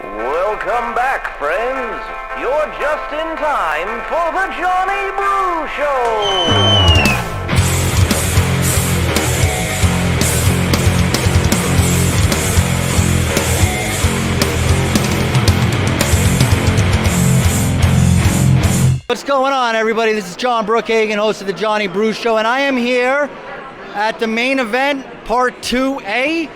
Welcome back, friends. You're just in time for the Johnny Brew Show. What's going on, everybody? This is John Brookhagen, host of the Johnny Brew Show, and I am here at the main event, Part 2A.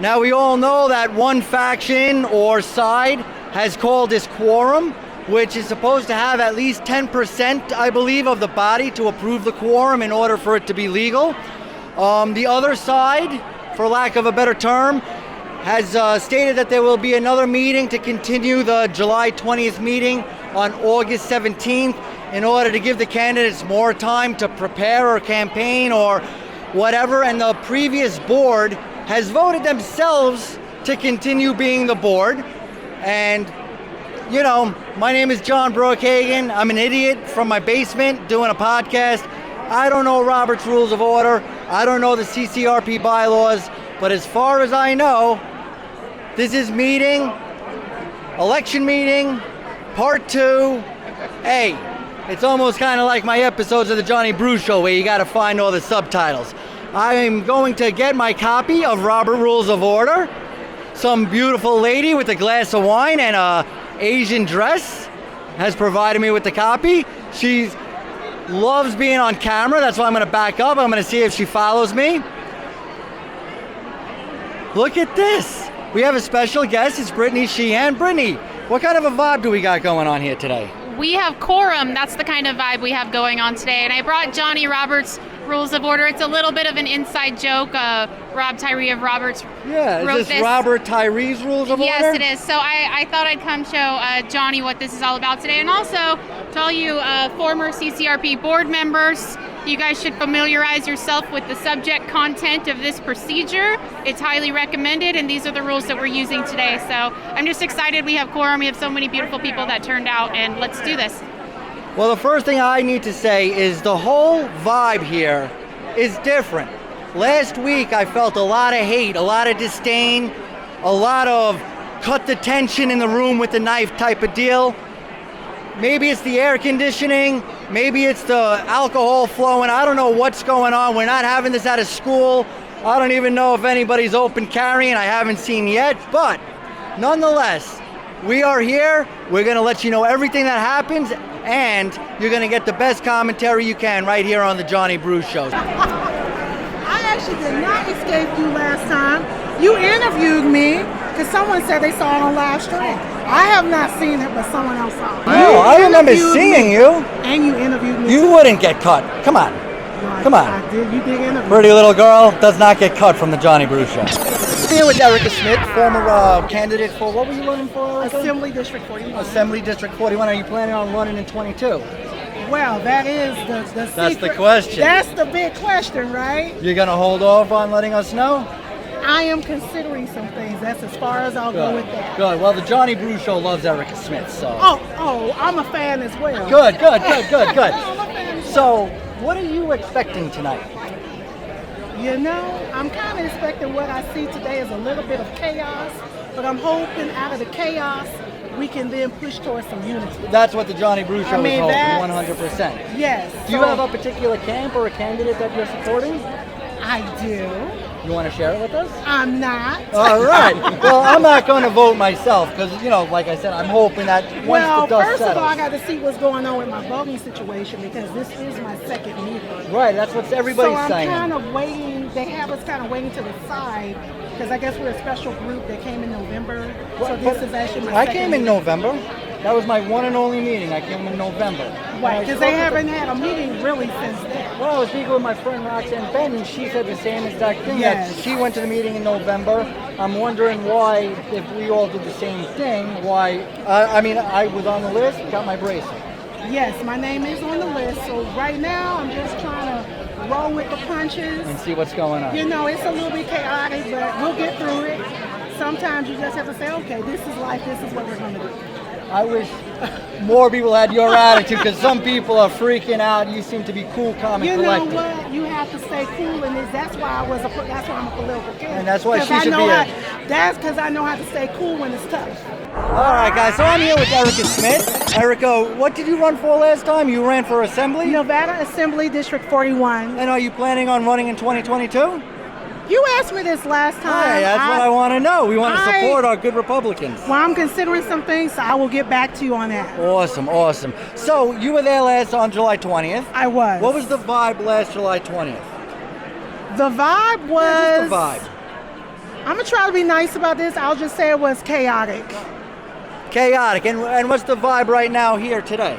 Now, we all know that one faction or side has called this quorum, which is supposed to have at least 10%, I believe, of the body to approve the quorum in order for it to be legal. The other side, for lack of a better term, has stated that there will be another meeting to continue the July 20th meeting on August 17th in order to give the candidates more time to prepare or campaign or whatever, and the previous board has voted themselves to continue being the board. And, you know, my name is John Brookhagen. I'm an idiot from my basement doing a podcast. I don't know Robert's Rules of Order. I don't know the CCRP bylaws. But as far as I know, this is election meeting, Part 2A. It's almost kind of like my episodes of the Johnny Brew Show where you got to find all the subtitles. I am going to get my copy of Robert Rules of Order. Some beautiful lady with a glass of wine and a Asian dress has provided me with the copy. She loves being on camera. That's why I'm going to back up. I'm going to see if she follows me. Look at this. We have a special guest. It's Brittany Sheehan. Brittany, what kind of a vibe do we got going on here today? We have quorum. That's the kind of vibe we have going on today. And I brought Johnny Roberts' Rules of Order. It's a little bit of an inside joke. Rob Tyree of Roberts wrote is this Robert Tyree's Rules of Order? Yes, it is. So I thought I'd come show Johnny what this is all about today. And also to all you former CCRP board members, you guys should familiarize yourself with the subject content of this procedure. It's highly recommended, and these are the rules that we're using today. So I'm just excited we have quorum. We have so many beautiful people that turned out, and let's do this. Well, the first thing I need to say is the whole vibe here is different. Last week, I felt a lot of hate, a lot of disdain, a lot of cut the tension in the room with the knife type of deal. Maybe it's the air conditioning, maybe it's the alcohol flowing. I don't know what's going on. We're not having this out of school. I don't even know if anybody's open carrying. I haven't seen yet, but nonetheless, we are here. We're going to let you know everything that happens, and you're going to get the best commentary you can right here on the Johnny Brew Show. I actually did not escape you last time. You interviewed me because someone said they saw it on live stream. I have not seen it, but someone else saw it. No, I remember seeing you. And you interviewed me. You wouldn't get cut. Come on. Right. Come on. I did. You did interview. Pretty little girl does not get cut from the Johnny Brew Show. Here with Erica Smith, former candidate for, what were you running for? Assembly District 41. Assembly District 41. Are you planning on running in 22? Well, that is the secret. That's the question. That's the big question, right? You're going to hold off on letting us know? I am considering some things. That's as far as I'll go with that. Good. Well, the Johnny Brew Show loves Erica Smith, so. Oh, I'm a fan as well. Good. I'm a fan as well. So, what are you expecting tonight? You know, I'm kind of expecting what I see today is a little bit of chaos, but I'm hoping out of the chaos, we can then push towards some unity. That's what the Johnny Brew Show is hoping, 100%. Yes. Do you have a particular camp or a candidate that you're supporting? I do. You want to share it with us? I'm not. All right. Well, I'm not going to vote myself because, you know, like I said, I'm hoping that once the dust first settles. of all, I got to see what's going on with my voting situation because this is my second meeting. Right, that's what everybody's saying. So I'm kind of waiting. They have us kind of waiting to the side because I guess we're a special group that came in November. So this is actually my second came in November. That was my one and only meeting. I came in November. Right, because they haven't had a meeting really since then. Well, I was speaking with my friend Roxanne Ben, and she said the same exact thing. Yes. That she went to the meeting in November. I'm wondering why, if we all did the same thing, why, I was on the list, got my bracelet. Yes, my name is on the list. So right now, I'm just trying to roll with the punches. And see what's going on. You know, it's a little bit chaotic, but we'll get through it. Sometimes you just have to say, okay, this is life, this is what we're going to do. I wish more people had your attitude, because some people are freaking out. You seem to be cool, calm, and collected. You know what? You have to stay cool in this. That's why I'm a political candidate. And that's why she should be That's because I know how to stay cool when it's tough. All right, guys, so I'm here with Erica Smith. Erica, what did you run for last time? You ran for Assembly? Nevada Assembly District 41. And are you planning on running in 2022? You asked me this last time. Hey, that's what I want to know. We want to support our good Republicans. Well, I'm considering some things, so I will get back to you on that. Awesome, awesome. So you were there last on July 20th. I was. What was the vibe last July 20th? The vibe was... Yeah, just the vibe. I'm going to try to be nice about this. I'll just say it was chaotic. Chaotic. And what's the vibe right now here today?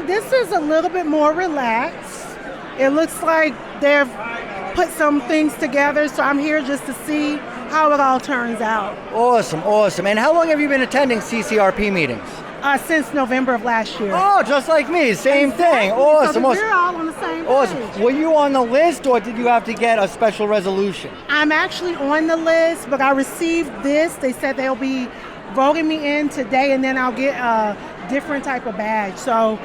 This is a little bit more relaxed. It looks like they've put some things together, so I'm here just to see how it all turns out. Awesome, awesome. And how long have you been attending CCRP meetings? Since November of last year. Oh, just like me, same thing. Exactly. Awesome, So awesome. we're all on the same Awesome. page. Were you on the list or did you have to get a special resolution? I'm actually on the list, but I received this. They said they'll be voting me in today, and then I'll get a different type of badge. So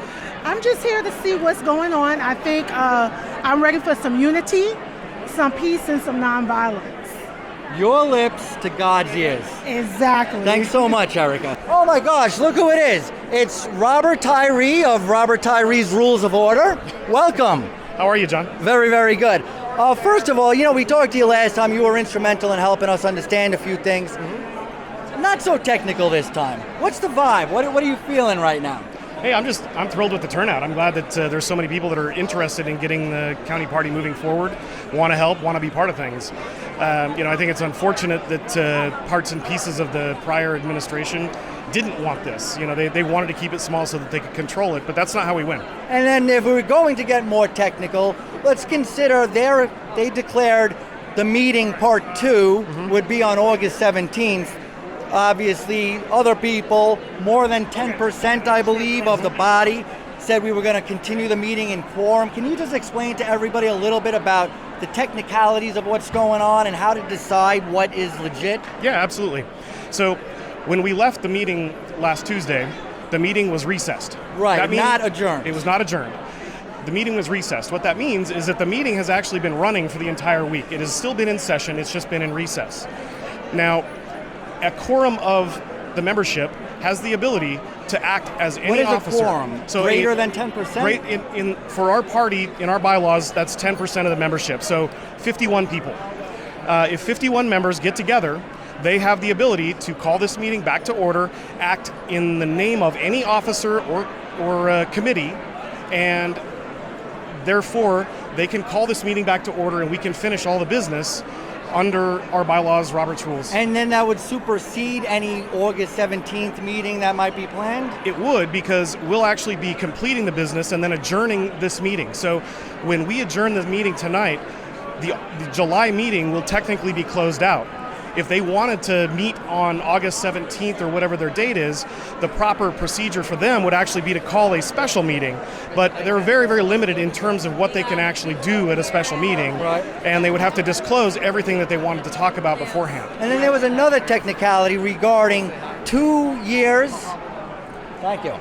I'm just here to see what's going on. I think I'm ready for some unity, some peace, and some nonviolence. Your lips to God's ears. Exactly. Thanks so much, Erica. Oh my gosh, look who it is. It's Robert Tyree of Robert Tyree's Rules of Order. Welcome. How are you, John? Very, very good. First of all, we talked to you last time. You were instrumental in helping us understand a few things. Not so technical this time. What's the vibe? What are you feeling right now? Hey, I'm thrilled with the turnout. I'm glad that there's so many people that are interested in getting the county party moving forward, want to help, want to be part of things. I think it's unfortunate that parts and pieces of the prior administration didn't want this. They wanted to keep it small so that they could control it, but that's not how we win. And then if we're going to get more technical, let's consider they declared the meeting part 2 would be on August 17th. Obviously, other people, more than 10%, I believe, of the body said we were going to continue the meeting in quorum. Can you just explain to everybody a little bit about the technicalities of what's going on and how to decide what is legit? Yeah, absolutely. So when we left the meeting last Tuesday, the meeting was recessed. Right, That means not adjourned. It was not adjourned. The meeting was recessed. What that means is that the meeting has actually been running for the entire week. It has still been in session, it's just been in recess. Now, a quorum of the membership has the ability to act as any officer. What is a quorum? So Greater than 10%? For our party, in our bylaws, that's 10% of the membership. So 51 people. If 51 members get together, they have the ability to call this meeting back to order, act in the name of any officer or committee, and therefore they can call this meeting back to order and we can finish all the business under our bylaws, Robert's Rules. And then that would supersede any August 17th meeting that might be planned? It would, because we'll actually be completing the business and then adjourning this meeting. So when we adjourn the meeting tonight, the July meeting will technically be closed out. If they wanted to meet on August 17th or whatever their date is, the proper procedure for them would actually be to call a special meeting. But they're very, very limited in terms of what they can actually do at a special meeting. Right. And they would have to disclose everything that they wanted to talk about beforehand. And then there was another technicality regarding 2 years. Thank you.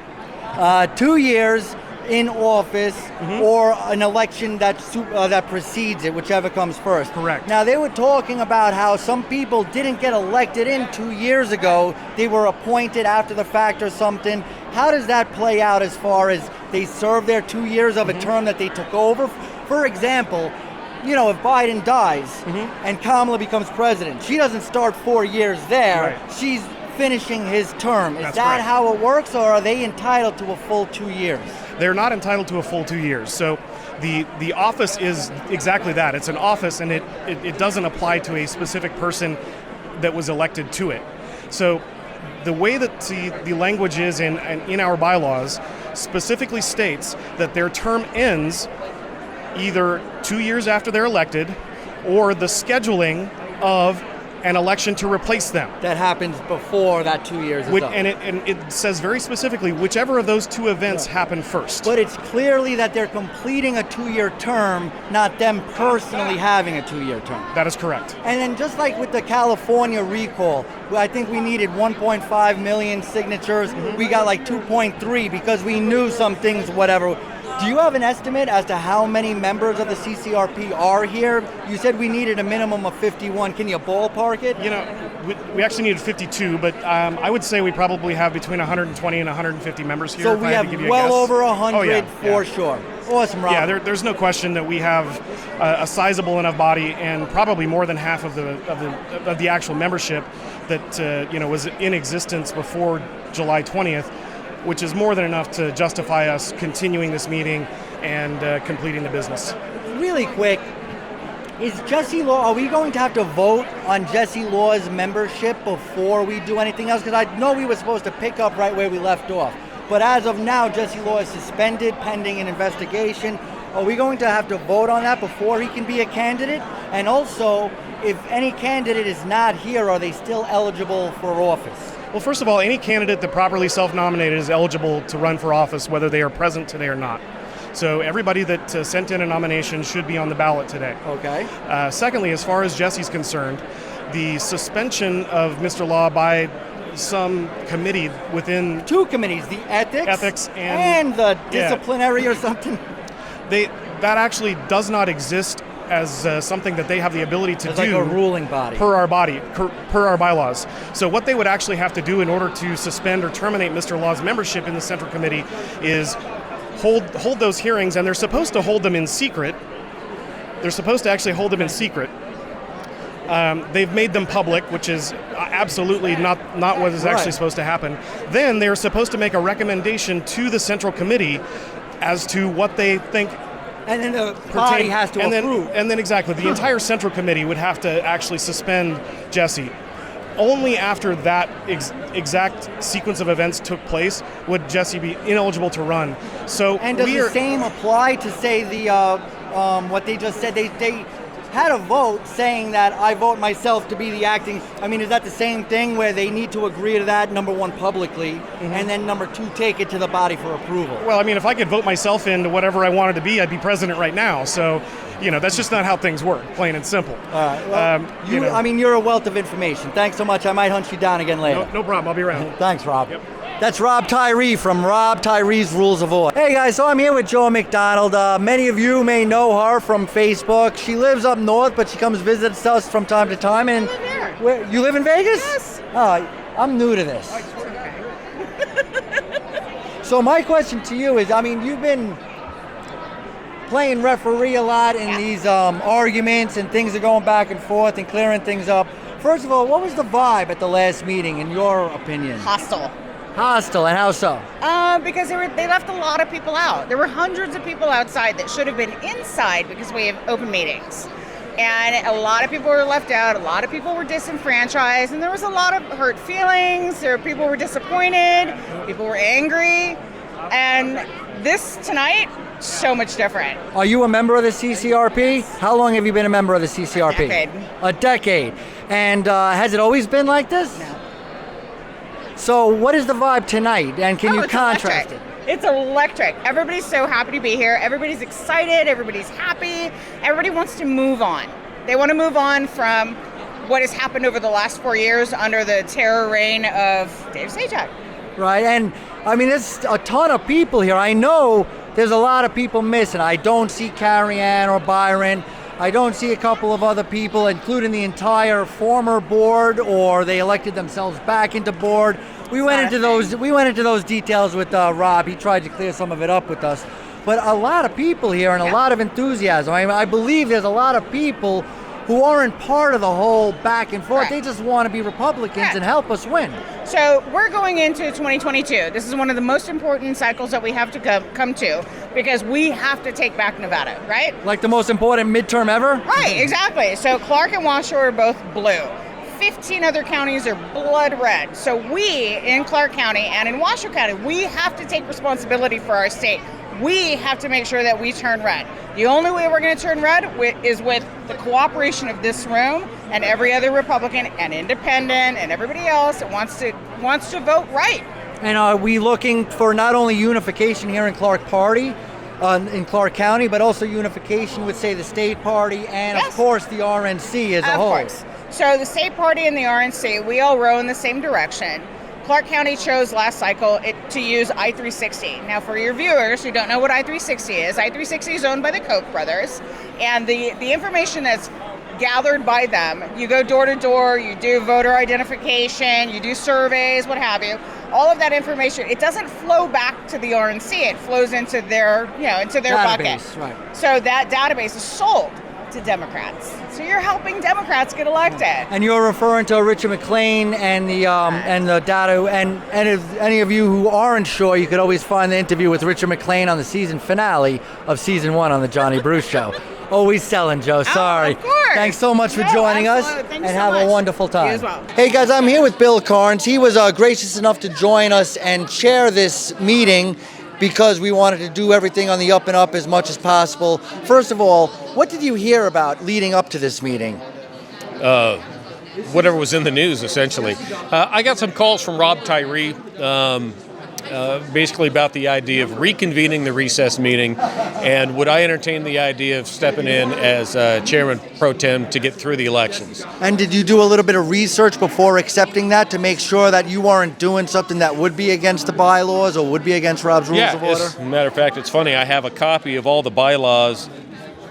2 years in office or an election that precedes it, whichever comes first. Correct. Now, they were talking about how some people didn't get elected in 2 years ago. They were appointed after the fact or something. How does that play out as far as they serve their 2 years of a term that they took over? For example, if Biden dies and Kamala becomes president, she doesn't start 4 years there. Right. She's finishing his term. Is That's that right. how it works, or are they entitled to a full 2 years? They're not entitled to a full 2 years. So the office is exactly that. It's an office, and it doesn't apply to a specific person that was elected to it. So the way that the language is in our bylaws specifically states that their term ends either 2 years after they're elected or the scheduling of an election to replace them. That happens before that 2 years is up. And it says very specifically whichever of those two events happen first. But it's clearly that they're completing a 2-year term, not them personally having a 2-year term. That is correct. And then just like with the California recall, I think we needed 1.5 million signatures. We got like 2.3 because we knew some things, whatever. Do you have an estimate as to how many members of the CCRP are here? You said we needed a minimum of 51. Can you ballpark it? You know, we actually needed 52, but I would say we probably have between 120 and 150 members here. So we have well over 100 for sure. Awesome, Rob. Yeah, there's no question that we have a sizable enough body, and probably more than half of the actual membership that was in existence before July 20th, which is more than enough to justify us continuing this meeting and completing the business. Really quick, is Jesse Law, are we going to have to vote on Jesse Law's membership before we do anything else? Because I know we were supposed to pick up right where we left off. But as of now, Jesse Law is suspended pending an investigation. Are we going to have to vote on that before he can be a candidate? And also, if any candidate is not here, are they still eligible for office? Well, first of all, any candidate that properly self-nominated is eligible to run for office, whether they are present today or not. So everybody that sent in a nomination should be on the ballot today. Okay. Secondly, as far as Jesse's concerned, the suspension of Mr. Law by some committee within... Two committees, the ethics and the disciplinary or something. That actually does not exist as something that they have the ability to do. Like a ruling body. Per our bylaws. So what they would actually have to do in order to suspend or terminate Mr. Law's membership in the Central Committee is hold those hearings, and they're supposed to hold them in secret. They're supposed to actually hold them in secret. They've made them public, which is absolutely not what is actually supposed to happen. Then they're supposed to make a recommendation to the Central Committee as to what they think. And then the body has to approve. And then exactly, the entire Central Committee would have to actually suspend Jesse. Only after that exact sequence of events took place would Jesse be ineligible to run. So and does the same apply to say the what they just said? They had a vote saying that I vote myself to be the acting. I mean, is that the same thing where they need to agree to that, number one, publicly, and then number two, take it to the body for approval? Well, I mean, if I could vote myself into whatever I wanted to be, I'd be president right now. So, that's just not how things work, plain and simple. All right. Well, I mean, you're a wealth of information. Thanks so much. I might hunt you down again later. No problem. I'll be around. Thanks, Rob. Yep. That's Rob Tyree from Rob Tyree's Rules of Order. Hey guys, so I'm here with Joe McDonald. Many of you may know her from Facebook. She lives up north, but she comes visits us from time to time. And I live here. You live in Vegas? Yes. I'm new to this. So my question to you is, I mean, you've been playing referee a lot in these arguments, and things are going back and forth and clearing things up. First of all, what was the vibe at the last meeting, in your opinion? Hostile, and how so? Because they left a lot of people out. There were hundreds of people outside that should have been inside because we have open meetings. And a lot of people were left out, a lot of people were disenfranchised, and there was a lot of hurt feelings, people were disappointed, people were angry, and this tonight, so much different. Are you a member of the CCRP? How long have you been a member of the CCRP? A decade. A decade. And has it always been like this? No. So what is the vibe tonight, and can you contrast it? It's electric. Everybody's so happy to be here. Everybody's excited. Everybody's happy. Everybody wants to move on. They want to move on from what has happened over the last 4 years under the terror reign of Dave Sajak. Right, and I mean, there's a ton of people here. I know there's a lot of people missing. I don't see Carrie Ann or Byron. I don't see a couple of other people, including the entire former board, or they elected themselves back into board. We went into those details with Rob. He tried to clear some of it up with us. But a lot of people here and a lot of enthusiasm. I mean, I believe there's a lot of people who aren't part of the whole back and forth. Right. They just want to be Republicans and help us win. So we're going into 2022. This is one of the most important cycles that we have to come to, because we have to take back Nevada, right? Like the most important midterm ever? Right, exactly. So Clark and Washoe are both blue. 15 other counties are blood red. So we, in Clark County and in Washoe County, we have to take responsibility for our state. We have to make sure that we turn red. The only way we're going to turn red is with the cooperation of this room and every other Republican and independent and everybody else that wants to vote right. And are we looking for not only unification here in Clark County, but also unification with, say, the state party and, of course, the RNC as a whole? Of course. So the state party and the RNC, we all row in the same direction. Clark County chose last cycle to use I-360. Now, for your viewers who don't know what I-360 is, I-360 is owned by the Koch brothers, and the information that's gathered by them, you go door to door, you do voter identification, you do surveys, what have you. All of that information, it doesn't flow back to the RNC. It flows into their, into their bucket. Right. So that database is sold to Democrats. So you're helping Democrats get elected. And you're referring to Richard McLean and the data. And if any of you who aren't sure, you could always find the interview with Richard McLean on the season finale of season 1 on the Johnny Bruce Show. Always selling, Joe. Sorry. Of course. Thanks so much for joining us, Thanks and so have much. a wonderful time. You as well. Hey guys, I'm here with Bill Carnes. He was gracious enough to join us and chair this meeting because we wanted to do everything on the up and up as much as possible. First of all, what did you hear about leading up to this meeting? Whatever was in the news, essentially. I got some calls from Rob Tyree, basically about the idea of reconvening the recess meeting, and would I entertain the idea of stepping in as chairman pro tem to get through the elections. And did you do a little bit of research before accepting that to make sure that you weren't doing something that would be against the bylaws or would be against Rob's rules of order? As a matter of fact, it's funny, I have a copy of all the bylaws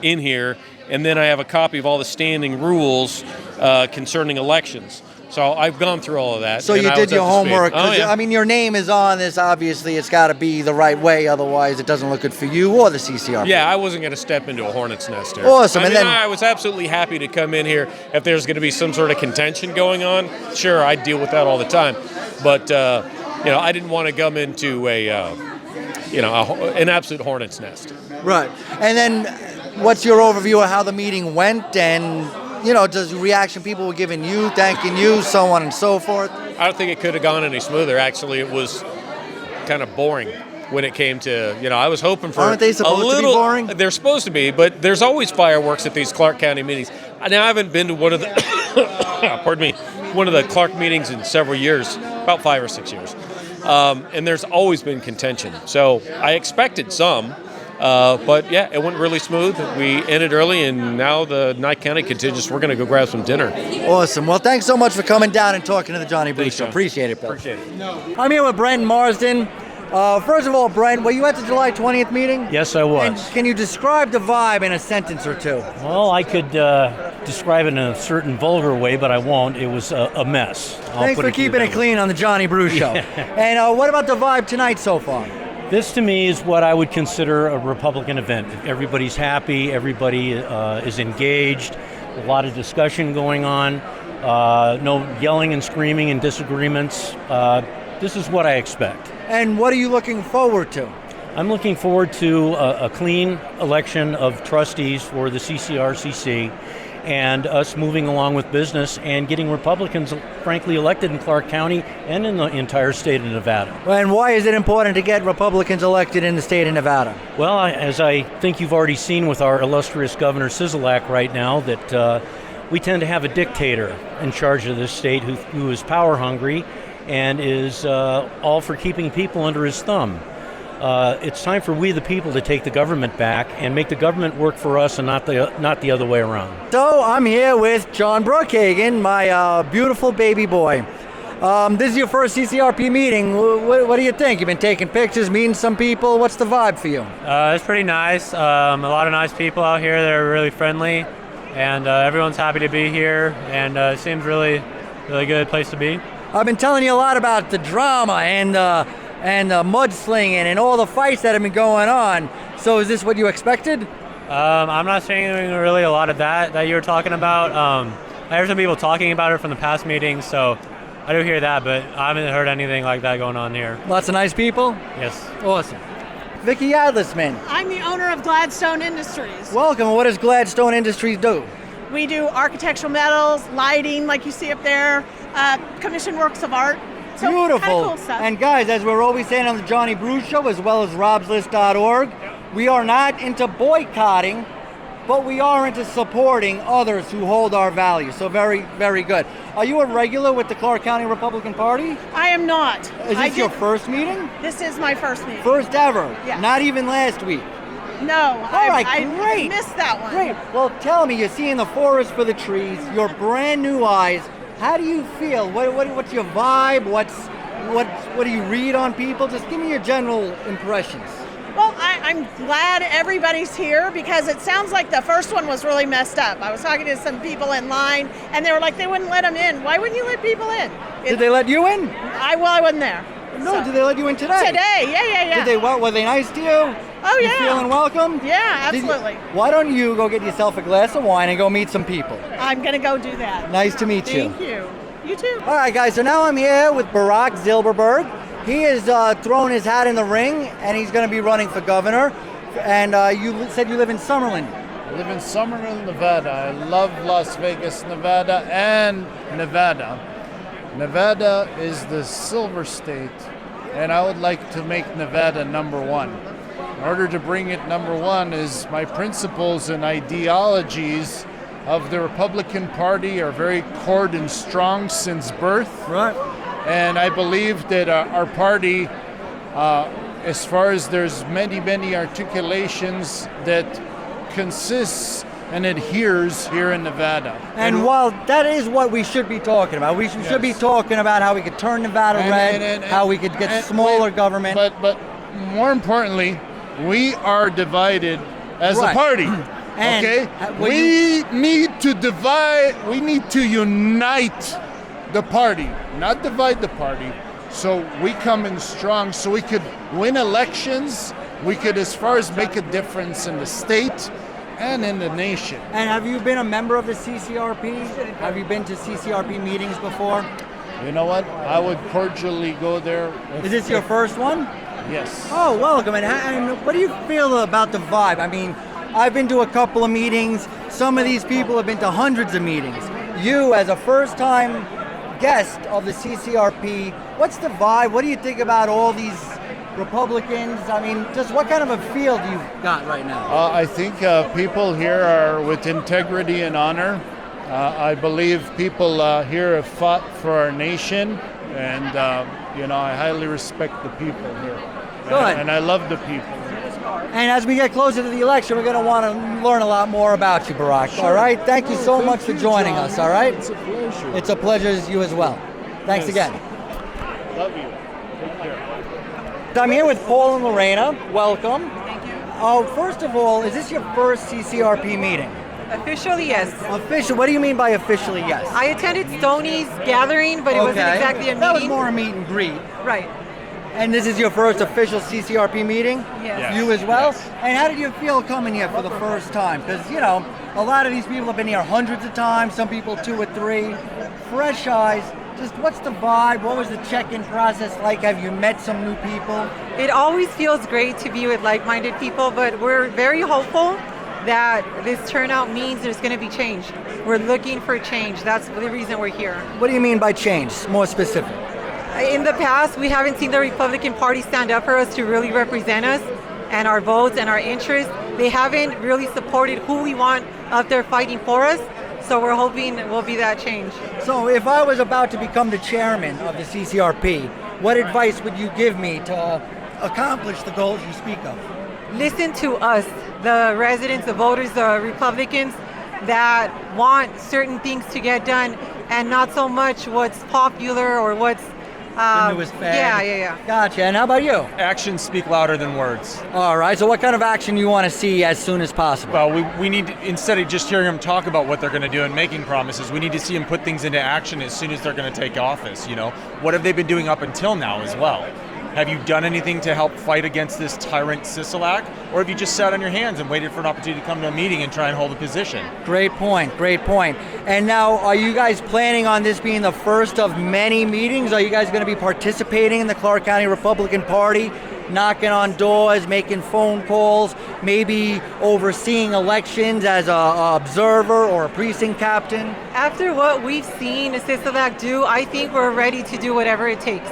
in here, and then I have a copy of all the standing rules concerning elections. So I've gone through all of that. So and you I did was your up to speed. homework. Oh, 'Cause, yeah. I mean, your name is on this. Obviously, it's got to be the right way. Otherwise, it doesn't look good for you or the CCRP. Yeah, I wasn't going to step into a hornet's nest here. Awesome, I and mean, then- I was absolutely happy to come in here. If there's going to be some sort of contention going on, sure, I deal with that all the time. But I didn't want to come into an absolute hornet's nest. Right. And then, what's your overview of how the meeting went? And does reaction people were giving you, thanking you, so on and so forth? I don't think it could have gone any smoother. Actually, it was kind of boring when it came to, I was hoping for Aren't they supposed a to be little, boring? They're supposed to be, but there's always fireworks at these Clark County meetings. Now, I haven't been to one of the, pardon me, one of the Clark meetings in several years, about 5 or 6 years. And there's always been contention. So I expected some. But yeah, it went really smooth. We ended early, and now the Nye County contingents, we're going to go grab some dinner. Awesome. Well, thanks so much for coming down and talking to the Johnny Bruce Thanks, Show. John. Appreciate it, Bill. Appreciate it. I'm here with Brent Marsden. First of all, Brent, were you at the July 20th meeting? Yes, I was. And can you describe the vibe in a sentence or two? Well, I could describe it in a certain vulgar way, but I won't. It was a mess. Thanks for keeping it clean on the Johnny Bruce Show. And what about the vibe tonight so far? This, to me, is what I would consider a Republican event. Everybody's happy. Everybody is engaged. A lot of discussion going on. No yelling and screaming and disagreements. This is what I expect. And what are you looking forward to? I'm looking forward to a clean election of trustees for the CCRCC and us moving along with business and getting Republicans, frankly, elected in Clark County and in the entire state of Nevada. And why is it important to get Republicans elected in the state of Nevada? Well, as I think you've already seen with our illustrious Governor Sisolak right now, that we tend to have a dictator in charge of this state who is power hungry and is all for keeping people under his thumb. It's time for we the people to take the government back and make the government work for us and not the other way around. So I'm here with John Brookhagen, my beautiful baby boy. This is your first CCRP meeting. What do you think? You've been taking pictures, meeting some people. What's the vibe for you? It's pretty nice. A lot of nice people out here. They're really friendly, and everyone's happy to be here. And it seems really, really good place to be. I've been telling you a lot about the drama and mudslinging and all the fights that have been going on. So is this what you expected? I'm not seeing really a lot of that you were talking about. I heard some people talking about it from the past meetings, so I do hear that, but I haven't heard anything like that going on here. Lots of nice people? Yes. Awesome. Vicki Adlisman, I'm the owner of Gladstone Industries. welcome. What does Gladstone Industries do? We do architectural metals, lighting, like you see up there, commissioned works of art. So Beautiful. Kind of cool stuff. And guys, as we're always saying on the Johnny Bruce Show, as well as robslist.org, we are not into boycotting, but we are into supporting others who hold our values. So very, very good. Are you a regular with the Clark County Republican Party? I am not. Is this your first meeting? This is my first meeting. First ever? Yeah. Not even last week? No. All right, I great. missed that one. Great. Well, tell me, you're seeing the forest for the trees, your brand new eyes. How do you feel? What's your vibe? What do you read on people? Just give me your general impressions. Well, I'm glad everybody's here because it sounds like the first one was really messed up. I was talking to some people in line, and they were like, they wouldn't let them in. Why wouldn't you let people in? Did they let you in? I wasn't there. No, So- did they let you in today? Today, yeah. Did they? Were they nice to you? Oh, You yeah. feeling welcome? Yeah, Did you- absolutely. Why don't you go get yourself a glass of wine and go meet some people? I'm going to go do that. Nice to meet you. Thank you. You too. All right, guys, so now I'm here with Barack Zilberberg. He has thrown his hat in the ring, and he's going to be running for governor. And you said you live in Summerlin. I live in Summerlin, Nevada. I love Las Vegas, Nevada, and Nevada. Nevada is the silver state, and I would like to make Nevada number one. In order to bring it number one is my principles and ideologies of the Republican Party are very core and strong since birth. Right. And I believe that our party, as far as there's many articulations that consists and adheres here in Nevada. And while that is what we should be talking about, we should be talking about how we could turn Nevada red, how we could get smaller government. But more importantly, we are divided as Right. a party. And, Okay? well, We need to divide, we need to unite the party, not divide the party. So we come in strong so we could win elections, we could as far as make a difference in the state and in the nation. And have you been a member of the CCRP? Have you been to CCRP meetings before? You know what? I would cordially go there. Is this your first one? Yes. Oh, welcome. And what do you feel about the vibe? I mean, I've been to a couple of meetings. Some of these people have been to hundreds of meetings. You, as a first-time guest of the CCRP, what's the vibe? What do you think about all these Republicans? I mean, just what kind of a feel do you got right now? I think people here are with integrity and honor. I believe people here have fought for our nation, and I highly respect the people here. Good. And I love the people. And as we get closer to the election, we're going to want to learn a lot more about you, Barack. All right? Thank you so much for joining us, all right? It's a pleasure. It's a pleasure as you as well. Thanks Yes. again. Love you. Take care. I'm here with Paul and Lorena. Welcome. Thank you. Oh, first of all, is this your first CCRP meeting? Officially, yes. Official? What do you mean by officially yes? I attended Stoney's gathering, but it wasn't exactly a meeting. That was more a meet and greet. Right. And this is your first official CCRP meeting? Yes. You as well? Yes. And how did you feel coming here for the first time? Because, a lot of these people have been here hundreds of times, some people 2 or 3. Fresh eyes, just what's the vibe? What was the check-in process like? Have you met some new people? It always feels great to be with like-minded people, but we're very hopeful that this turnout means there's going to be change. We're looking for change. That's the reason we're here. What do you mean by change? More specific. In the past, we haven't seen the Republican Party stand up for us to really represent us and our votes and our interests. They haven't really supported who we want out there fighting for us. So we're hoping we'll be that change. So if I was about to become the chairman of the CCRP, what advice would you give me to accomplish the goals you speak of? Listen to us, the residents, the voters, the Republicans that want certain things to get done and not so much what's popular or what's The newest fad? Yeah. Gotcha. And how about you? Actions speak louder than words. All right. So what kind of action you want to see as soon as possible? Well, we need to, instead of just hearing them talk about what they're going to do and making promises, we need to see them put things into action as soon as they're going to take office. What have they been doing up until now as well? Have you done anything to help fight against this tyrant Sisolak? Or have you just sat on your hands and waited for an opportunity to come to a meeting and try and hold a position? Great point. And now, are you guys planning on this being the first of many meetings? Are you guys going to be participating in the Clark County Republican Party, knocking on doors, making phone calls, maybe overseeing elections as a observer or a precinct captain? After what we've seen Sisolak do, I think we're ready to do whatever it takes.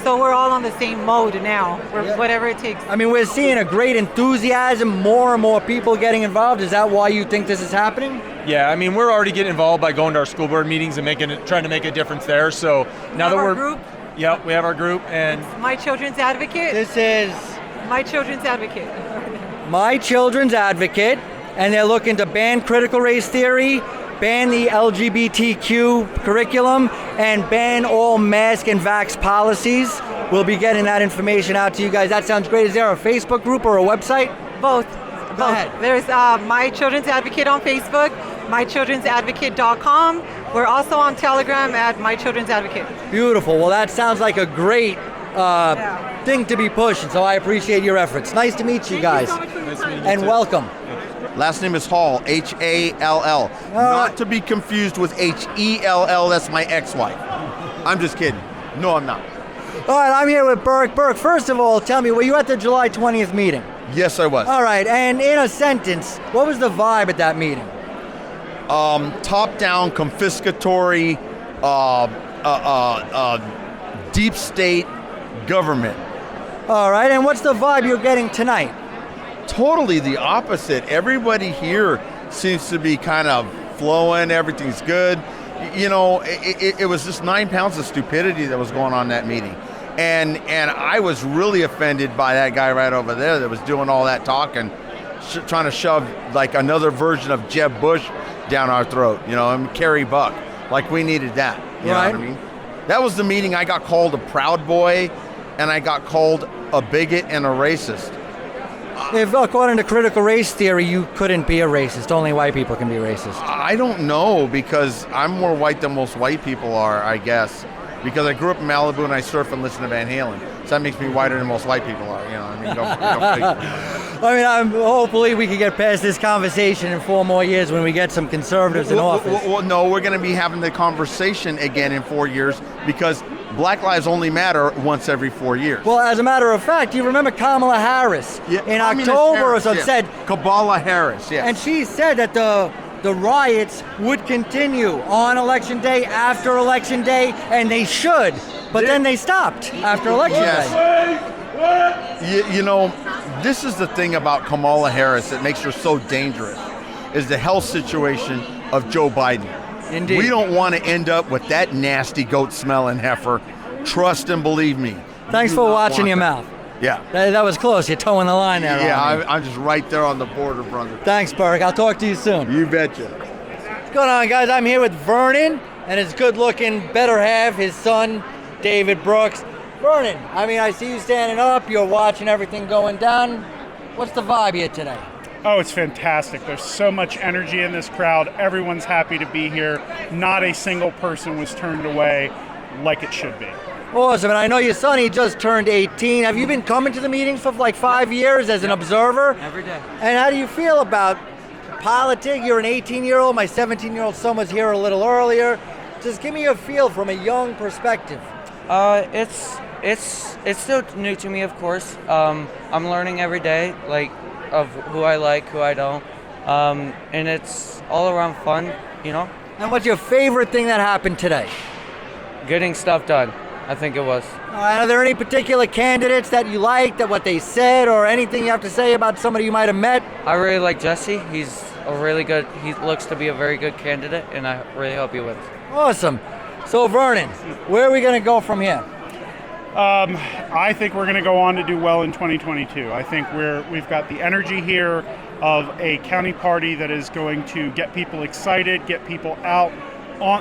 So we're all on the same mode now, whatever it takes. I mean, we're seeing a great enthusiasm, more and more people getting involved. Is that why you think this is happening? Yeah, I mean, we're already getting involved by going to our school board meetings and trying to make a difference there. So now that we're group. Yep, we have our group, and My Children's Advocate. This is My Children's Advocate. My Children's Advocate, and they're looking to ban critical race theory, ban the LGBTQ curriculum, and ban all mask and vax policies. We'll be getting that information out to you guys. That sounds great. Is there a Facebook group or a website? Both. Go ahead. There's My Children's Advocate on Facebook, mychildren'sadvocate.com. We're also on Telegram at My Children's Advocate. Beautiful. Well, that sounds like a great thing to be pushing, so I appreciate your efforts. Nice to meet you guys. And welcome. Last name is Hall, H-A-L-L. Not to be confused with H-E-L-L, that's my ex-wife. I'm just kidding. No, I'm not. All right, I'm here with Burke. Burke, first of all, tell me, were you at the July 20th meeting? Yes, I was. All right, and in a sentence, what was the vibe at that meeting? Top-down, confiscatory, deep state government. All right, and what's the vibe you're getting tonight? Totally the opposite. Everybody here seems to be kind of flowing. Everything's good. You know, it was just 9 pounds of stupidity that was going on in that meeting. And I was really offended by that guy right over there that was doing all that talking, trying to shove like another version of Jeb Bush down our throat, you know, and Kerry Buck. Like we needed that. You know what I mean? That was the meeting I got called a Proud Boy, and I got called a bigot and a racist. If according to critical race theory, you couldn't be a racist. Only white people can be racist. I don't know, because I'm more white than most white people are, I guess. Because I grew up in Malibu and I surf and listen to Van Halen. So that makes me whiter than most white people are, you know what I mean? Go I mean, hopefully we can get past this conversation in 4 more years when we get some conservatives in office. Well, no, we're going to be having the conversation again in 4 years because Black lives only matter once every 4 years. Well, as a matter of fact, you remember Kamala Harris in October or so said... Kamala Harris, yes. And she said that the riots would continue on Election Day, after Election Day, and they should. But then they stopped after Election Day. You know, this is the thing about Kamala Harris that makes her so dangerous, is the health situation of Joe Biden. Indeed. We don't want to end up with that nasty goat-smelling heifer. Trust and believe me. Thanks for watching your mouth. Yeah. That was close. You're towing the line there. Yeah, I'm just right there on the border, brother. Thanks, Burke. I'll talk to you soon. You betcha. What's going on, guys? I'm here with Vernon and his good-looking better half, his son, David Brooks. Vernon, I mean, I see you standing up. You're watching everything going down. What's the vibe here today? Oh, it's fantastic. There's so much energy in this crowd. Everyone's happy to be here. Not a single person was turned away like it should be. Awesome, and I know your son, he just turned 18. Have you been coming to the meetings for like 5 years as an observer? Every day. And how do you feel about politics? You're an 18-year-old, my 17-year-old son was here a little earlier. Just give me a feel from a young perspective. It's still new to me, of course. I'm learning every day, like, of who I like, who I don't. And it's all around fun, you know? And what's your favorite thing that happened today? Getting stuff done, I think it was. Are there any particular candidates that you like, that what they said, or anything you have to say about somebody you might have met? I really like Jesse. He looks to be a very good candidate, and I really hope he wins. Awesome. So Vernon, where are we going to go from here? I think we're going to go on to do well in 2022. I think we've got the energy here of a county party that is going to get people excited, get people out,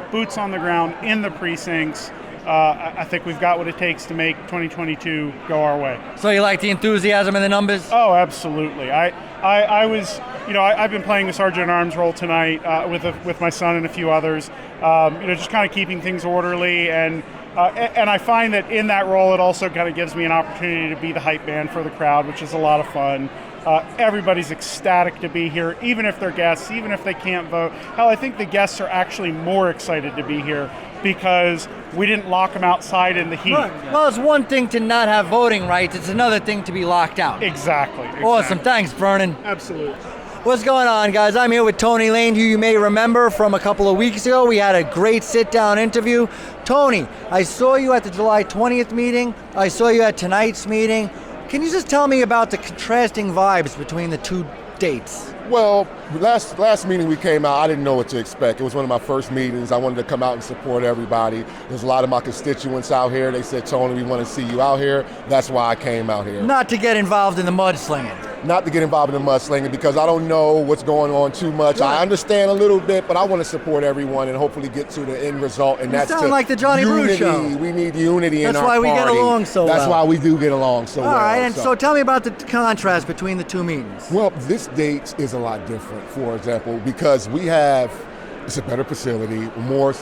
boots on the ground in the precincts. I think we've got what it takes to make 2022 go our way. So you like the enthusiasm and the numbers? Oh, absolutely. I was, I've been playing the Sergeant at Arms role tonight with my son and a few others. Just kind of keeping things orderly, and I find that in that role it also kind of gives me an opportunity to be the hype man for the crowd, which is a lot of fun. Everybody's ecstatic to be here, even if they're guests, even if they can't vote. Hell, I think the guests are actually more excited to be here because we didn't lock them outside in the heat. Right. Well, it's one thing to not have voting rights. It's another thing to be locked out. Exactly. Awesome. Thanks, Vernon. Absolutely. What's going on, guys? I'm here with Tony Lane, who you may remember from a couple of weeks ago. We had a great sit-down interview. Tony, I saw you at the July 20th meeting. I saw you at tonight's meeting. Can you just tell me about the contrasting vibes between the two dates? Well, last meeting we came out, I didn't know what to expect. It was one of my first meetings. I wanted to come out and support everybody. There's a lot of my constituents out here. They said, Tony, we want to see you out here. That's why I came out here. Not to get involved in the mudslinging. not to get involved in the mudslinging because I don't know what's going on too much. I understand a little bit, but I want to support everyone and hopefully get to the end result. And that's sound like the Johnny unity. Bruce Show. We need unity in our That's why we get party. along so well. That's why we do get along so well. All right, and so tell me about the contrast between the two meetings. Well, this date is a lot different, for example, because it's a better facility, more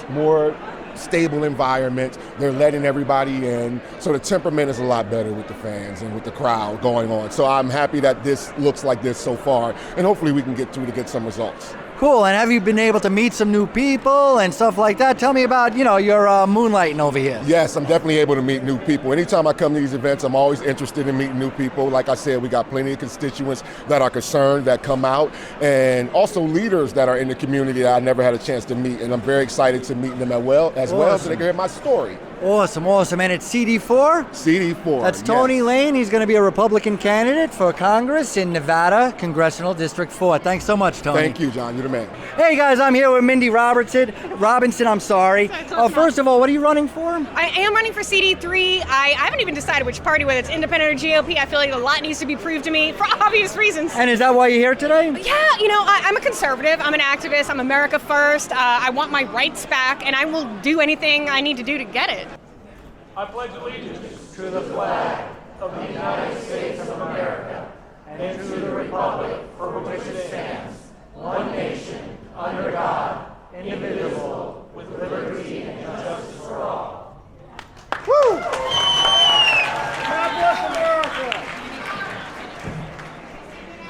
stable environment. They're letting everybody in. So the temperament is a lot better with the fans and with the crowd going on. So I'm happy that this looks like this so far, and hopefully we can get through to get some results. Cool, and have you been able to meet some new people and stuff like that? Tell me about, your moonlighting over here. Yes, I'm definitely able to meet new people. Anytime I come to these events, I'm always interested in meeting new people. Like I said, we got plenty of constituents that are concerned that come out, and also leaders that are in the community that I never had a chance to meet, and I'm very excited to meet them as well so they can hear my story. Awesome. And it's CD4? CD4. That's Tony Lane. He's going to be a Republican candidate for Congress in Nevada, Congressional District 4. Thanks so much, Tony. Thank you, John. You're the man. Hey, guys, I'm here with Mindy Robinson. First of all, what are you running for? I am running for CD3. I haven't even decided which party, whether it's independent or GOP. I feel like a lot needs to be proved to me for obvious reasons. And is that why you're here today? Yeah, I'm a conservative. I'm an activist. I'm America first. I want my rights back, and I will do anything I need to do to get it. I pledge allegiance to the flag of the United States of America and to the republic for which it stands, one nation, under God, indivisible, with liberty and justice for all. Woo! God bless America!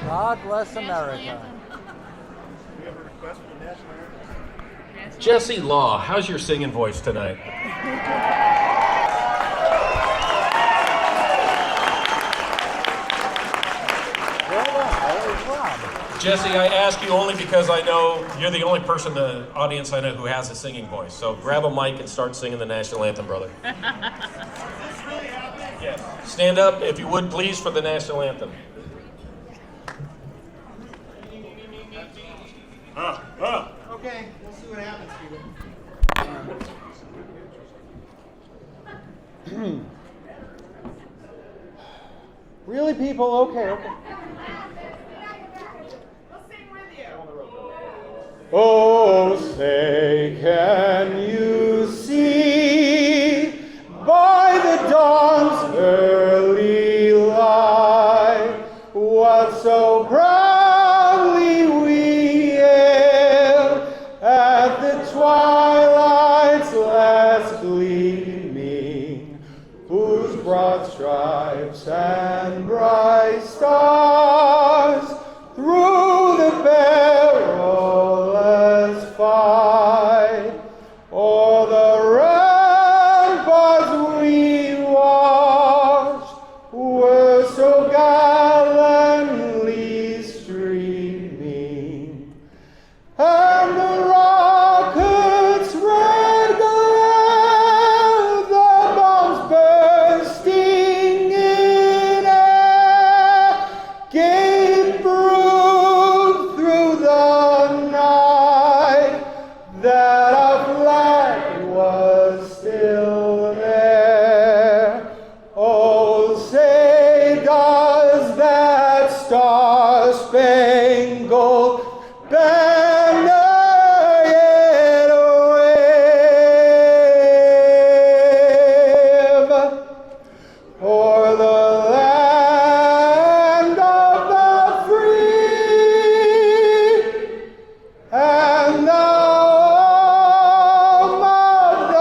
God bless America. We have a request for the national anthem. Jesse Law, how's your singing voice tonight? Jesse, I ask you only because I know you're the only person in the audience I know who has a singing voice. So grab a mic and start singing the national anthem, brother. Yes. Stand up, if you would, please, for the national anthem. Okay, we'll see what happens, people. Really, people? Okay. Oh, say, can you see by the dawn's early light what so proudly we hailed at the twilight's last gleaming, whose broad stripes and bright stars through the perilous fight o'er the ramparts we watched were so gallantly streaming, and the rockets' red glare, the bombs bursting in air, gave proof through the night that our flag was still there. Oh, say does that star-spangled banner yet wave o'er the land of the free and the home of the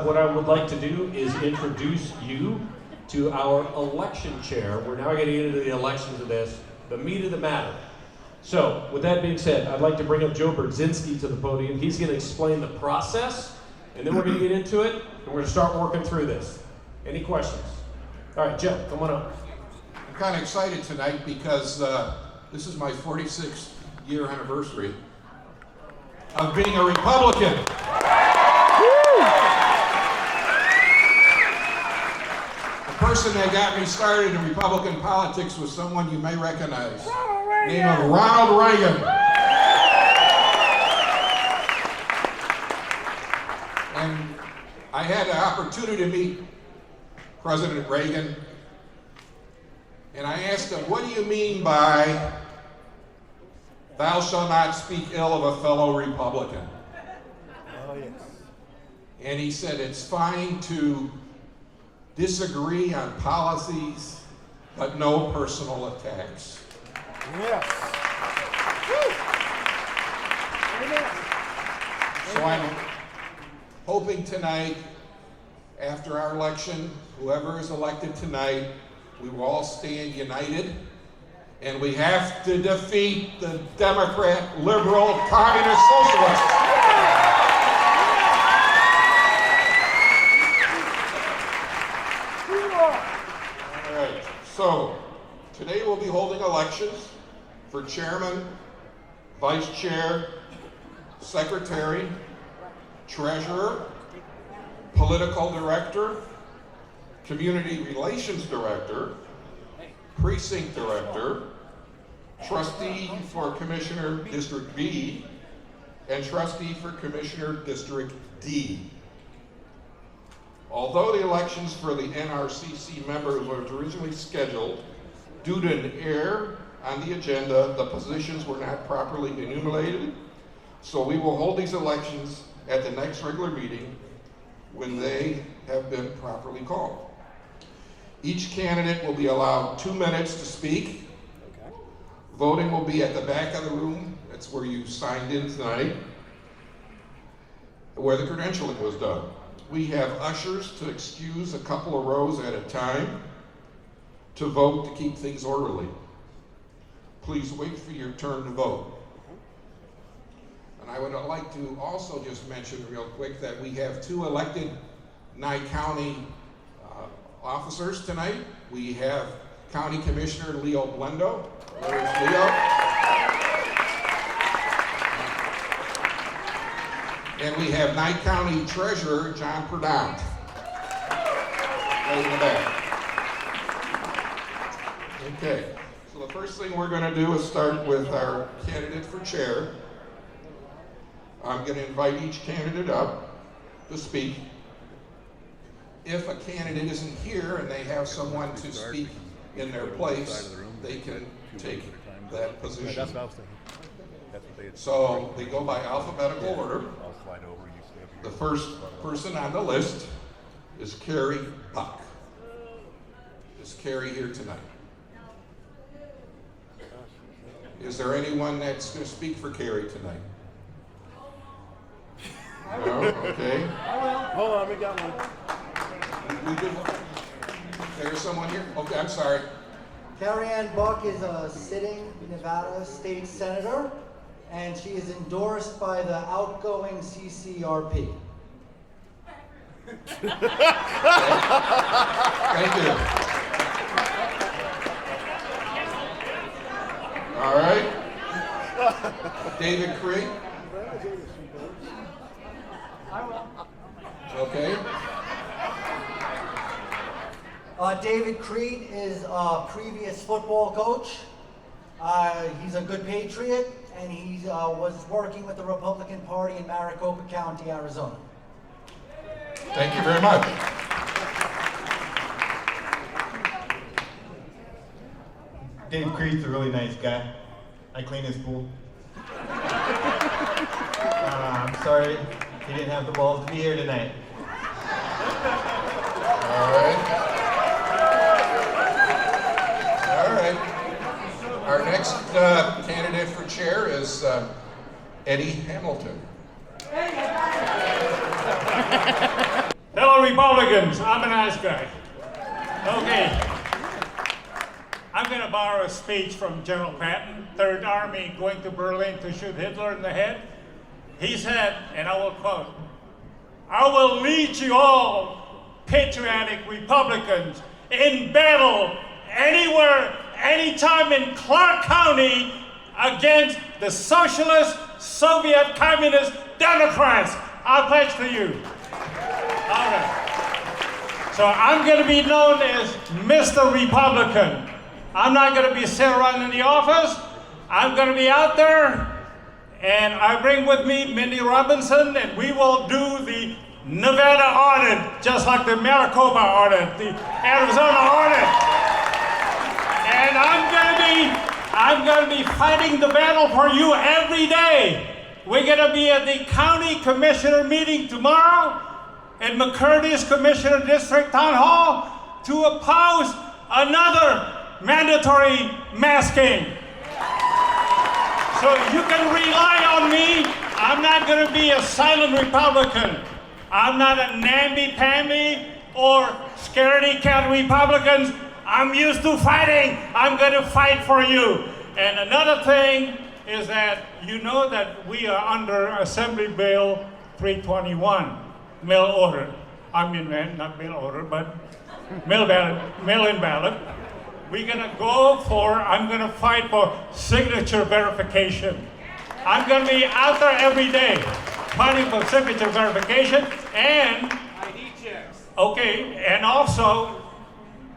What I would like to do is introduce you to our election chair. We're now getting into the elections of this, the meat of the matter. So, with that being said, I'd like to bring up Joe Brzezinski to the podium. He's going to explain the process, and then we're going to get into it, and we're going to start working through this. Any questions? All right, Joe, come on up. I'm kind of excited tonight because this is my 46th year anniversary of being a Republican. The person that got me started in Republican politics was someone you may recognize, named Ronald Reagan. I had the opportunity to meet President Reagan, and I asked him, what do you mean by thou shalt not speak ill of a fellow Republican? Oh, yes. And he said, it's fine to disagree on policies, but no personal attacks. Yes. So I'm hoping tonight, after our election, whoever is elected tonight, we will all stand united, and we have to defeat the Democrat, liberal, communist, socialists. All right, so today we'll be holding elections for chairman, vice chair, secretary, treasurer, political director, community relations director, precinct director, trustee for Commissioner District B, and trustee for Commissioner District D. Although the elections for the NRCC members were originally scheduled, due to an error on the agenda, the positions were not properly enumerated, so we will hold these elections at the next regular meeting when they have been properly called. Each candidate will be allowed 2 minutes to speak. Okay. Voting will be at the back of the room. That's where you signed in tonight, where the credentialing was done. We have ushers to excuse a couple of rows at a time to vote to keep things orderly. Please wait for your turn to vote. And I would like to also just mention real quick that we have 2 elected Nye County officers tonight. We have County Commissioner Leo Blendo. There's Leo. And we have Nye County Treasurer John Perdant. Right in the back. Okay, so the first thing we're going to do is start with our candidate for chair. I'm going to invite each candidate up to speak. If a candidate isn't here and they have someone to speak in their place, they can take that position. So they go by alphabetical order. The first person on the list is Carrie Buck. Is Carrie here tonight? Is there anyone that's going to speak for Carrie tonight? No? Okay. Hold on, we got one. There's someone here? Okay, I'm sorry. Carrie Ann Buck is a sitting Nevada state senator, and she is endorsed by the outgoing CCRP. Thank you. All right. David Creek. Okay. David Creed is a previous football coach. He's a good patriot, and he was working with the Republican Party in Maricopa County, Arizona. Thank you very much. Dave Creed's a really nice guy. I clean his pool. I'm sorry he didn't have the balls to be here tonight. All right. All right. Our next candidate for chair is Eddie Hamilton. Fellow Republicans, I'm a nice guy. Okay. I'm going to borrow a speech from General Patton, Third Army going to Berlin to shoot Hitler in the head. He said, and I will quote, "I will lead you all, patriotic Republicans, in battle anywhere, anytime in Clark County against the socialist, Soviet, communist Democrats. I pledge to you." All right. So I'm going to be known as Mr. Republican. I'm not going to be sitting around in the office. I'm going to be out there, and I bring with me Mindy Robinson, and we will do the Nevada audit, just like the Maricopa audit, the Arizona audit. And I'm gonna be fighting the battle for you every day. We're gonna be at the county commissioner meeting tomorrow at McCurdy's Commissioner District Town Hall to oppose another mandatory masking. So you can rely on me. I'm not gonna be a silent Republican. I'm not a namby-pamby or scaredy cat Republicans. I'm used to fighting. I'm gonna fight for you. And another thing is that you know that we are under Assembly Bill 321, mail order. I mean, not mail order, but mail-in ballot. We're gonna I'm gonna fight for signature verification. I'm gonna be out there every day fighting for signature verification and ID checks. Okay, and also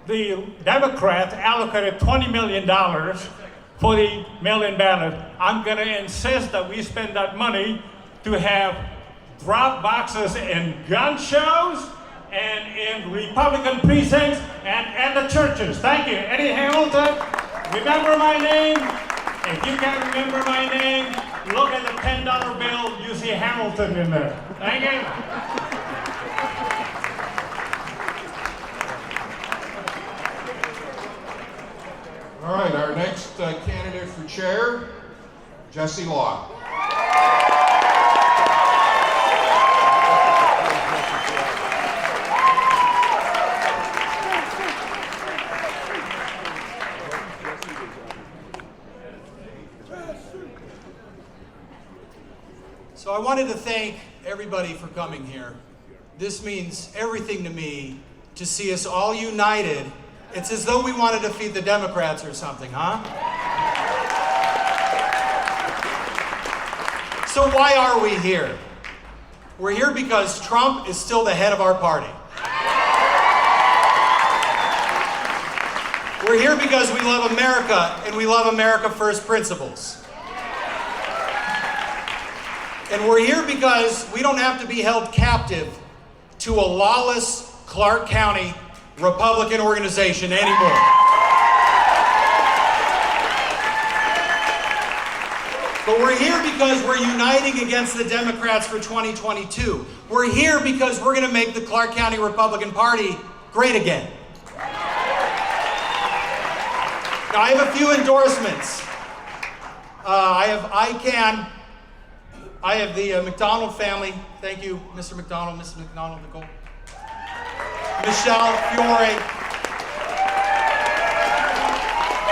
the Democrats allocated $20 million for the mail-in ballot. I'm gonna insist that we spend that money to have drop boxes in gun shows and in Republican precincts and the churches. Thank you. Eddie Hamilton, remember my name? If you can't remember my name, look at the $10 bill, you see Hamilton in there. Thank you. All right, our next candidate for chair, Jesse Law. So I wanted to thank everybody for coming here. This means everything to me to see us all united. It's as though we wanted to defeat the Democrats or something, huh? So why are we here? We're here because Trump is still the head of our party. We're here because we love America and we love America First principles. And we're here because we don't have to be held captive to a lawless Clark County Republican organization anymore. But we're here because we're uniting against the Democrats for 2022. We're here because we're going to make the Clark County Republican Party great again. Now, I have a few endorsements. I have ICANN. I have the McDonald family. Thank you, Mr. McDonald, Mrs. McDonald, Nicole. Michelle Fiore.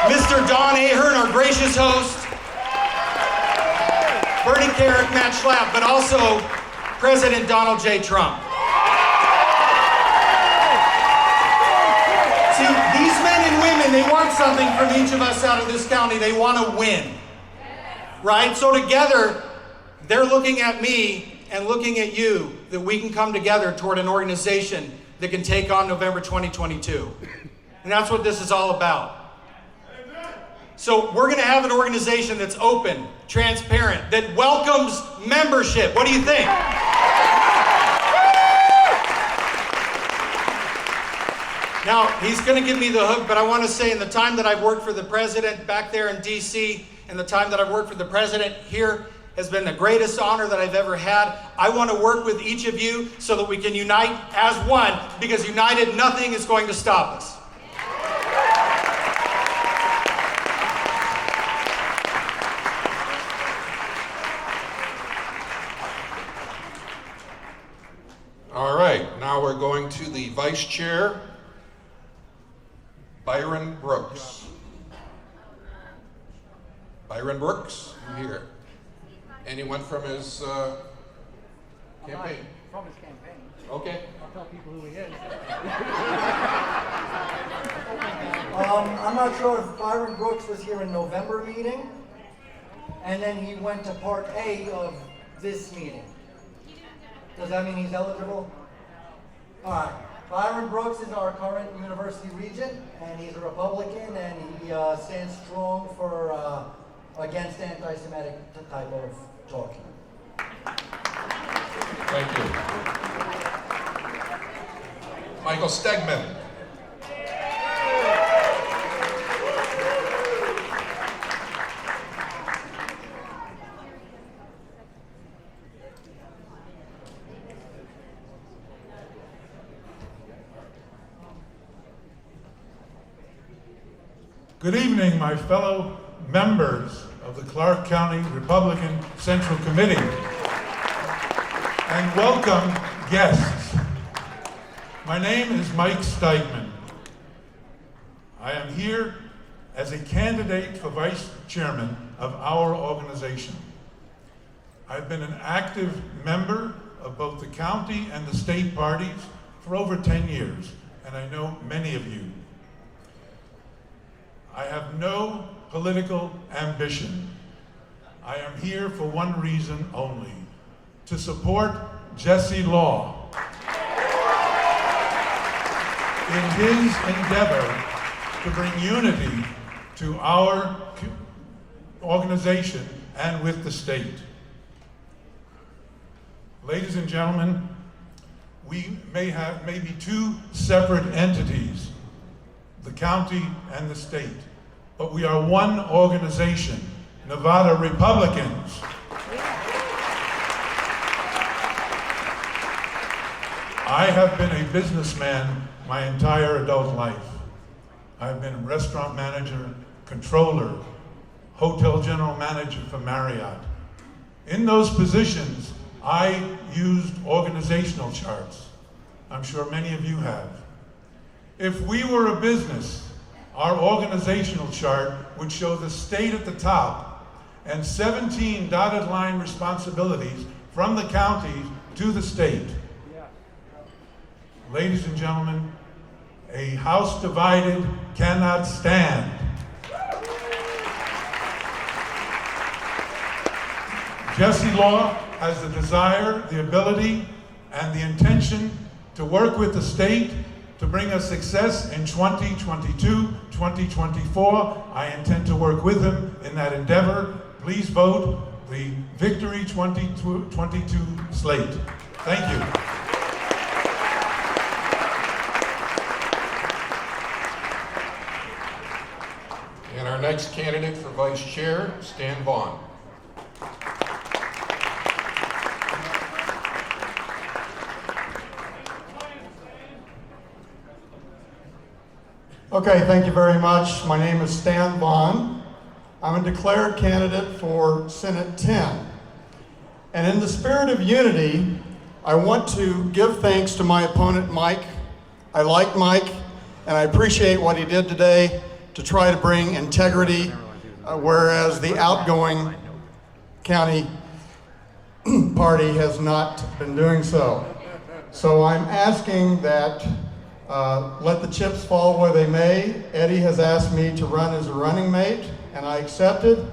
Mr. Don Ahern, our gracious host. Bernie Carrick, Matt Schlapp, but also President Donald J. Trump. See, these men and women, they want something from each of us out of this county. They want to win, right? So together, they're looking at me and looking at you that we can come together toward an organization that can take on November 2022. And that's what this is all about. So we're going to have an organization that's open, transparent, that welcomes membership. What do you think? Now, he's going to give me the hook, but I want to say in the time that I've worked for the president back there in D.C. and the time that I've worked for the president here, has been the greatest honor that I've ever had. I want to work with each of you so that we can unite as one, because united, nothing is going to stop us. All right, now we're going to the vice chair, Byron Brooks. Byron Brooks, here. Anyone from his campaign? From his campaign. Okay. I'll tell people who he is. I'm not sure if Byron Brooks was here in November meeting, and then he went to part A of this meeting. Does that mean he's eligible? All right. Byron Brooks is our current university regent, and he's a Republican, and he stands strong for against anti-Semitic type of talking. Thank you. Michael Stegman. Good evening, my fellow members of the Clark County Republican Central Committee, and welcome guests. My name is Mike Steigman. I am here as a candidate for vice chairman of our organization. I've been an active member of both the county and the state parties for over 10 years, and I know many of you. I have no political ambition. I am here for one reason only, to support Jesse Law in his endeavor to bring unity to our organization and with the state. Ladies and gentlemen, we may have maybe two separate entities, the county and the state, but we are one organization, Nevada Republicans. I have been a businessman my entire adult life. I've been a restaurant manager, controller, hotel general manager for Marriott. In those positions, I used organizational charts. I'm sure many of you have. If we were a business, our organizational chart would show the state at the top and 17 dotted line responsibilities from the counties to the state. Ladies and gentlemen, a house divided cannot stand. Jesse Law has the desire, the ability, and the intention to work with the state to bring us success in 2022, 2024. I intend to work with him in that endeavor. Please vote the Victory 2022 slate. Thank you. And our next candidate for vice chair, Stan Vaughn. Okay, thank you very much. My name is Stan Vaughn. I'm a declared candidate for Senate 10. And in the spirit of unity, I want to give thanks to my opponent, Mike. I like Mike, and I appreciate what he did today to try to bring integrity, whereas the outgoing county party has not been doing so. So I'm asking that let the chips fall where they may. Eddie has asked me to run as a running mate, and I accepted.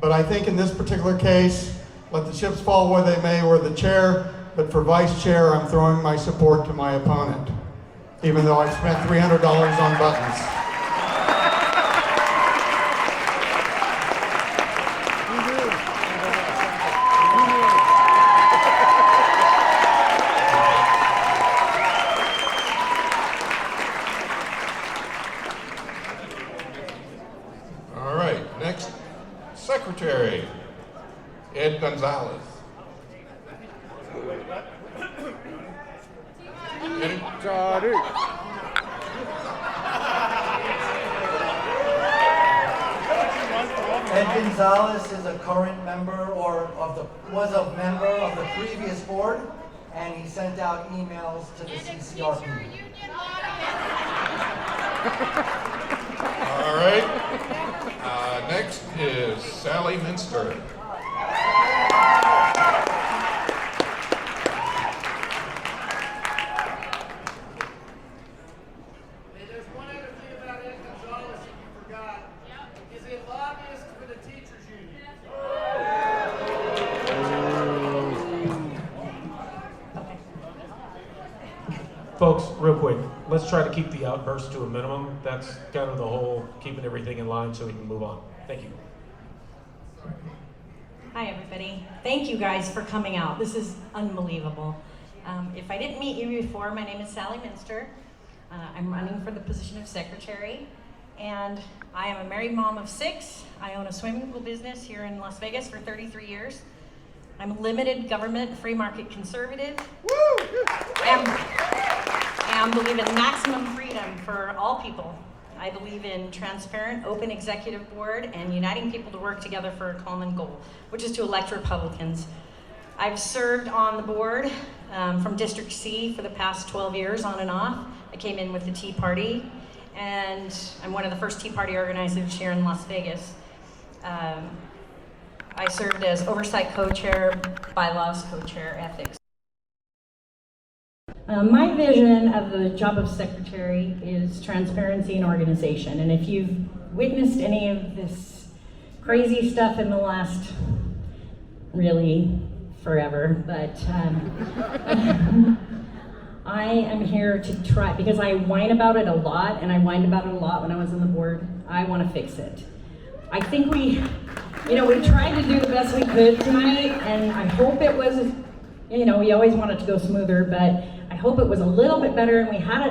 But I think in this particular case, let the chips fall where they may, or the chair. But for vice chair, I'm throwing my support to my opponent, even though I spent $300 on buttons. Secretary, Ed Gonzalez. Ed Gonzalez is a current member was a member of the previous board, and he sent out emails to the CCRP. All right. Next is Sally Minster. There's one other thing about Ed Gonzalez that you forgot. He's a lobbyist for the teachers union. Folks, real quick, let's try to keep the outbursts to a minimum. That's kind of the whole keeping everything in line so we can move on. Thank you. Hi, everybody. Thank you guys for coming out. This is unbelievable. If I didn't meet you before, my name is Sally Minster. I'm running for the position of secretary, and I am a married mom of 6. I own a swimming pool business here in Las Vegas for 33 years. I'm a limited government, free market conservative. Woo! And believe in maximum freedom for all people. I believe in transparent, open executive board and uniting people to work together for a common goal, which is to elect Republicans. I've served on the board from District C for the past 12 years, on and off. I came in with the Tea Party, and I'm one of the first Tea Party organizers here in Las Vegas. I served as oversight co-chair, bylaws co-chair, ethics. My vision of the job of secretary is transparency and organization. And if you've witnessed any of this crazy stuff in the last, really, forever, but I am here to try, because I whine about it a lot, and I whined about it a lot when I was on the board. I want to fix it. I think we tried to do the best we could tonight, and I hope it was, we always want it to go smoother, but I hope it was a little bit better, and we had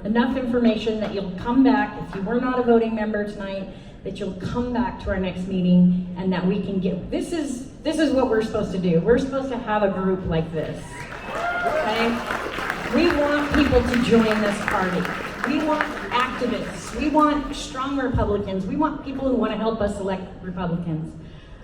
enough information that you'll come back, if you were not a voting member tonight, that you'll come back to our next meeting, and that we can get, this is what we're supposed to do. We're supposed to have a group like this, okay? We want people to join this party. We want activists. We want strong Republicans. We want people who want to help us elect Republicans.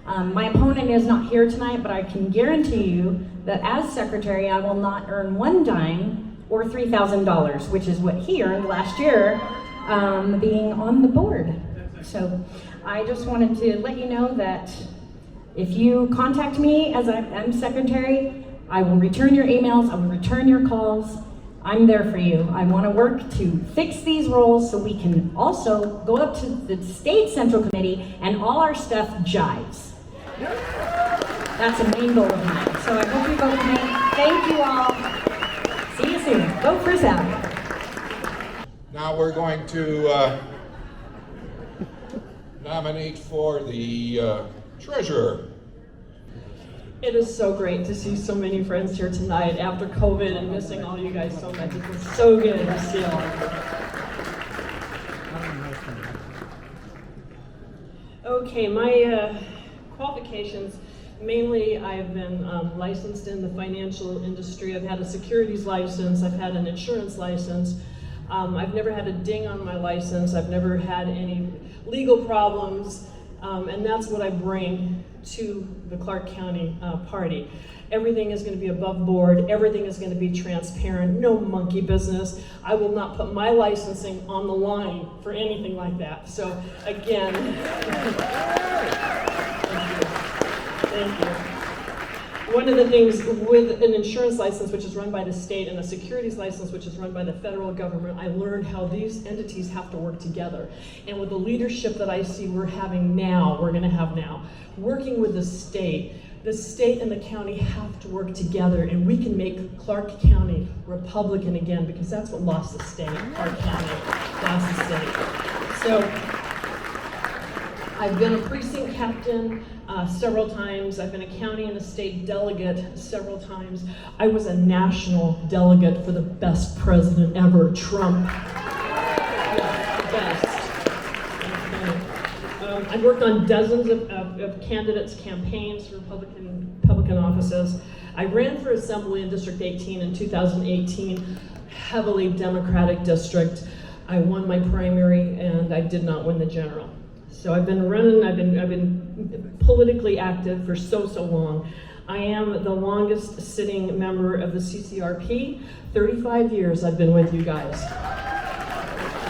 My opponent is not here tonight, but I can guarantee you that as secretary, I will not earn one dime or $3,000, which is what he earned last year being on the board. So I just wanted to let you know that if you contact me as I'm secretary, I will return your emails, I will return your calls. I'm there for you. I want to work to fix these roles so we can also go up to the state central committee and all our stuff jives. That's a main goal of mine. So I hope you vote for me. Thank you all. See you soon. Vote for Sal. Now we're going to nominate for the treasurer. It is so great to see so many friends here tonight after COVID and missing all you guys so much. It was so good to see all of you. Okay, my qualifications, mainly I've been licensed in the financial industry. I've had a securities license, I've had an insurance license. I've never had a ding on my license. I've never had any legal problems. And that's what I bring to the Clark County party. Everything is going to be above board. Everything is going to be transparent. No monkey business. I will not put my licensing on the line for anything like that. So again, thank you. One of the things with an insurance license, which is run by the state, and a securities license, which is run by the federal government, I learned how these entities have to work together. And with the leadership that I see we're going to have now, working with the state and the county have to work together, and we can make Clark County Republican again, because that's what lost the state. Clark County lost the state. So I've been a precinct captain several times. I've been a county and a state delegate several times. I was a national delegate for the best president ever, Trump. Yeah, the best. I've worked on dozens of candidates' campaigns for Republican offices. I ran for assembly in District 18 in 2018, heavily Democratic district. I won my primary and I did not win the general. So I've been running, I've been politically active for so long. I am the longest sitting member of the CCRP. 35 years I've been with you guys.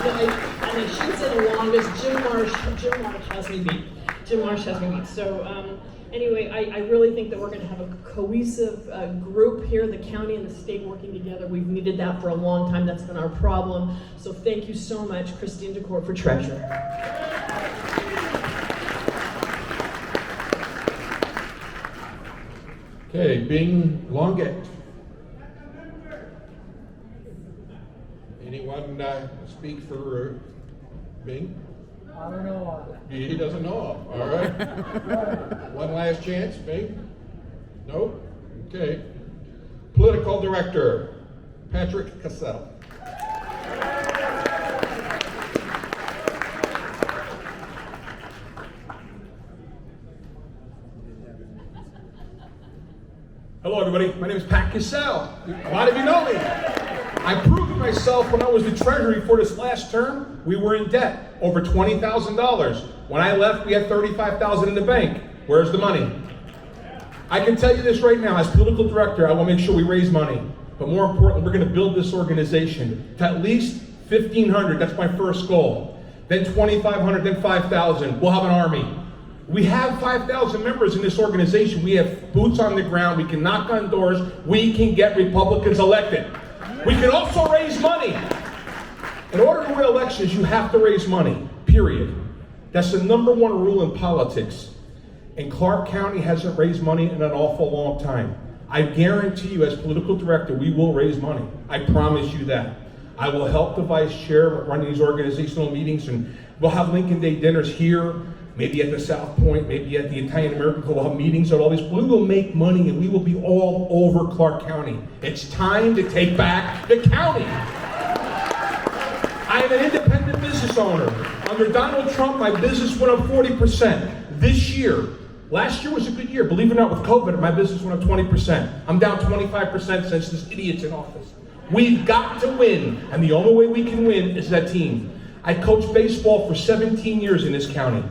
And I should say the longest. Jim Marsh has me beat. Jim Marsh has me beat. So anyway, I really think that we're going to have a cohesive group here, the county and the state working together. We've needed that for a long time. That's been our problem. So thank you so much, Christine DeCourt, for treasurer. Okay, Bing Longet. Anyone speak for Bing? I don't know. He doesn't know. All right. One last chance, Bing? No? Okay. Political Director, Patrick Cassell. Hello, everybody. My name is Pat Cassell. A lot of you know me. I proved myself when I was the Treasury for this last term. We were in debt, over $20,000. When I left, we had $35,000 in the bank. Where's the money? I can tell you this right now, as political director, I will make sure we raise money. But more importantly, we're going to build this organization to at least 1,500. That's my first goal. Then 2,500, then 5,000. We'll have an army. We have 5,000 members in this organization. We have boots on the ground. We can knock on doors. We can get Republicans elected. We can also raise money. In order to win elections, you have to raise money, period. That's the number one rule in politics. And Clark County hasn't raised money in an awful long time. I guarantee you, as political director, we will raise money. I promise you that. I will help the vice chair run these organizational meetings, and we'll have Lincoln Day dinners here, maybe at the South Point, maybe at the Italian American Club. We'll have meetings at all these. We will make money, and we will be all over Clark County. It's time to take back the county. I am an independent business owner. Under Donald Trump, my business went up 40%. This year, last year was a good year. Believe it or not, with COVID, my business went up 20%. I'm down 25% since this idiot's in office. We've got to win, and the only way we can win is that team. I coached baseball for 17 years in this county.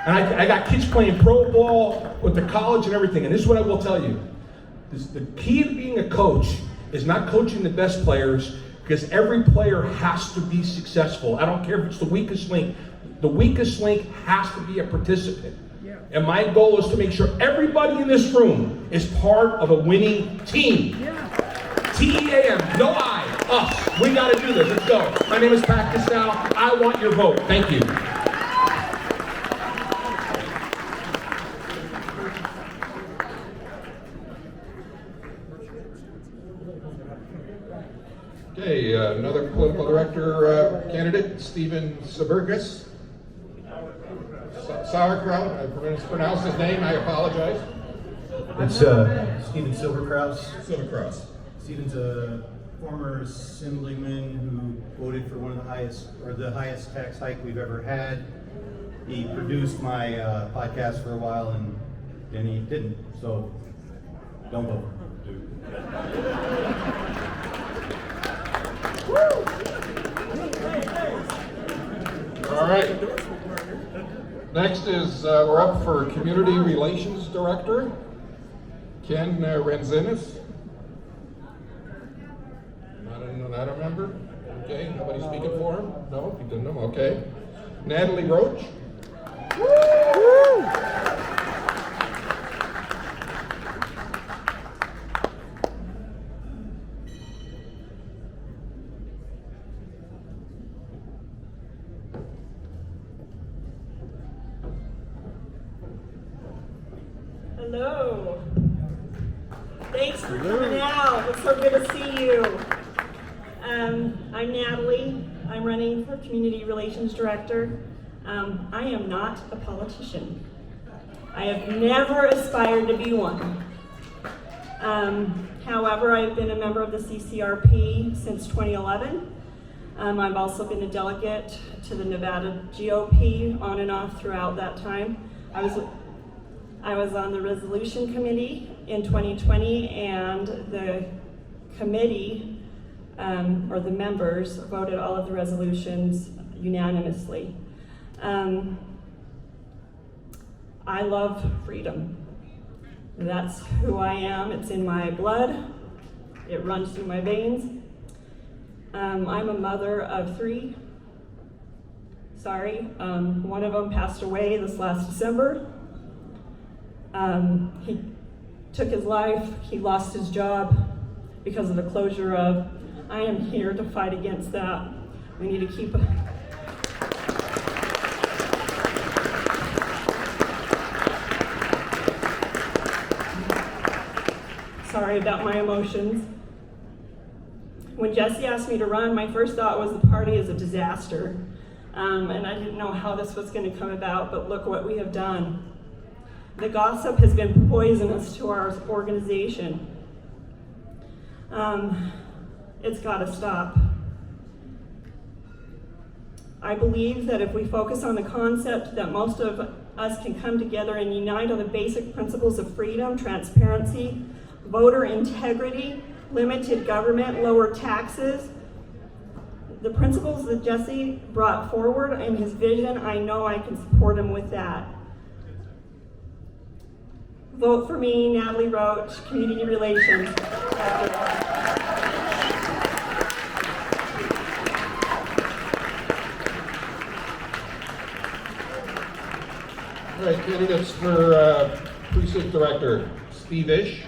And I got kids playing pro ball with the college and everything. And this is what I will tell you. The key to being a coach is not coaching the best players, because every player has to be successful. I don't care if it's the weakest link. The weakest link has to be a participant. And my goal is to make sure everybody in this room is part of a winning team. T-E-A-M, no I, us. We got to do this. Let's go. My name is Pat Cassell. I want your vote. Thank you. Okay, another political director candidate, Stephen Sabergas. Sauerkraut, I mispronounced his name, I apologize. It's Stephen Silverkraus. Stephen's a former assemblyman who voted for one of the highest tax hike we've ever had. He produced my podcast for a while and then he didn't, so don't vote. All right. Next is, we're up for Community Relations Director, Ken Renzinas. Not a member? Okay, nobody speaking for him? No, he didn't know, okay. Natalie Roach. Hello. Thanks for coming out. It's so good to see you. I'm Natalie. I'm running for Community Relations Director. I am not a politician. I have never aspired to be one. However, I've been a member of the CCRP since 2011. I've also been a delegate to the Nevada GOP on and off throughout that time. I was on the resolution committee in 2020, and the committee, or the members, voted all of the resolutions unanimously. I love freedom. That's who I am. It's in my blood. It runs through my veins. I'm a mother of 3. One of them passed away this last December. He took his life. He lost his job because of the closure of. I am here to fight against that. We need to keep. Sorry about my emotions. When Jesse asked me to run, my first thought was the party is a disaster. And I didn't know how this was going to come about, but look what we have done. The gossip has been poisonous to our organization. It's got to stop. I believe that if we focus on the concept that most of us can come together and unite on the basic principles of freedom, transparency, voter integrity, limited government, lower taxes, the principles that Jesse brought forward in his vision, I know I can support him with that. Vote for me, Natalie Roach, Community Relations. All right, candidates for Precinct Director, Steve Ish.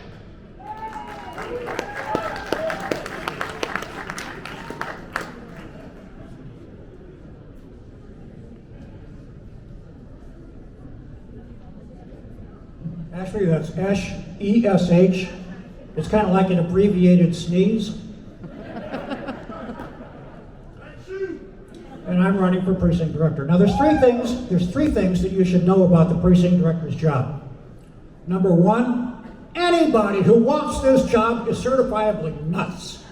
Actually, that's Esh, E-S-H. It's kind of like an abbreviated sneeze. And I'm running for precinct director. Now, there's three things that you should know about the precinct director's job. Number one, anybody who wants this job is certifiably nuts.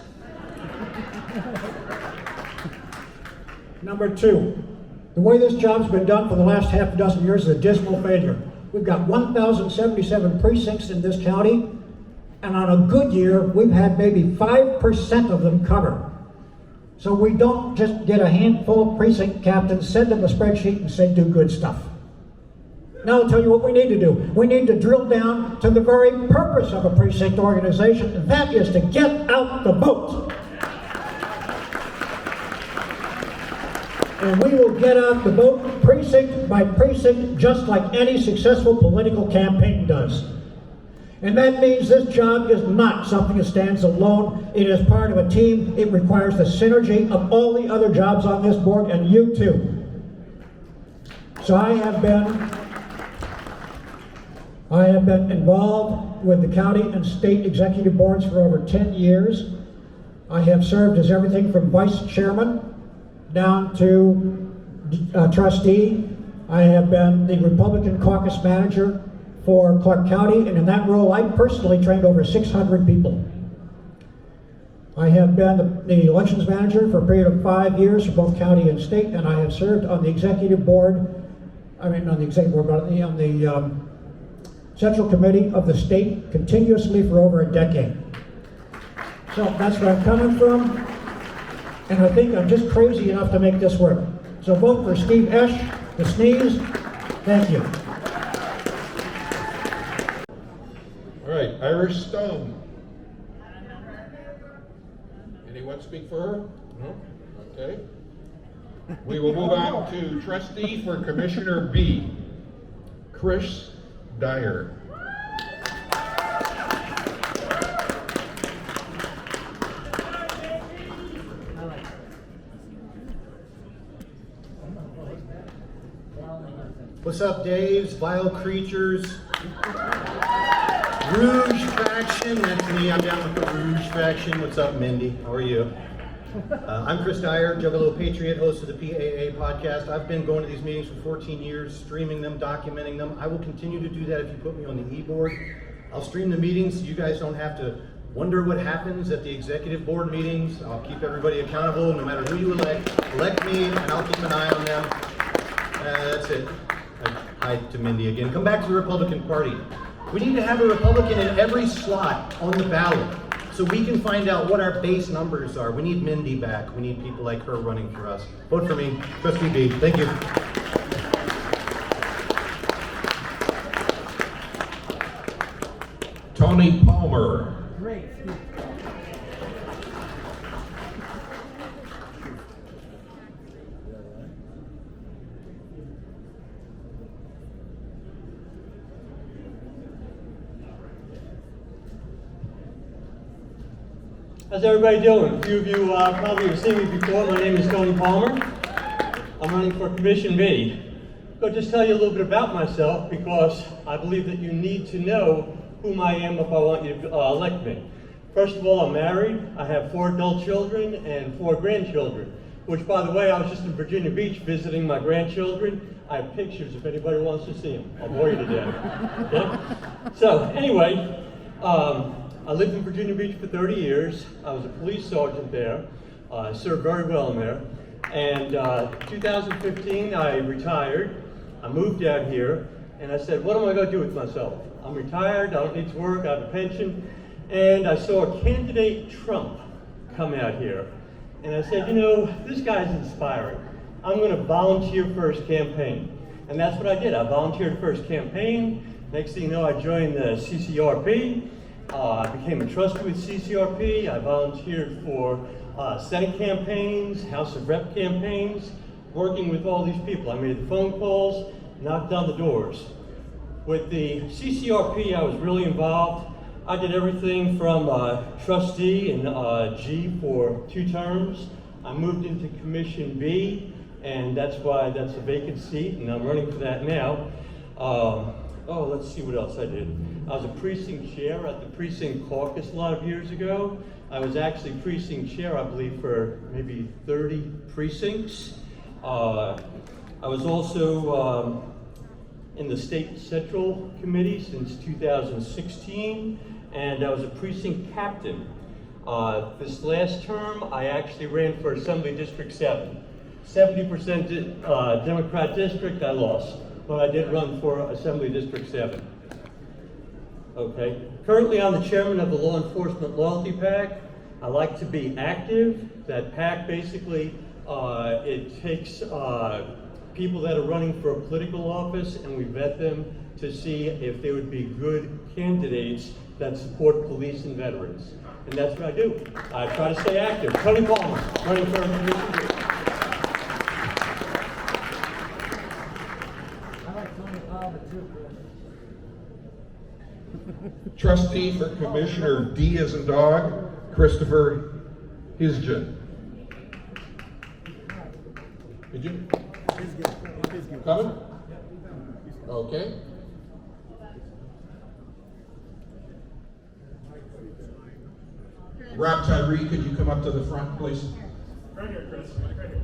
Number two, the way this job's been done for the last half a dozen years is a dismal failure. We've got 1,077 precincts in this county, and on a good year, we've had maybe 5% of them covered. So we don't just get a handful of precinct captains, send them a spreadsheet and say, do good stuff. Now I'll tell you what we need to do. We need to drill down to the very purpose of a precinct organization, and that is to get out the vote. And we will get out the vote precinct by precinct, just like any successful political campaign does. And that means this job is not something that stands alone. It is part of a team. It requires the synergy of all the other jobs on this board, and you too. So I have been involved with the county and state executive boards for over 10 years. I have served as everything from vice chairman down to trustee. I have been the Republican caucus manager for Clark County, and in that role I personally trained over 600 people. I have been the elections manager for a period of 5 years for both county and state, and I have served on the executive board, on the Central Committee of the state continuously for over a decade. So that's where I'm coming from, and I think I'm just crazy enough to make this work. So vote for Steve Esch, the sneeze. Thank you. All right, Irish Stone. Anyone speak for her? No? Okay. We will move on to trustee for Commissioner B, Chris Dyer. What's up, Daves? Vile creatures. Rouge faction, that's me. I'm down with the Rouge faction. What's up, Mindy? How are you? I'm Chris Dyer, Juggalo Patriot, host of the PAA podcast. I've been going to these meetings for 14 years, streaming them, documenting them. I will continue to do that if you put me on the e-board. I'll stream the meetings so you guys don't have to wonder what happens at the executive board meetings. I'll keep everybody accountable no matter who you elect. Elect me and I'll keep an eye on them. That's it. Hi to Mindy again. Come back to the Republican Party. We need to have a Republican in every slot on the ballot so we can find out what our base numbers are. We need Mindy back. We need people like her running for us. Vote for me, Trustee B. Thank you. Tony Palmer. Great. How's everybody doing? A few of you probably have seen me before. My name is Tony Palmer. I'm running for Commission B. I'll just tell you a little bit about myself because I believe that you need to know whom I am if I want you to elect me. First of all, I'm married. I have 4 adult children and 4 grandchildren, which, by the way, I was just in Virginia Beach visiting my grandchildren. I have pictures if anybody wants to see them. I'll bore you to death. Okay? So anyway, I lived in Virginia Beach for 30 years. I was a police sergeant there. I served very well in there. And 2015, I retired. I moved out here, and I said, what am I going to do with myself? I'm retired, I don't need to work, I have a pension. And I saw candidate Trump come out here. And I said, you know, this guy's inspiring. I'm going to volunteer for his campaign. And that's what I did. I volunteered for his campaign. Next thing you know, I joined the CCRP. I became a trustee with CCRP. I volunteered for Senate campaigns, House of Rep campaigns, working with all these people. I made the phone calls, knocked on the doors. With the CCRP, I was really involved. I did everything from trustee in G for 2 terms. I moved into Commission B, and that's why that's a vacant seat, and I'm running for that now. Let's see what else I did. I was a precinct chair at the precinct caucus a lot of years ago. I was actually precinct chair, I believe, for maybe 30 precincts. I was also in the State Central Committee since 2016, and I was a precinct captain. This last term, I actually ran for Assembly District 7. 70% Democrat district, I lost, but I did run for Assembly District 7. Okay. Currently, I'm the chairman of the Law Enforcement Loyalty PAC. I like to be active. That PAC basically, it takes people that are running for a political office, and we vet them to see if they would be good candidates that support police and veterans. And that's what I do. I try to stay active. Tony Palmer, running for Commission D. Trustee for Commissioner D as in dog, Christopher Hisgen. Did you? Coming? Okay. Rob Tyree, could you come up to the front, please? Right here, Chris. Right here.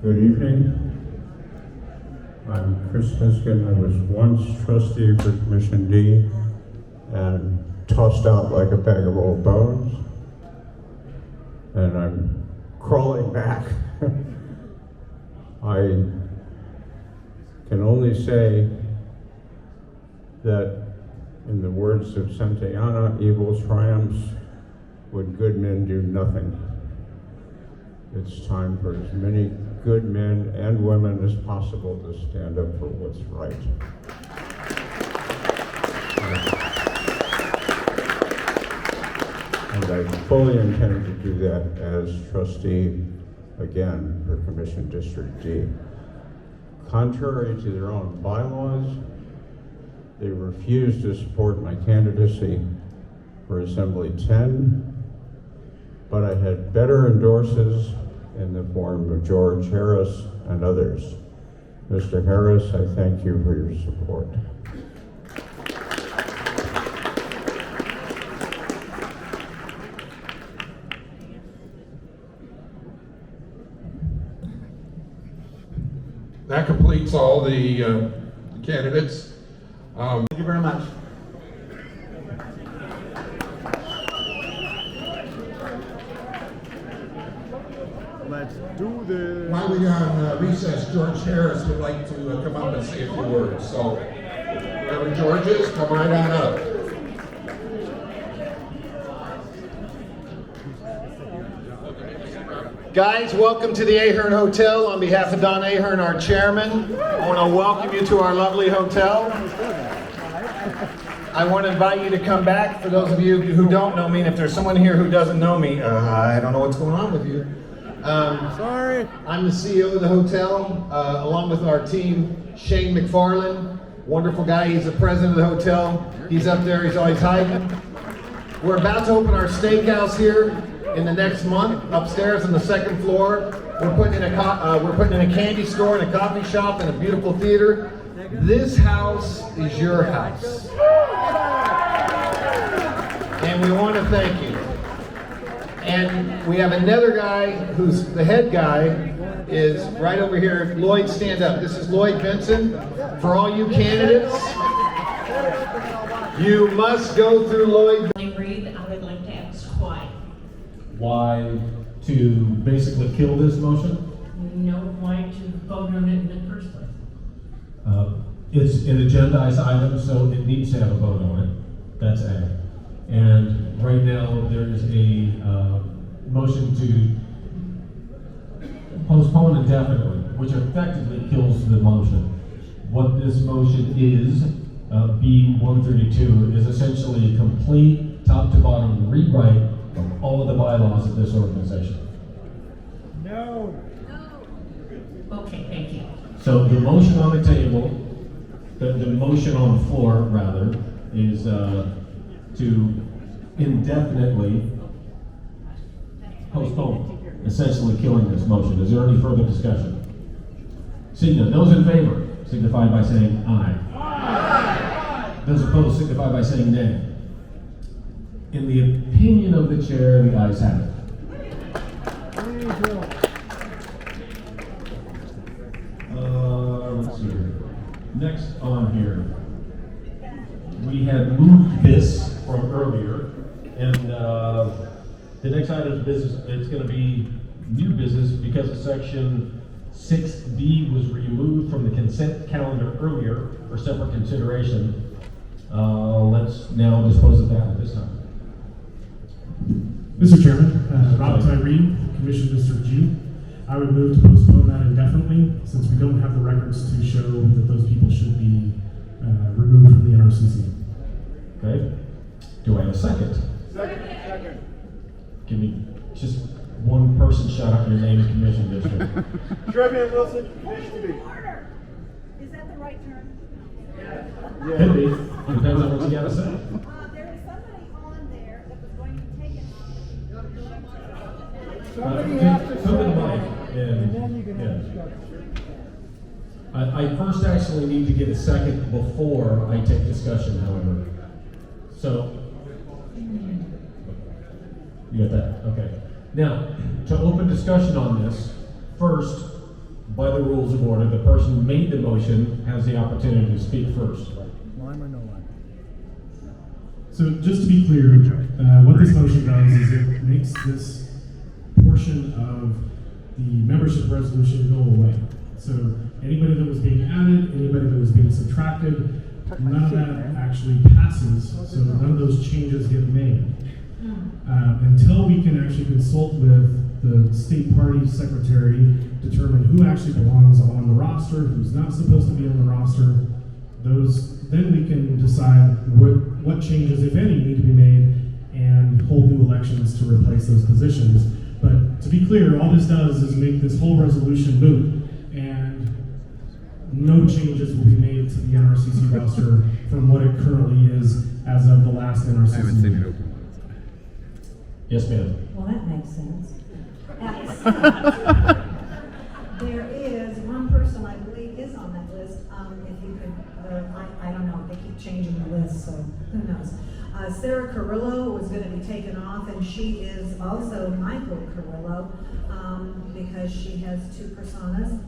Good evening. I'm Chris Hisgen. I was once trustee for Commission D and tossed out like a bag of old bones. And I'm crawling back. I can only say that in the words of Santayana, evil triumphs when good men do nothing. It's time for as many good men and women as possible to stand up for what's right. And I fully intend to do that as trustee again for Commission District D. Contrary to their own bylaws, they refused to support my candidacy for Assembly 10, but I had better endorsers in the form of George Harris and others. Mr. Harris, I thank you for your support. That completes all the candidates. Thank you very much. Let's do this. While we're on recess, George Harris would like to come up and say a few words. So, wherever George is, come right on up. Guys, welcome to the Ahern Hotel. On behalf of Don Ahern, our chairman, I want to welcome you to our lovely hotel. I want to invite you to come back. For those of you who don't know me, and if there's someone here who doesn't know me, I don't know what's going on with you. Sorry. I'm the CEO of the hotel, along with our team, Shane McFarland. Wonderful guy. He's the president of the hotel. He's up there. He's always hiding. We're about to open our steakhouse here in the next month, upstairs on the 2nd floor. We're putting in a candy store and a coffee shop and a beautiful theater. This house is your house. And we want to thank you. And we have another guy who's the head guy, is right over here. Lloyd, stand up. This is Lloyd Benson. For all you candidates, you must go through Lloyd. I would like to ask why. why to basically kill this motion? No, why to vote on it in the first place? It's an agendized item, so it needs to have a vote on it. That's A. And right now, there's a motion to postpone indefinitely, which effectively kills the motion. What this motion is, B132, is essentially a complete top to bottom rewrite of all of the bylaws of this organization. No. Okay, thank you. So the motion on the table, the motion on the floor rather, is to indefinitely postpone, essentially killing this motion. Is there any further discussion? Seeing none, those in favor signify by saying aye. Aye. Those opposed signify by saying nay. In the opinion of the chair, the ayes have it. Let's see here. Next on here, we had moved this from earlier, and the next item of business, it's going to be new business because of section 6B was removed from the consent calendar earlier for separate consideration. Let's now dispose of that at this time. Mr. Chairman, Rob Tyree, Commission District G. I would move to postpone that indefinitely since we don't have the records to show that those people should be removed from the NRCC. Okay. Do I have a second? Second. Give me just one person shout out your name and commission district. Trevian Wilson, Commission B. Order. Is that the right term? Could be. Depends on what you gotta say. There is somebody on there that was going to be taken off. Somebody has to come to the say mic. and then you can have discussion. I first actually need to get a second before I take discussion, however. So, you got that? Okay. Now, to open discussion on this, first, by the rules of order, the person who made the motion has the opportunity to speak first. Lime or no lime? So just to be clear, what this motion does is it makes this portion of the membership resolution go away. So anybody that was being added, anybody that was being subtracted, none of that actually passes, so none of those changes get made. Until we can actually consult with the state party secretary, determine who actually belongs on the roster, who's not supposed to be on the roster, then we can decide what changes, if any, need to be made and hold new elections to replace those positions. But to be clear, all this does is make this whole resolution moot, and no changes will be made to the NRCC roster from what it currently is as of the last NRCC meeting. Yes, ma'am. Well, that makes sense. There is one person I believe is on that list. If you could, I don't know, they keep changing the list, so who knows. Sarah Carrillo was going to be taken off, and she is also Michael Carrillo because she has two personas.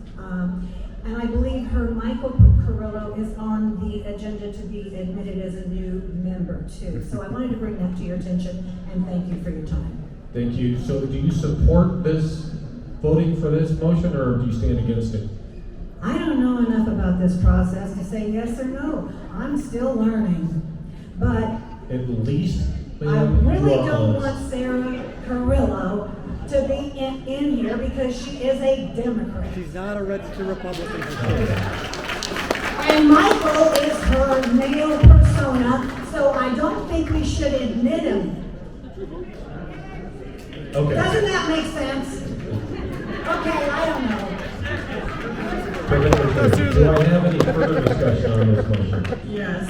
And I believe her Michael Carrillo is on the agenda to be admitted as a new member too. So I wanted to bring that to your attention, and thank you for your time. Thank you. So do you support this, voting for this motion, or do you stand against it? I don't know enough about this process to say yes or no. I'm still learning. But At least, I really don't want Sarah Carrillo to be in here because she is a Democrat. She's not a registered Republican. And Michael is her male persona, so I don't think we should admit him. Okay. Doesn't that make sense? Okay, I don't know. Do I have any further discussion on this motion? Yes,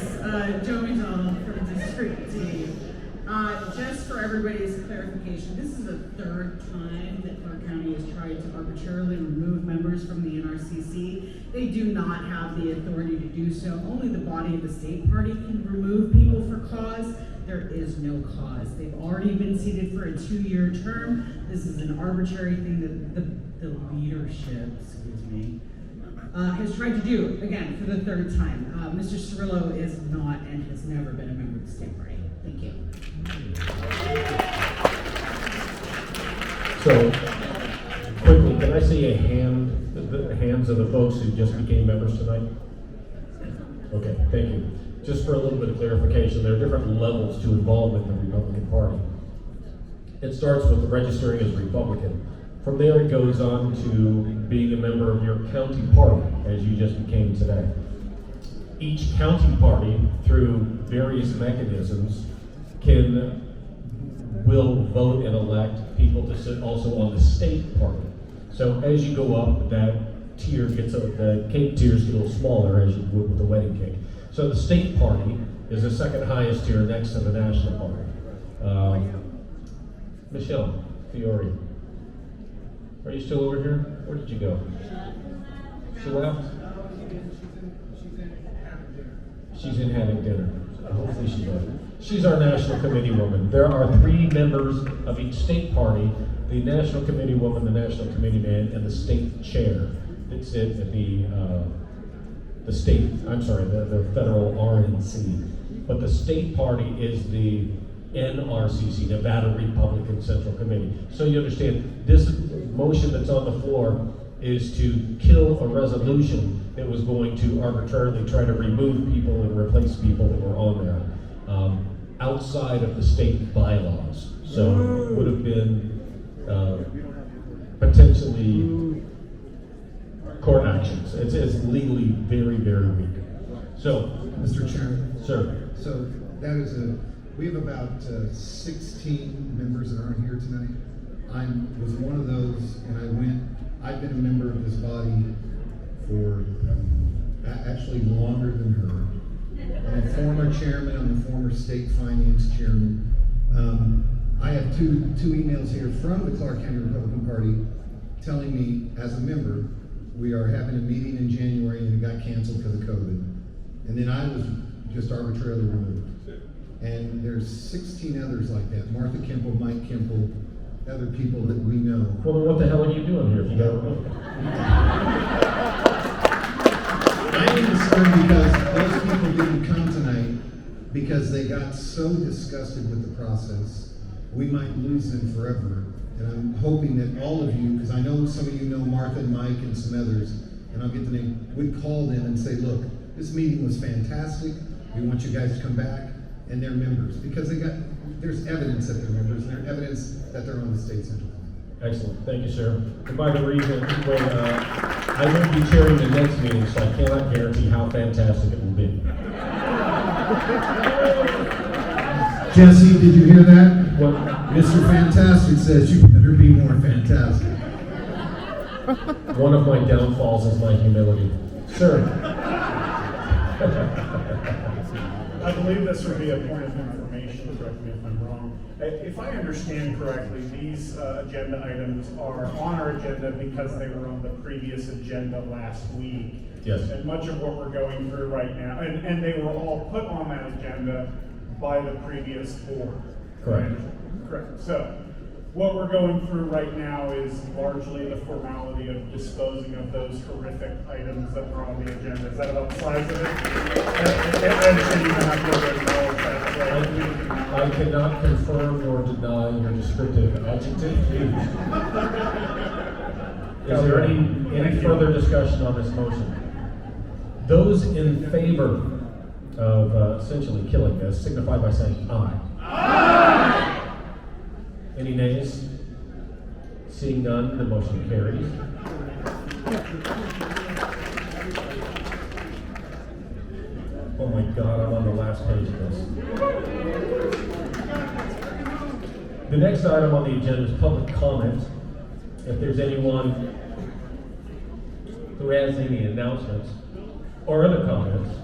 Joe McDonald from District D. Just for everybody's clarification, this is the third time that Clark County has tried to arbitrarily remove members from the NRCC. They do not have the authority to do so. Only the body of the state party can remove people for cause. There is no cause. They've already been seated for a 2-year term. This is an arbitrary thing that the leadership, has tried to do, again, for the third time. Mr. Cirillo is not and has never been a member of the state party. Thank you. So, quickly, can I see the hands of the folks who just became members tonight? Okay, thank you. Just for a little bit of clarification, there are different levels to involvement in the Republican Party. It starts with registering as Republican. From there, it goes on to being a member of your county party, as you just became today. Each county party, through various mechanisms, will vote and elect people to sit also on the state party. So as you go up, the cake tiers get a little smaller, as you would with the wedding cake. So the state party is the second highest tier next to the national party. Michelle Fiore, are you still over here? Where did you go? She left? She's in having dinner. Hopefully she does. She's our national committee woman. There are 3 members of each state party: the national committee woman, the national committee man, and the state chair that sit at the federal RNC. But the state party is the NRCC, Nevada Republican Central Committee. So you understand, this motion that's on the floor is to kill a resolution that was going to arbitrarily try to remove people and replace people that were on there outside of the state bylaws. So it would have been potentially court actions. It's legally very, very weak. So, Mr. Chairman. Sir. So that is we have about 16 members that aren't here tonight. I was one of those, and I've been a member of this body for actually longer than her. I'm a former chairman, I'm a former state finance chairman. I have two emails here from the Clark County Republican Party telling me, as a member, we are having a meeting in January and it got canceled because of COVID. And then I was just arbitrarily removed. And there's 16 others like that. Martha Kemple, Mike Kemple, other people that we know. Well, then what the hell are you doing here if you got removed? I'm concerned because those people didn't come tonight because they got so disgusted with the process. We might lose them forever. And I'm hoping that all of you, because I know some of you know Martha and Mike and some others, and I'll get the name, would call them and say, look, this meeting was fantastic. We want you guys to come back. And they're members, because there's evidence that they're members, and there's evidence that they're on the state central committee. Excellent, thank you, sir. And by the reason, I won't be chairing the next meeting, so I cannot guarantee how fantastic it will be. Jesse, did you hear that? What? Mr. Fantastic says you better be more fantastic. One of my downfalls is my humility. Sir. I believe this would be a point of information, correct me if I'm wrong. If I understand correctly, these agenda items are on our agenda because they were on the previous agenda last week. Yes. And much of what we're going through right now, and they were all put on that agenda by the previous board. Correct. Correct. So what we're going through right now is largely the formality of disposing of those horrific items that were on the agenda. Is that about the size of it? I cannot confirm nor deny your descriptive adjective. Is there any further discussion on this motion? Those in favor of essentially killing this signify by saying aye. Aye! Any nays? Seeing none, the motion carries. Oh my God, I'm on the last page of this. The next item on the agenda is public comment. If there's anyone who has any announcements or other comments.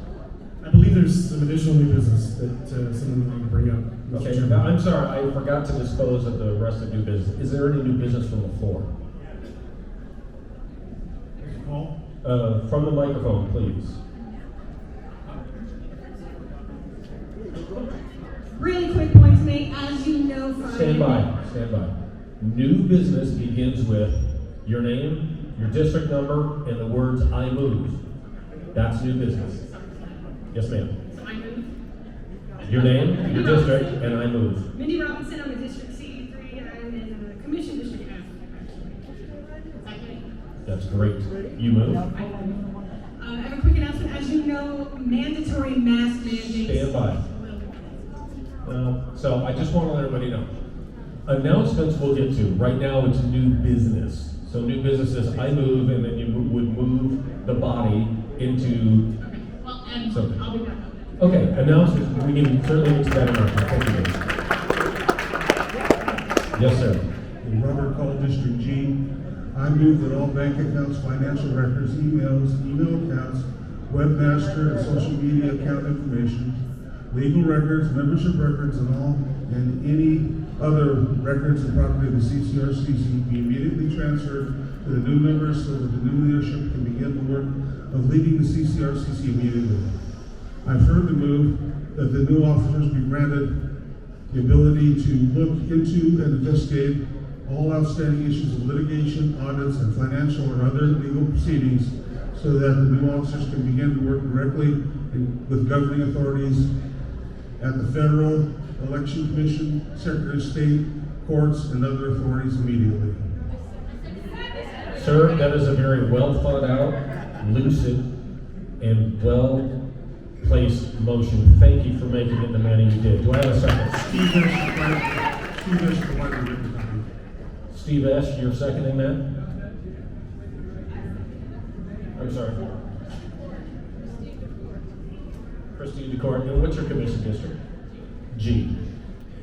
I believe there's some additional new business that someone would like to bring up. Okay, I'm sorry, I forgot to dispose of the rest of new business. Is there any new business from the floor? From the microphone, please. Really quick point to make, as you know from... Stand by. New business begins with your name, your district number, and the words, I move. That's new business. Yes, ma'am. I move. Your name, your district, and I move. Mindy Robinson, I'm a District C3, I'm in the Commission District F. That's great. You move. I have a quick announcement. As you know, mandatory mask mandates. Stand by. So I just want to let everybody know. Announcements we'll get to. Right now it's new business. So new business is I move, and then you would move the body into something. I'll be back. Okay, announcements. We can certainly get to that in our time. Thank you. Yes, sir. In Robert Call District G, I move that all bank accounts, financial records, emails, email accounts, webmaster and social media account information, legal records, membership records, and any other records and property of the CCRCC be immediately transferred to the new members so that the new leadership can begin the work of leading the CCRCC immediately. I further move that the new officers be granted the ability to look into and investigate all outstanding issues of litigation, audits, and financial or other legal proceedings so that the new officers can begin to work directly with governing authorities at the Federal Election Commission, Secretary of State, courts, and other authorities immediately. Sir, that is a very well thought out, lucid, and well placed motion. Thank you for making it the manner you did. Do I have a second? Steve S., you're seconding that? I'm sorry. Christine DeCourt, and what's your commission district? G.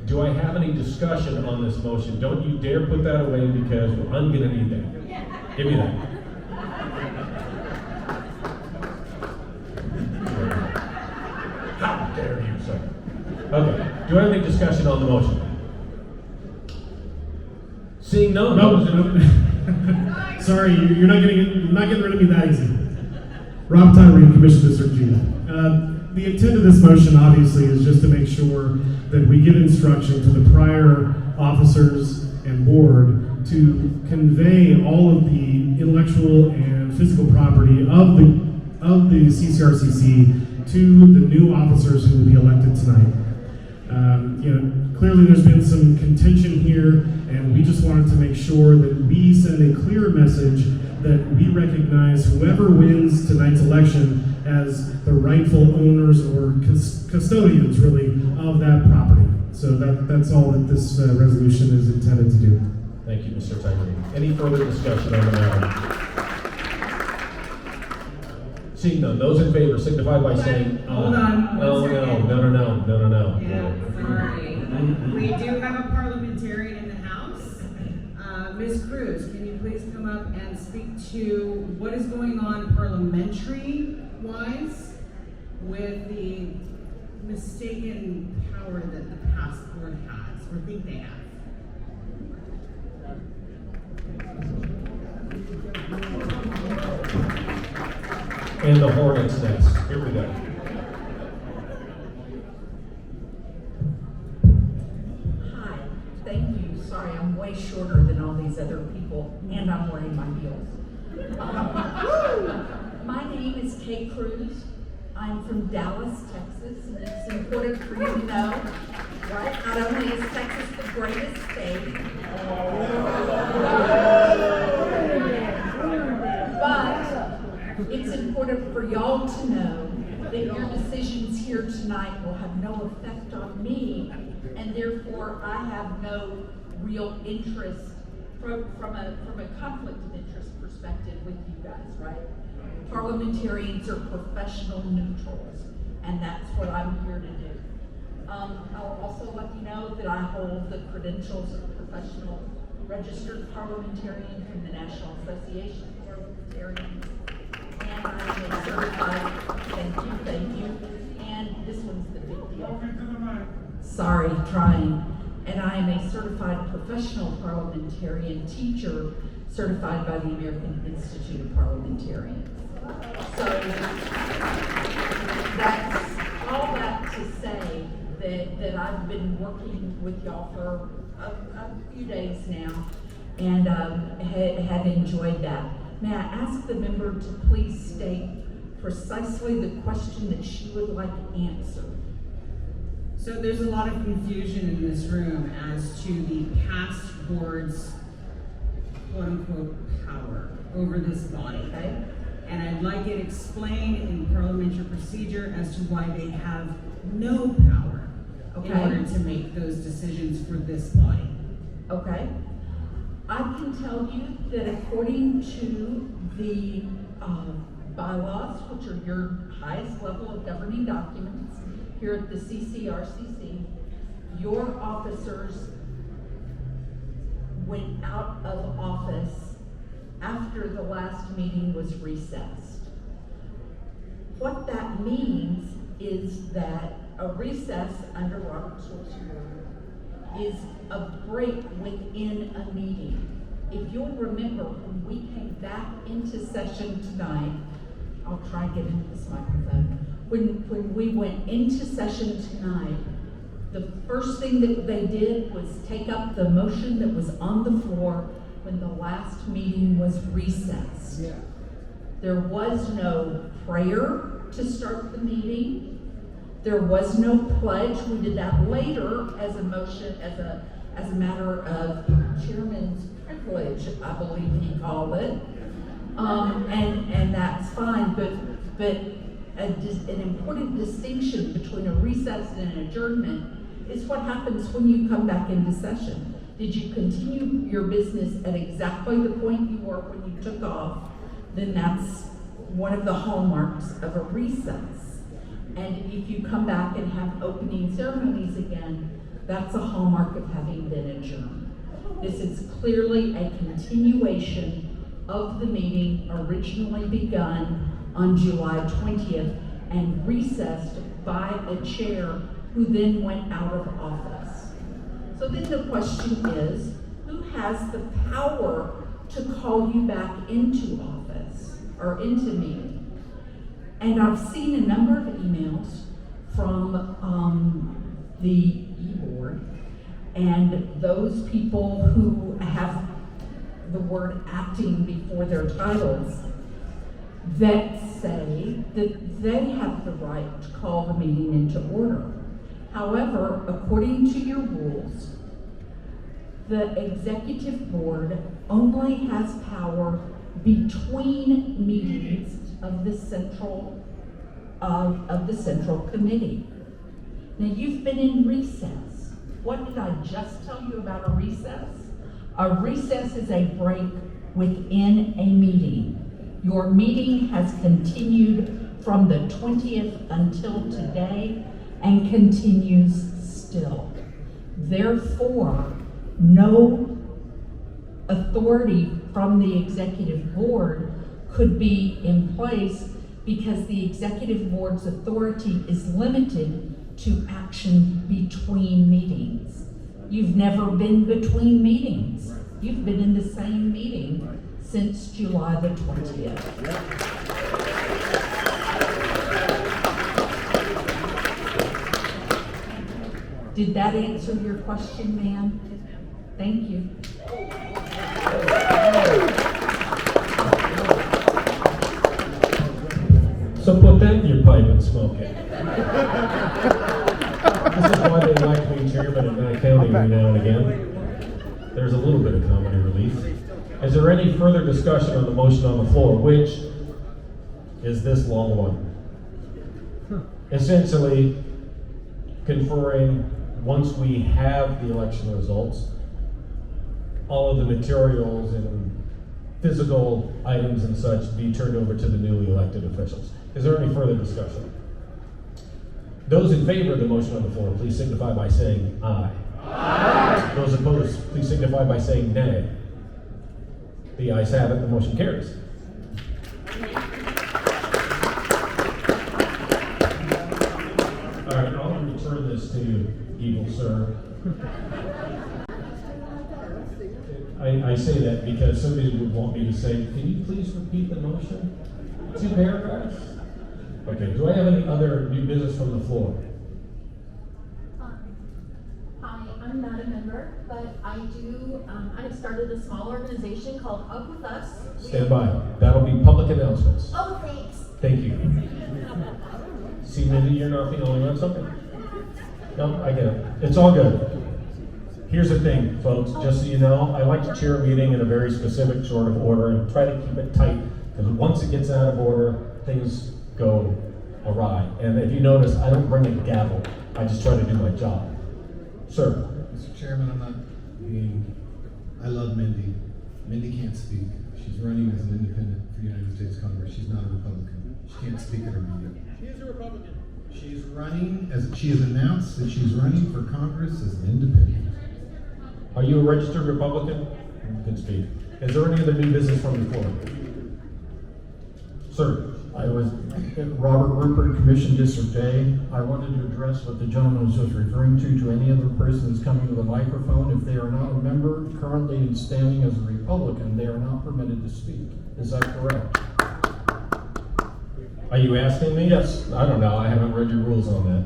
Do I have any discussion on this motion? Don't you dare put that away because I'm gonna need that. Give me that. How dare you, sir? Okay, do I have any discussion on the motion? Seeing none. No. Sorry, you're not getting rid of me that easy. Rob Tyree, Commission District G. The intent of this motion, obviously, is just to make sure that we give instruction to the prior officers and board to convey all of the intellectual and physical property of the CCRCC to the new officers who will be elected tonight. Clearly there's been some contention here, and we just wanted to make sure that we send a clear message that we recognize whoever wins tonight's election as the rightful owners or custodians, really, of that property. So that's all that this resolution is intended to do. Thank you, Mr. Tyree. Any further discussion on the matter? Seeing none, those in favor signify by saying aye. Hold on. No. Yeah, sorry. We do have a parliamentarian in the House. Ms. Cruz, can you please come up and speak to what is going on parliamentary-wise with the mistaken power that the past board has, or think they have? And the hornet's nest. Here we go. Hi, thank you. Sorry, I'm way shorter than all these other people, and I'm wearing my heels. My name is Kate Cruz. I'm from Dallas, Texas, and it's important for you to know, right? Not only is Texas the greatest state, but it's important for y'all to know that your decisions here tonight will have no effect on me, and therefore I have no real interest from a conflict of interest perspective with you guys, right? Parliamentarians are professional neutrals, and that's what I'm here to do. I'll also let you know that I hold the credentials of professional registered parliamentarian from the National Association of Parliamentarians, and I'm a certified, thank you, and this one's the big deal. Sorry, trying. And I am a certified professional parliamentarian teacher certified by the American Institute of Parliamentarians. So that's all that to say that I've been working with y'all for a few days now and had enjoyed that. May I ask the member to please state precisely the question that she would like answered? So there's a lot of confusion in this room as to the past board's quote-unquote power. over this body. Okay. And I'd like it explained in parliamentary procedure as to why they have no power in Okay. order to make those decisions for this body. Okay. I can tell you that according to the bylaws, which are your highest level of governing documents here at the CCRCC, your officers went out of office after the last meeting was recessed. What that means is that a recess under Robert's Rules of Order is a break within a meeting. If you'll remember, when we came back into session tonight, I'll try and get into this microphone. When we went into session tonight, the first thing that they did was take up the motion that was on the floor when the last meeting was recessed. Yeah. There was no prayer to start the meeting. There was no pledge. We did that later as a motion, as a matter of chairman's privilege, I believe he called it. And that's fine, but an important distinction between a recess and an adjournment is what happens when you come back into session. Did you continue your business at exactly the point you were when you took off? Then that's one of the hallmarks of a recess. And if you come back and have opening ceremonies again, that's a hallmark of having been adjourned. This is clearly a continuation of the meeting originally begun on July 20th and recessed by a chair who then went out of office. So then the question is, who has the power to call you back into office or into meeting? And I've seen a number of emails from the e-board and those people who have the word acting before their titles that say that they have the right to call the meeting into order. However, according to your rules, the executive board only has power between meetings of the central committee. Now, you've been in recess. What did I just tell you about a recess? A recess is a break within a meeting. Your meeting has continued from the 20th until today and continues still. Therefore, no authority from the executive board could be in place because the executive board's authority is limited to action between meetings. You've never been between meetings. You've been in the same meeting since July the 20th. Did that answer your question, ma'am? Thank you. So put that in your pipe and smoke it. This is why they like me chairman of Nye County every now and again. There's a little bit of comedy relief. Is there any further discussion on the motion on the floor, which is this long one? Essentially, conferring, once we have the election results, all of the materials and physical items and such be turned over to the newly elected officials. Is there any further discussion? Those in favor of the motion on the floor, please signify by saying aye. Aye. Those opposed, please signify by saying nay. The ayes have it, the motion carries. All right, I'll return this to you, evil sir. I say that because somebody would want me to say, can you please repeat the motion? 2 paragraphs? Okay, do I have any other new business from the floor? Hi, I'm not a member, but I've started a small organization called Up With Us. Stand by. That'll be public announcements. Oh, thanks. Thank you. See, Mindy, you're not the only one. Something. No, I get it. It's all good. Here's the thing, folks, just so you know, I like to chair a meeting in a very specific sort of order and try to keep it tight, because once it gets out of order, things go awry. And if you notice, I don't bring a gavel, I just try to do my job. Sir? Mr. Chairman, I'm not being, I love Mindy. Mindy can't speak. She's running as an independent for the United States Congress. She's not a Republican. She can't speak at her meeting. She is a Republican. She's running, she has announced that she's running for Congress as an independent. Are you a registered Republican? You can speak. Is there any other new business from the floor? Sir? I was Robert Rupert, Commission District A. I wanted to address what the gentleman was just referring to any other person that's coming to the microphone. If they are not a member currently standing as a Republican, they are not permitted to speak. Is that correct? Are you asking me? Yes. I don't know, I haven't read your rules on that.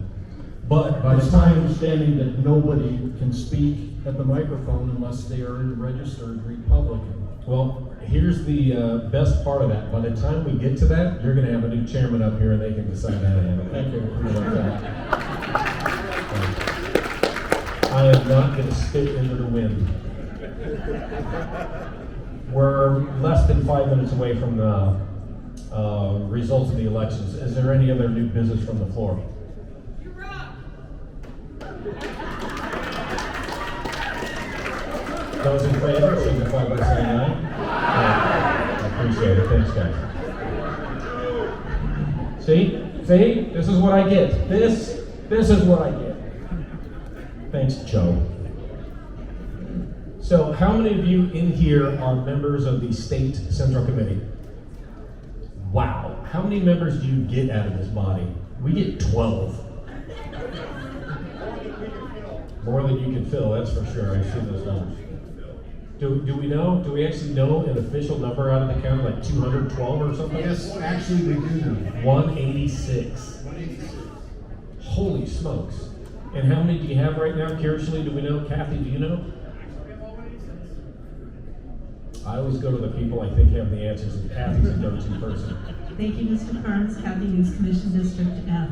But by It's the my time, understanding that nobody can speak at the microphone unless they are a registered Republican. well, here's the best part of that. By the time we get to that, you're gonna have a new chairman up here and they can decide how to handle it. Thank you. I am not gonna spit into the wind. We're less than 5 minutes away from the results of the elections. Is there any other new business from the floor? Those in favor, signify by saying aye. I appreciate it, thanks guys. See, this is what I get. This is what I get. Thanks, Joe. So how many of you in here are members of the State Central Committee? Wow, how many members do you get out of this body? We get 12. More than you can fill, that's for sure. I see those numbers. Do we know? Do we actually know an official number out of the county, like 212 or something? Yes, actually we do know. 186. Holy smokes. And how many do you have right now? Curiously, do we know? Kathy, do you know? I always go to the people I think have the answers, and Kathy's a go-to person. Thank you, Mr. Carnes, Kathy News Commission District F.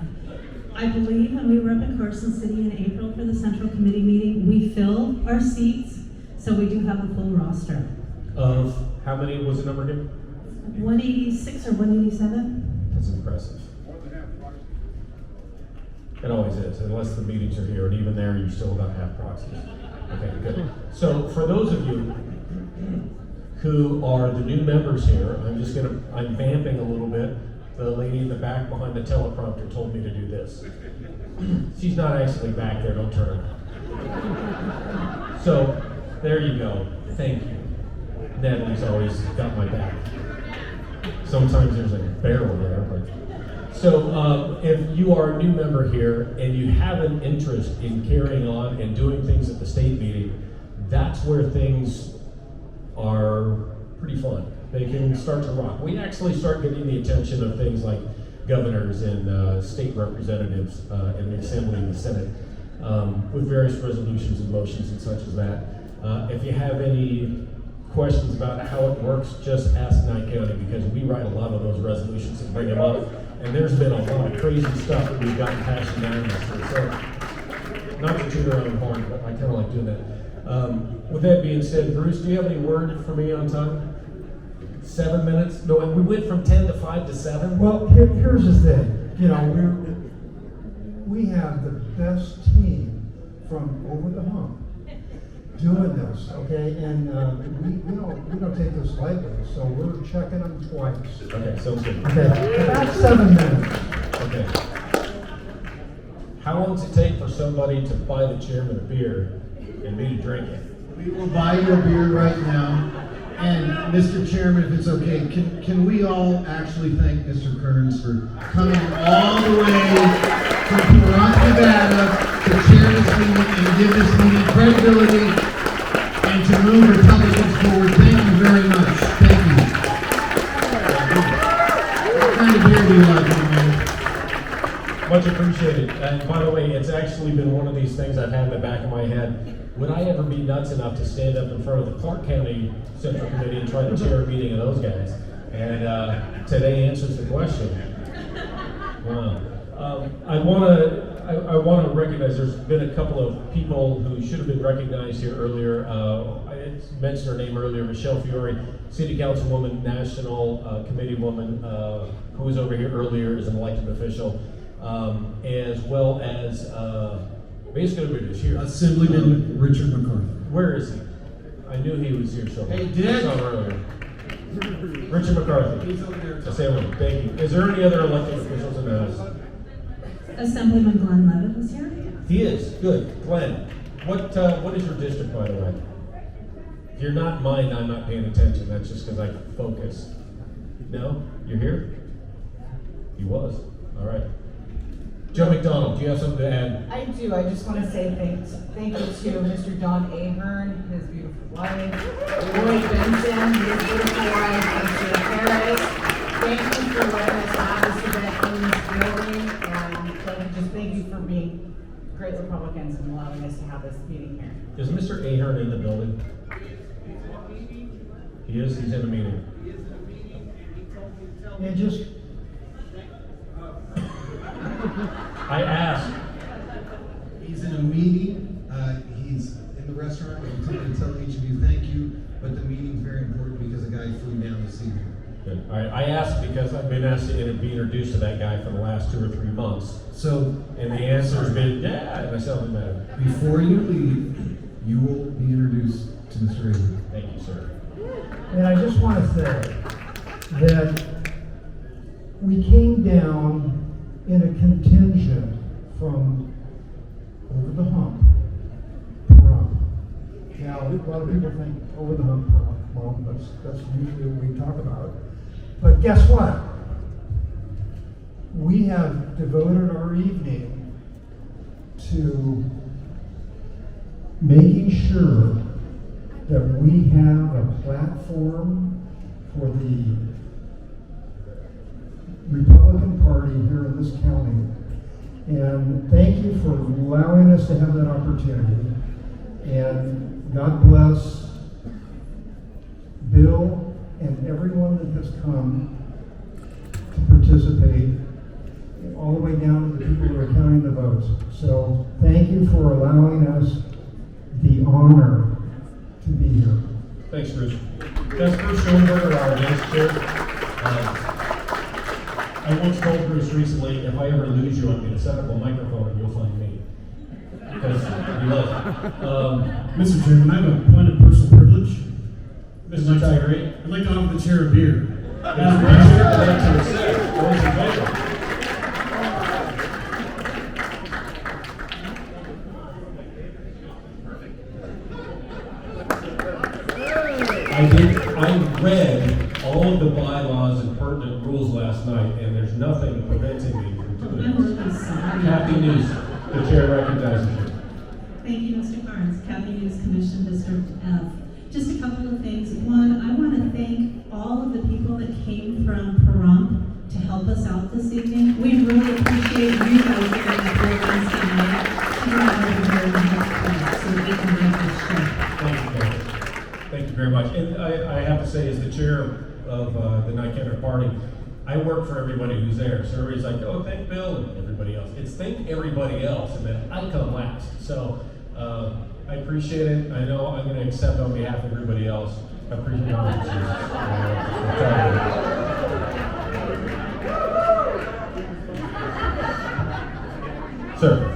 I believe when we were up in Carson City in April for the Central Committee meeting, we filled our seats, so we do have a full roster. Of how many was the number again? 186 or 187? That's impressive. It always is, unless the meetings are here, and even there, you still got half proxies. Okay, good. So for those of you who are the new members here, I'm vamping a little bit. The lady in the back behind the teleprompter told me to do this. She's not actually back there, don't turn her. So, there you go. Thank you. Natalie's always got my back. Sometimes there's a barrel there, but. So, if you are a new member here and you have an interest in carrying on and doing things at the state meeting, that's where things are pretty fun. They can start to rock. We actually start getting the attention of things like governors and state representatives in the Assembly and the Senate with various resolutions and motions and such as that. If you have any questions about how it works, just ask Nye County, because we write a lot of those resolutions and bring them up. And there's been a lot of crazy stuff that we've gotten passed unanimously. So, not to toot our own horn, but I kind of like doing that. With that being said, Bruce, do you have any word for me on time? 7 minutes? No, we went from 10 to 5 to 7. Well, here's the thing. You know, we have the best team from over the hump doing this, okay? And we don't take this lightly, so we're checking them twice. Okay, sounds good. Okay, about 7 minutes. Okay. How long does it take for somebody to buy the chairman a beer and me to drink it? We will buy you a beer right now. And Mr. Chairman, if it's okay, can we all actually thank Mr. Kearns for coming all the way from Toronto, Nevada to chair this meeting and give this meeting credibility and to move Republicans forward. Thank you very much. Thank you. What kind of beer do you like, man? Much appreciated. And by the way, it's actually been one of these things I've had in the back of my head. Would I ever be nuts enough to stand up in front of the Clark County Central Committee and try to chair a meeting of those guys? And today answers the question. Wow. I want to I want to recognize there's been a couple of people who should have been recognized here earlier. I mentioned her name earlier, Michelle Fiore, City Councilwoman, National Committee woman, who was over here earlier as an elected official, as well as, basically everybody was here. Assemblyman Richard McCarthy. Where is he? I knew he was here somewhere. Hey, Dick! I saw him earlier. Richard McCarthy. He's over there. Assemblyman, thank you. Is there any other elected officials in the House? Assemblyman Glenn Levitt was here. He is. Good. Glenn, what is your district, by the way? If you're not mine, I'm not paying attention. That's just because I focus. No? You're here? He was. All right. Joe McDonald, do you have something to add? I do. I just want to say thank you to Mr. Don Ahern, his beautiful wife, Roy Benson, his beautiful wife, Mr. Harris. Thank you for letting us have this event in this building, and thank you for being great Republicans and allowing us to have this meeting here. Is Mr. Ahern in the building? He is? He's in the meeting. Yeah, just I asked. He's in a meeting. He's in the restaurant. I'm going to tell each of you thank you, but the meeting's very important because a guy flew down this evening. Good. All right. I asked because I've been asked to be introduced to that guy for the last 2 or 3 months. So, and the answer has been, yeah, and I still haven't met him. Before you leave, you will be introduced to Mr. Avery. Thank you, sir. And I just want to say that we came down in a contingent from over the hump, Pahrump. Now, a lot of people think over the hump, Pahrump. Well, that's usually what we talk about. But guess what? We have devoted our evening to making sure that we have a platform for the Republican Party here in this county. And thank you for allowing us to have that opportunity. And God bless Bill and everyone that has come to participate, all the way down to the people who are counting the votes. So thank you for allowing us the honor to be here. Thanks, Bruce. That's Bruce Schoenberger, our vice chair. I once told Bruce recently, if I ever lose you, I'm going to set up a microphone and you'll find me. Because you love it. Mr. Chairman, I have a point of personal privilege. Mr. Tyree? I'd like to offer the chair a beer. I read all of the bylaws and pertinent rules last night, and there's nothing preventing me from doing I'm really sorry. Happy news. The chair recognizes you. Thank you, Mr. Carnes. Kathy News Commission, District F. Just a couple of things. One, I want to thank all of the people that came from Pahrump to help us out this evening. We really appreciate you guys getting the programs tonight to go out over here and help us so that we can make this show. Thank you, Kathy. Thank you very much. And I have to say, as the chair of the Nye-Kenner Party, I work for everybody who's there. So everybody's like, oh, thank Bill, and everybody else. It's thank everybody else, and then I come last. So I appreciate it. I know I'm going to accept on behalf of everybody else. I appreciate it. Sir.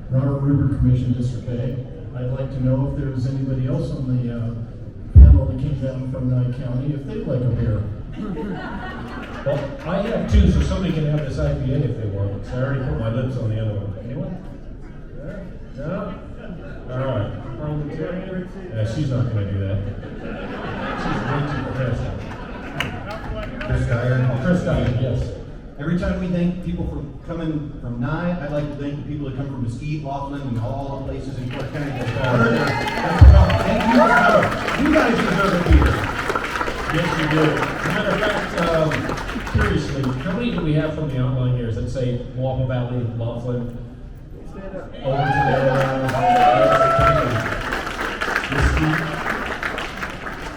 Robert Ruber, Commission District A. I'd like to know if there's anybody else on the panel that came down from Nye County, if they'd like a beer. Well, I have two, so somebody can have this IPA if they want. So I already put my lips on the other one. Anyone? No? All right. Parliamentarian? Yeah, she's not going to do that. She's way too professional. Chris Dyer. Chris Dyer, yes. Every time we thank people for coming from Nye, I'd like to thank the people that come from Mesquite, Laughlin, and all the places in Clark County. Thank you for coming. You guys deserve a beer. Yes, you do. As a matter of fact, seriously, how many do we have from the outlying areas that say Waffle Valley, Laughlin, over to Mesquite?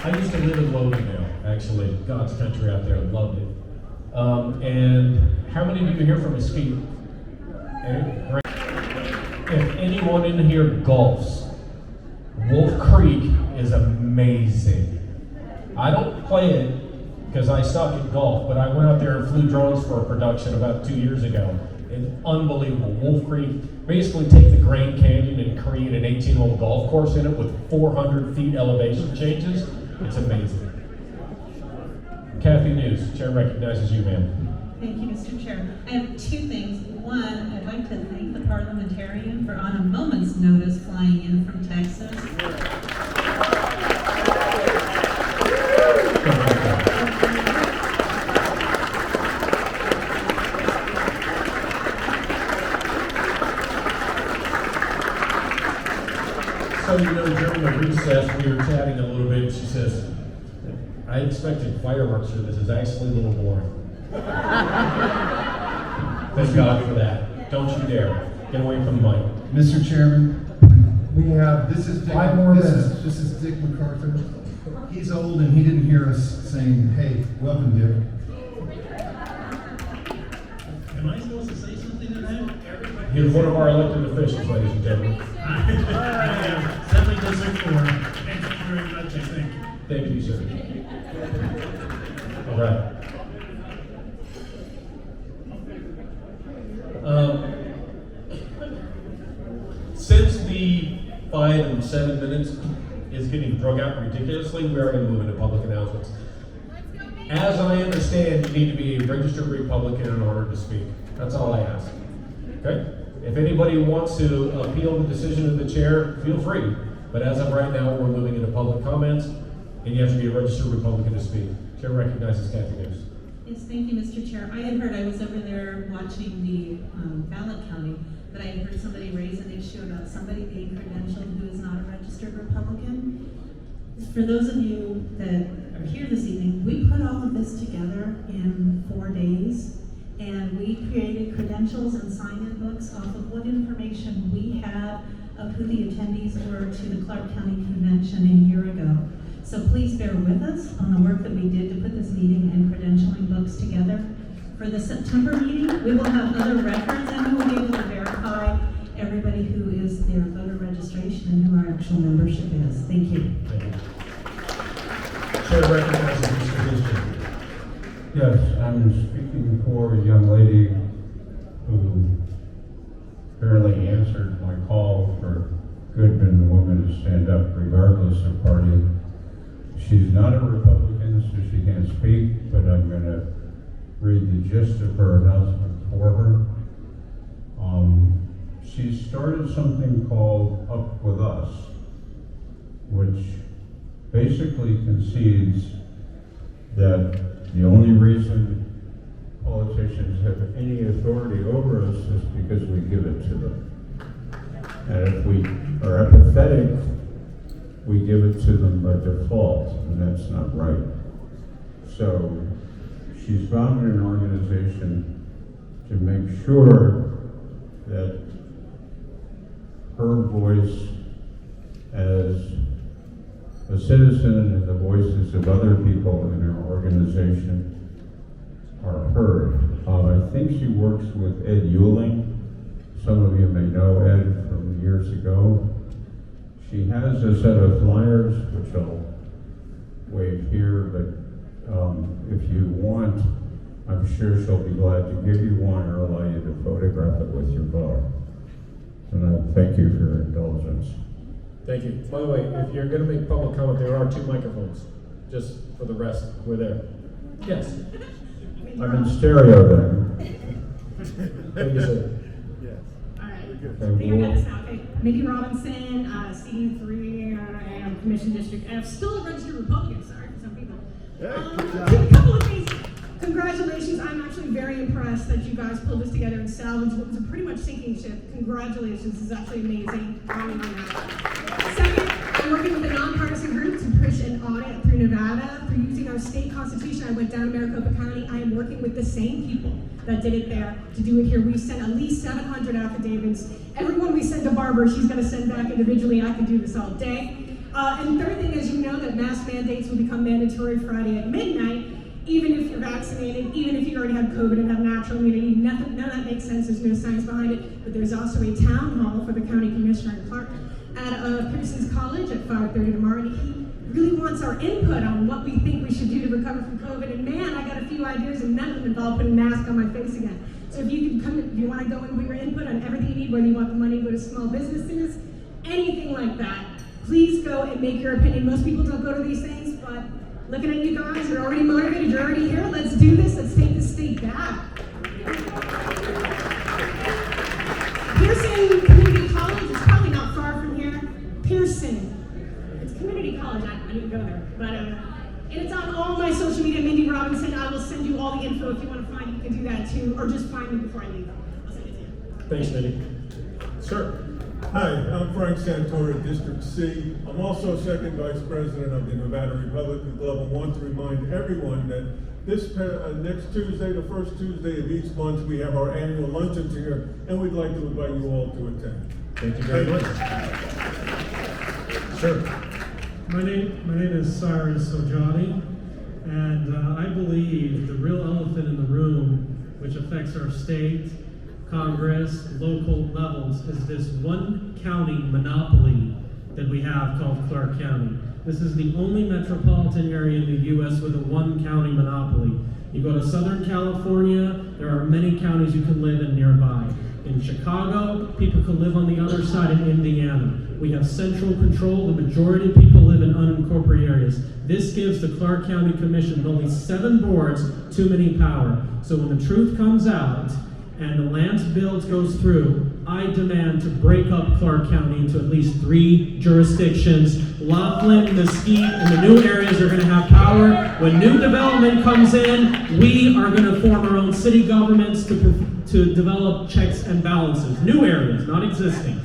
I used to live in Loganville, actually. God's country out there. Loved it. And how many of you are here from Mesquite? Okay, great. If anyone in here golfs, Wolf Creek is amazing. I don't play it because I suck at golf, but I went out there and flew drones for a production about 2 years ago. It's unbelievable. Wolf Creek, basically take the Grand Canyon and create an 18-hole golf course in it with 400 feet elevation changes. It's amazing. Kathy News, Chair recognizes you, ma'am. Thank you, Mr. Chair. I have two things. One, I'd like to thank the parliamentarian for on a moment's notice flying in from Texas. So, you know, during the recess, we were chatting a little bit. She says, I expected fireworks for this. It's actually a little boring. Thank God for that. Don't you dare. Get away from the mic. Mr. Chairman, we have, this is Dick, 5 more minutes. This is Dick MacArthur. He's old and he didn't hear us saying, hey, welcome, Dick. Am I supposed to say something to that? Everybody. He's one of our elected officials, ladies and gentlemen. I am 7 District 4. Thank you very much, I think. Thank you, sir. All right. Since the 5 and 7 minutes is getting drug out ridiculously, we are going to move into public announcements. As I understand, you need to be a registered Republican in order to speak. That's all I ask. Okay? If anybody wants to appeal the decision of the chair, feel free. But as of right now, we're moving into public comments, and you have to be a registered Republican to speak. Chair recognizes Kathy News. Yes, thank you, Mr. Chair. I had heard, I was over there watching the ballot counting, but I had heard somebody raise an issue about somebody being credentialed who is not a registered Republican. For those of you that are here this evening, we put all of this together in 4 days, and we created credentials and sign-in books off of what information we had of who the attendees were to the Clark County Convention a year ago. So please bear with us on the work that we did to put this meeting and credentialing books together. For the September meeting, we will have other records and we will be able to verify everybody who is their voter registration and who our actual membership is. Thank you. Chair recognizes Mr. Houston. Yes, I'm speaking for a young lady who barely answered my call for good men and women to stand up regardless of party. She's not a Republican, so she can't speak, but I'm going to read the gist of her announcement for her. She started something called Up With Us, which basically concedes that the only reason politicians have any authority over us is because we give it to them. And if we are apathetic, we give it to them by default, and that's not right. So she's founded an organization to make sure that her voice as a citizen and the voices of other people in her organization are heard. I think she works with Ed Euling. Some of you may know Ed from years ago. She has a set of flyers, which I'll wave here, but if you want, I'm sure she'll be glad to give you one or allow you to photograph it with your phone. And I thank you for your indulgence. Thank you. By the way, if you're going to make public comment, there are 2 microphones. Just for the rest, we're there. Yes. I'm in stereo then. Thank you, sir. Mickey Robinson, CD3, and Commission District F. Still a registered Republican, sorry for some people. A couple of things. Congratulations. I'm actually very impressed that you guys pulled this together and salvaged what was a pretty much sinking ship. Congratulations. This is actually amazing. Second, I'm working with a nonpartisan group to push an audit through Nevada. Through using our state constitution, I went down to Maricopa County. I am working with the same people that did it there to do it here. We've sent at least 700 affidavits. Everyone we send to Barbara, she's going to send back individually. I could do this all day. And third thing is, you know that mask mandates will become mandatory Friday at midnight. even if you're vaccinated, even if you already have COVID and have natural immunity, none of that makes sense. There's no science behind it. But there's also a town hall for the county commissioner in Clark at Pearson's College at 5:30 tomorrow, and he really wants our input on what we think we should do to recover from COVID. And man, I got a few ideas, and none of them involve putting a mask on my face again. So if you can come, if you want to go and give your input on everything you need, whether you want the money to go to small businesses, anything like that, please go and make your opinion. Most people don't go to these things, but looking at you guys, you're already motivated, you're already here. Let's do this. Let's take the state back. Pearson Community College is probably not far from here. Pearson. It's community college. I need to go there. But and it's on all my social media. Mindy Robinson. I will send you all the info if you want to find it. You can do that too, or just find me before I leave. I'll send it to you. Thanks, Mindy. Sir. Hi, I'm Frank Santora, District C. I'm also second vice president of the Nevada Republican Club. I want to remind everyone that this next Tuesday, the first Tuesday of each month, we have our annual luncheons here, and we'd like to invite you all to attend. Thank you very much. Sir. My name is Cyrus Ojani, and I believe the real elephant in the room, which affects our state, Congress, local levels, is this one county monopoly that we have called Clark County. This is the only metropolitan area in the U.S. with a one county monopoly. You go to Southern California, there are many counties you can live in nearby. In Chicago, people can live on the other side in Indiana. We have central control. The majority of people live in unincorporated areas. This gives the Clark County Commission with only 7 boards too many power. So when the truth comes out, and the land bill goes through, I demand to break up Clark County into at least 3 jurisdictions. Laughlin, Mesquite, and the new areas are going to have power. When new development comes in, we are going to form our own city governments to develop checks and balances. New areas, not existing.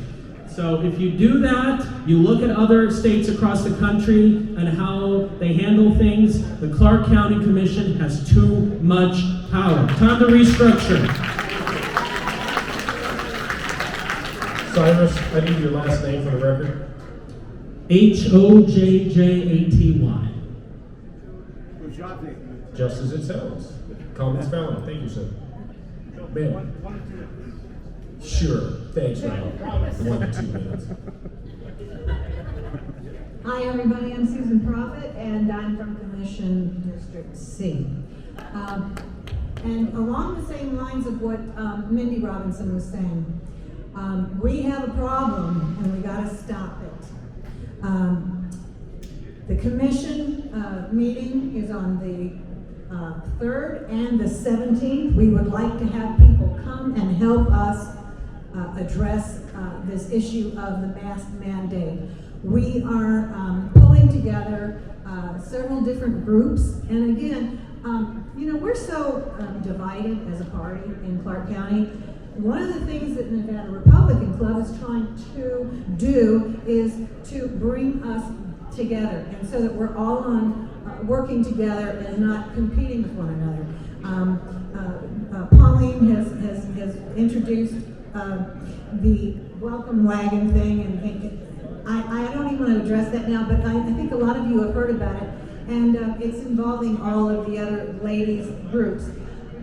So if you do that, you look at other states across the country and how they handle things, the Clark County Commission has too much power. Time to restructure. Cyrus, I need your last name for the record. Hojjaty. Just as it sounds. Comments valid. Thank you, sir. Ben. Sure. Thanks, Ronald. 1 to 2 minutes. Hi, everybody. I'm Susan Prophet, and I'm from Commission District C. And along the same lines of what Mindy Robinson was saying, we have a problem, and we got to stop it. The commission meeting is on the 3rd and the 17th. We would like to have people come and help us address this issue of the mask mandate. We are pulling together several different groups, and again, we're so divided as a party in Clark County. One of the things that Nevada Republican Club is trying to do is to bring us together, and so that we're all on working together and not competing with one another. Pauline has introduced the welcome wagon thing, and I don't even want to address that now, but I think a lot of you have heard about it, and it's involving all of the other ladies' groups.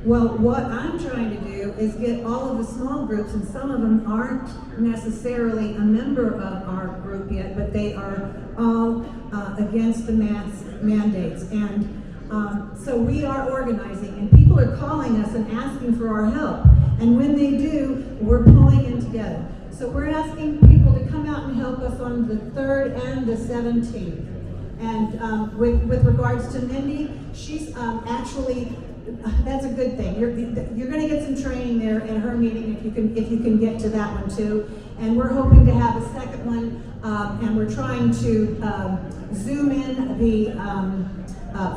Well, what I'm trying to do is get all of the small groups, and some of them aren't necessarily a member of our group yet, but they are all against the mask mandates. And so we are organizing, and people are calling us and asking for our help. And when they do, we're pulling in together. So we're asking people to come out and help us on the 3rd and the 17th. And with regards to Mindy, she's actually, that's a good thing. You're going to get some training there in her meeting if you can get to that one too. And we're hoping to have a second one, and we're trying to zoom in the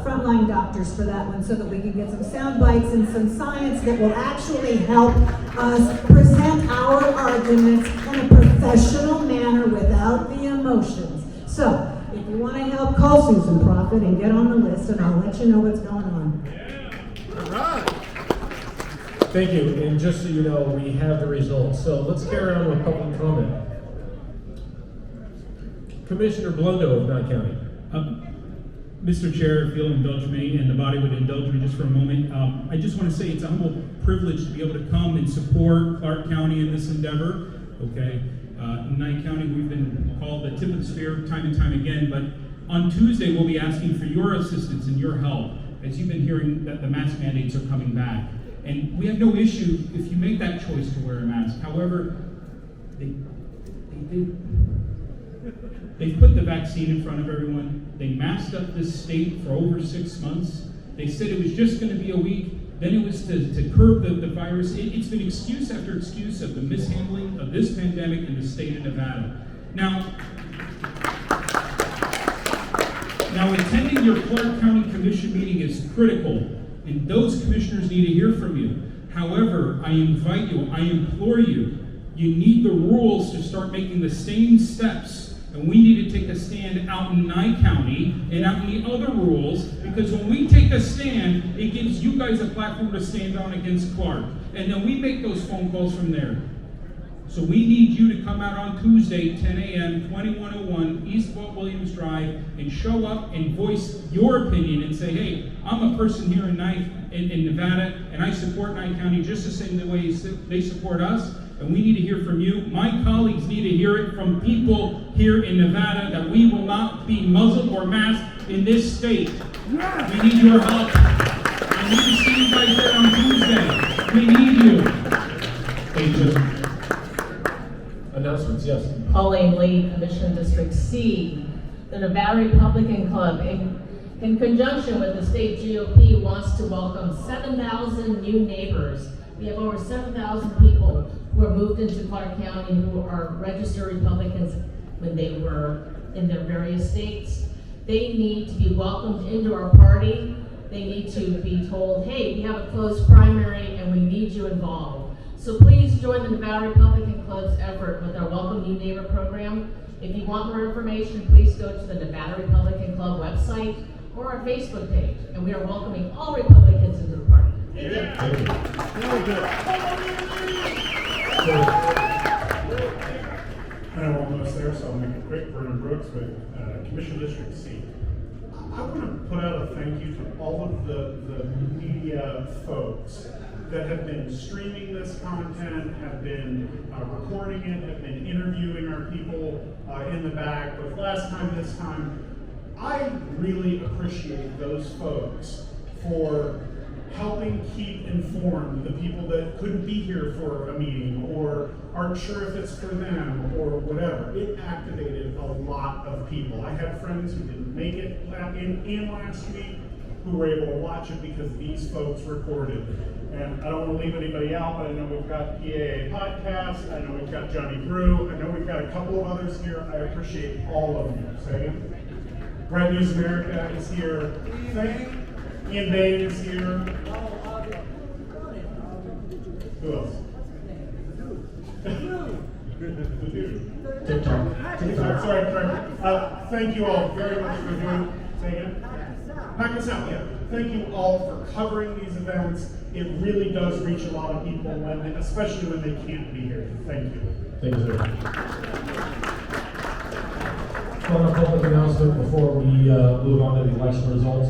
frontline doctors for that one so that we can get some sound bites and some science that will actually help us present our arguments in a professional manner without the emotions. So, if you want to help, call Susan Prophet and get on the list, and I'll let you know what's going on. All right. Thank you. And just so you know, we have the results. So let's carry on with public comment. Commissioner Blundo of Nye County. Mr. Chair, if you'll indulge me and the body would indulge me just for a moment, I just want to say it's a humble privilege to be able to come and support Clark County in this endeavor. Okay, in Nye County, we've been called the tip of the spear time and time again, but on Tuesday, we'll be asking for your assistance and your help, as you've been hearing that the mask mandates are coming back. And we have no issue if you make that choice to wear a mask. However, they've put the vaccine in front of everyone. They masked up this state for over 6 months. They said it was just going to be a week. Then it was to curb the virus. It's been excuse after excuse of the mishandling of this pandemic in the state of Nevada. Now attending your Clark County Commission meeting is critical, and those commissioners need to hear from you. However, I invite you, I implore you, you need the rules to start making the same steps. And we need to take a stand out in Nye County and out in the other rules, because when we take a stand, it gives you guys a platform to stand on against Clark. And then we make those phone calls from there. So we need you to come out on Tuesday, 10 a.m., 2101 East Walt Williams Drive, and show up and voice your opinion and say, hey, I'm a person here in Nevada, and I support Nye County just the same way they support us. And we need to hear from you. My colleagues need to hear it from people here in Nevada that we will not be muzzled or masked in this state. We need your help. I need to see you guys there on Tuesday. We need you. Thank you. Announcements, yes. Pauline Lee, Commission District C. The Nevada Republican Club, in conjunction with the state GOP, wants to welcome 7,000 new neighbors. We have over 7,000 people who are moved into Clark County who are registered Republicans when they were in their various states. They need to be welcomed into our party. They need to be told, hey, we have a closed primary and we need you involved. So please join the Nevada Republican Club's effort with our Welcome New Neighbor program. If you want more information, please go to the Nevada Republican Club website or our Facebook page. And we are welcoming all Republicans into the party. Yeah. Very good. I know we're almost there, so I'll make it quick. Vernon Brooks with Commission District C. I want to put out a thank you to all of the media folks that have been streaming this content, have been recording it, have been interviewing our people in the back, both last time, this time. I really appreciate those folks for helping keep informed the people that couldn't be here for a meeting or aren't sure if it's for them or whatever. It activated a lot of people. I had friends who didn't make it in last week who were able to watch it because these folks recorded. And I don't want to leave anybody out, but I know we've got PAA Podcast, I know we've got Johnny Brew, I know we've got a couple of others here. I appreciate all of you. Say again. Red News America is here. Ian Bain is here. Who else? TikTok. Sorry. Thank you all very much for doing. Say again. Pack us out. Yeah. Thank you all for covering these events. It really does reach a lot of people, especially when they can't be here. Thank you. Thank you, sir. One public announcement before we move on to the election results.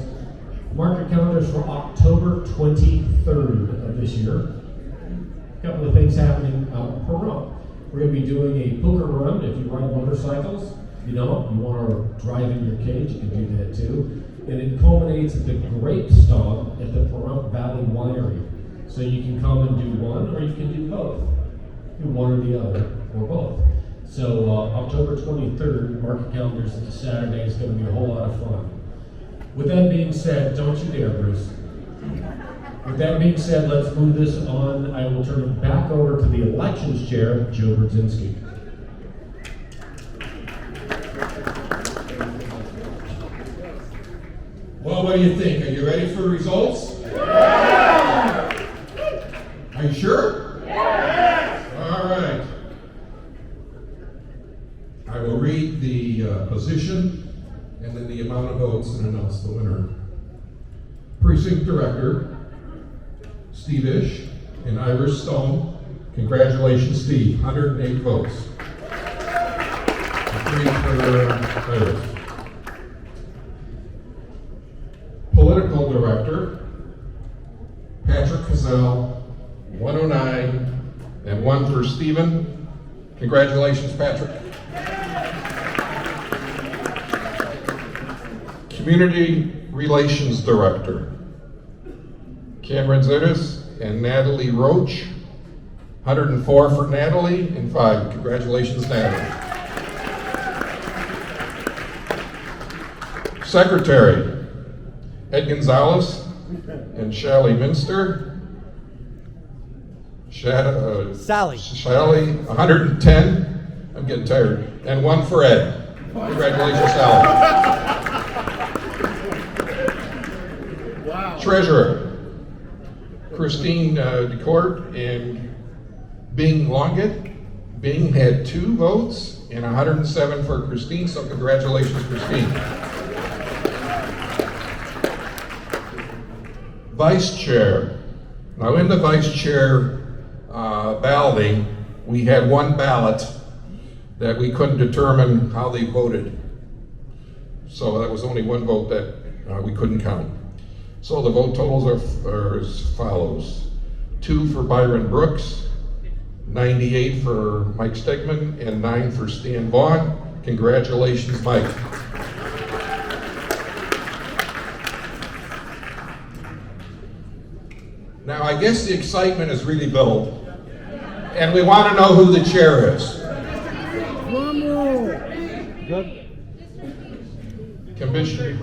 Mark your calendars for October 23rd of this year. A couple of things happening out in Pahrump. We're going to be doing a poker run. If you ride motorcycles, you want to drive in your cage, you can do that too. And it culminates at the Grape Stomp at the Pahrump Valley Winery. So you can come and do one, or you can do both. Do one or the other, or both. So October 23rd, mark your calendars, it's a Saturday, it's going to be a whole lot of fun. With that being said, don't you dare, Bruce. With that being said, let's move this on. I will turn it back over to the elections chair, Joe Brzezinski. Well, what do you think? Are you ready for the results? Yeah! Are you sure? Yes! All right. I will read the position and then the amount of votes and announce the winner. Precinct Director, Steve Ish and Iris Stone. Congratulations, Steve. 108 votes. 3 for Iris. Political Director, Patrick Cazell, 109, and 1 for Stephen. Congratulations, Patrick. Community Relations Director, Cameron Zittis and Natalie Roach. 104 for Natalie and 5. Congratulations, Natalie. Secretary, Ed Gonzalez and Shally Minster. Shally, 110. I'm getting tired. And 1 for Ed. Congratulations, Sally. Wow. Treasurer, Christine DeCourt and Bing Longett. Bing had 2 votes and 107 for Christine, so congratulations, Christine. Vice Chair. Now in the Vice Chair balloting, we had 1 ballot that we couldn't determine how they voted. So that was only 1 vote that we couldn't count. So the vote totals are as follows. 2 for Byron Brooks, 98 for Mike Stegman, and 9 for Stan Vaughn. Congratulations, Mike. Now, I guess the excitement is really built, and we want to know who the chair is. Commission.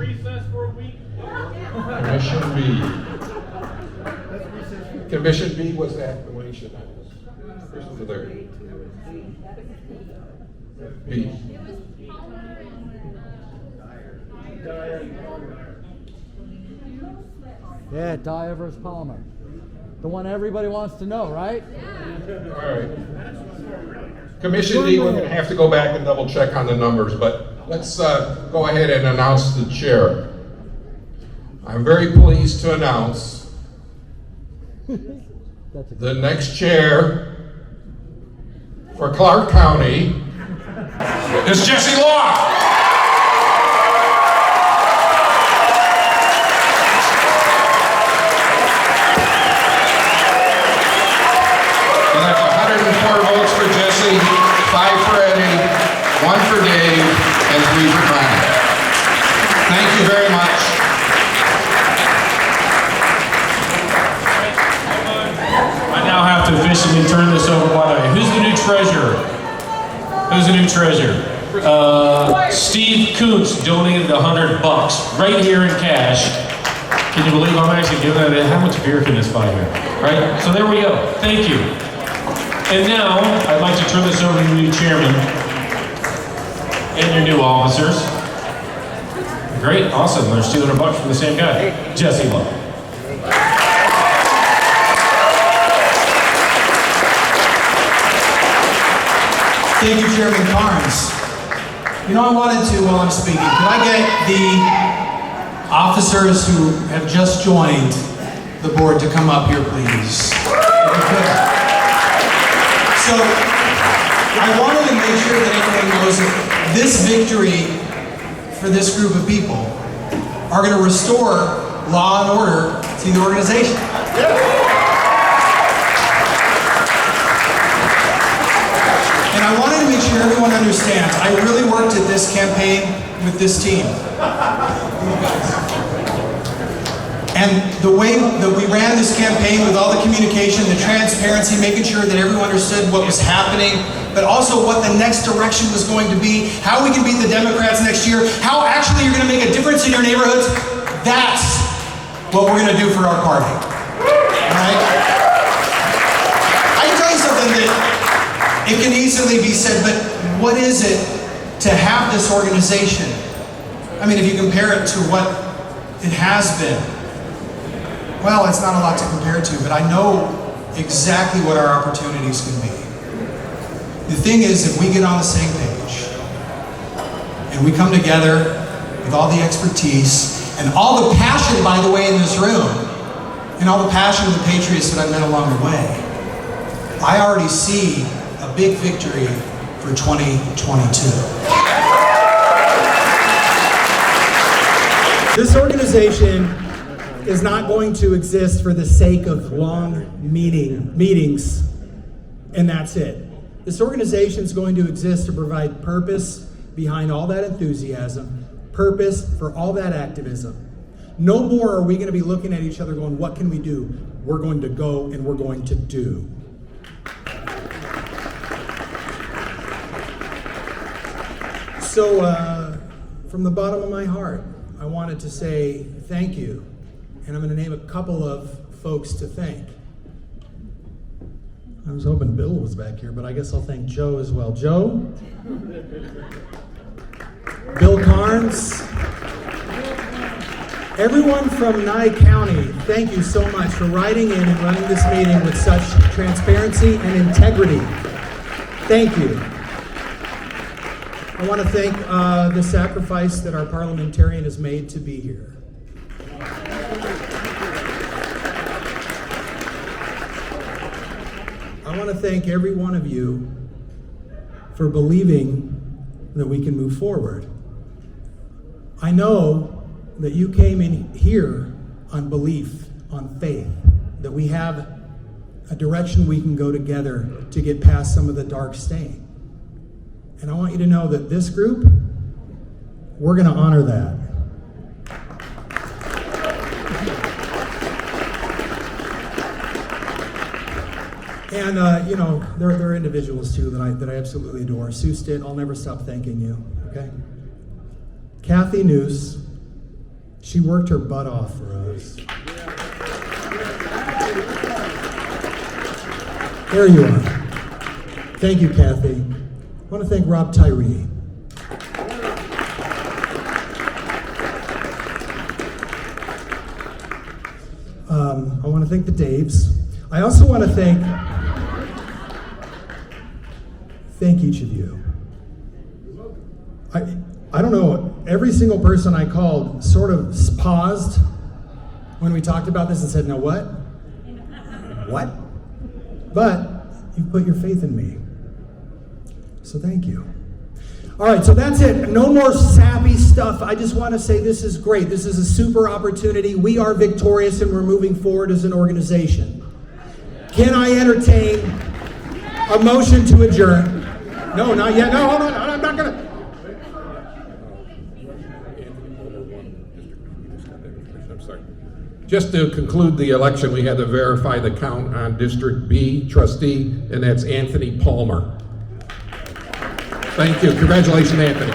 Commission B. Commission B was that acclamation. Where's over there? B. Yeah, Di Evers Palmer. The one everybody wants to know, right? All right. Commission D, we're going to have to go back and double check on the numbers, but let's go ahead and announce the chair. I'm very pleased to announce the next chair for Clark County is Jesse Law. And that's 104 votes for Jesse, 5 for Eddie, 1 for Dave, and 3 for Brian. Thank you very much. I now have to officially turn this over. By the way, who's the new treasurer? Who's the new treasurer? Steve Kuntz donated $100 right here in cash. Can you believe I'm actually doing that? How much beer can this buy here? Right? So there we go. Thank you. And now I'd like to turn this over to the new chairman and your new officers. Great, awesome. There's $200 from the same guy, Jesse Love. Thank you, Chairman Carnes. You know, I wanted to, while I'm speaking, could I get the officers who have just joined the board to come up here, please? So, I wanted to make sure that everyone knows that this victory for this group of people are going to restore law and order to the organization. And I wanted to make sure everyone understands, I really worked at this campaign with this team. And the way that we ran this campaign with all the communication, the transparency, making sure that everyone understood what was happening, but also what the next direction was going to be, how we can beat the Democrats next year, how actually you're going to make a difference in your neighborhoods, that's what we're going to do for our party. All right? I can tell you something that it can easily be said, but what is it to have this organization? I mean, if you compare it to what it has been, well, it's not a lot to compare to, but I know exactly what our opportunities can be. The thing is, if we get on the same page, and we come together with all the expertise, and all the passion, by the way, in this room, and all the passion of the patriots that I've met along the way, I already see a big victory for 2022. This organization is not going to exist for the sake of long meetings, and that's it. This organization is going to exist to provide purpose behind all that enthusiasm, purpose for all that activism. No more are we going to be looking at each other going, what can we do? We're going to go and we're going to do. So, from the bottom of my heart, I wanted to say thank you. And I'm going to name a couple of folks to thank. I was hoping Bill was back here, but I guess I'll thank Joe as well. Joe? Bill Carnes? Everyone from Nye County, thank you so much for writing in and running this meeting with such transparency and integrity. Thank you. I want to thank the sacrifice that our parliamentarian has made to be here. I want to thank every one of you for believing that we can move forward. I know that you came in here on belief, on faith, that we have a direction we can go together to get past some of the dark stain. And I want you to know that this group, we're going to honor that. And, there are individuals, too, that I absolutely adore. Sue Stitt, I'll never stop thanking you, okay? Kathy Noose, she worked her butt off for us. There you are. Thank you, Kathy. I want to thank Rob Tyree. I want to thank the Daves. I also want to thank each of you. I don't know, every single person I called sort of paused when we talked about this and said, "Now what? What?" But you put your faith in me. So thank you. All right, so that's it. No more sappy stuff. I just want to say this is great. This is a super opportunity. We are victorious and we're moving forward as an organization. Can I entertain a motion to adjourn? No, not yet. No, hold on. I'm not going to. Just to conclude the election, we had to verify the count on District B trustee, and that's Anthony Palmer. Thank you. Congratulations, Anthony.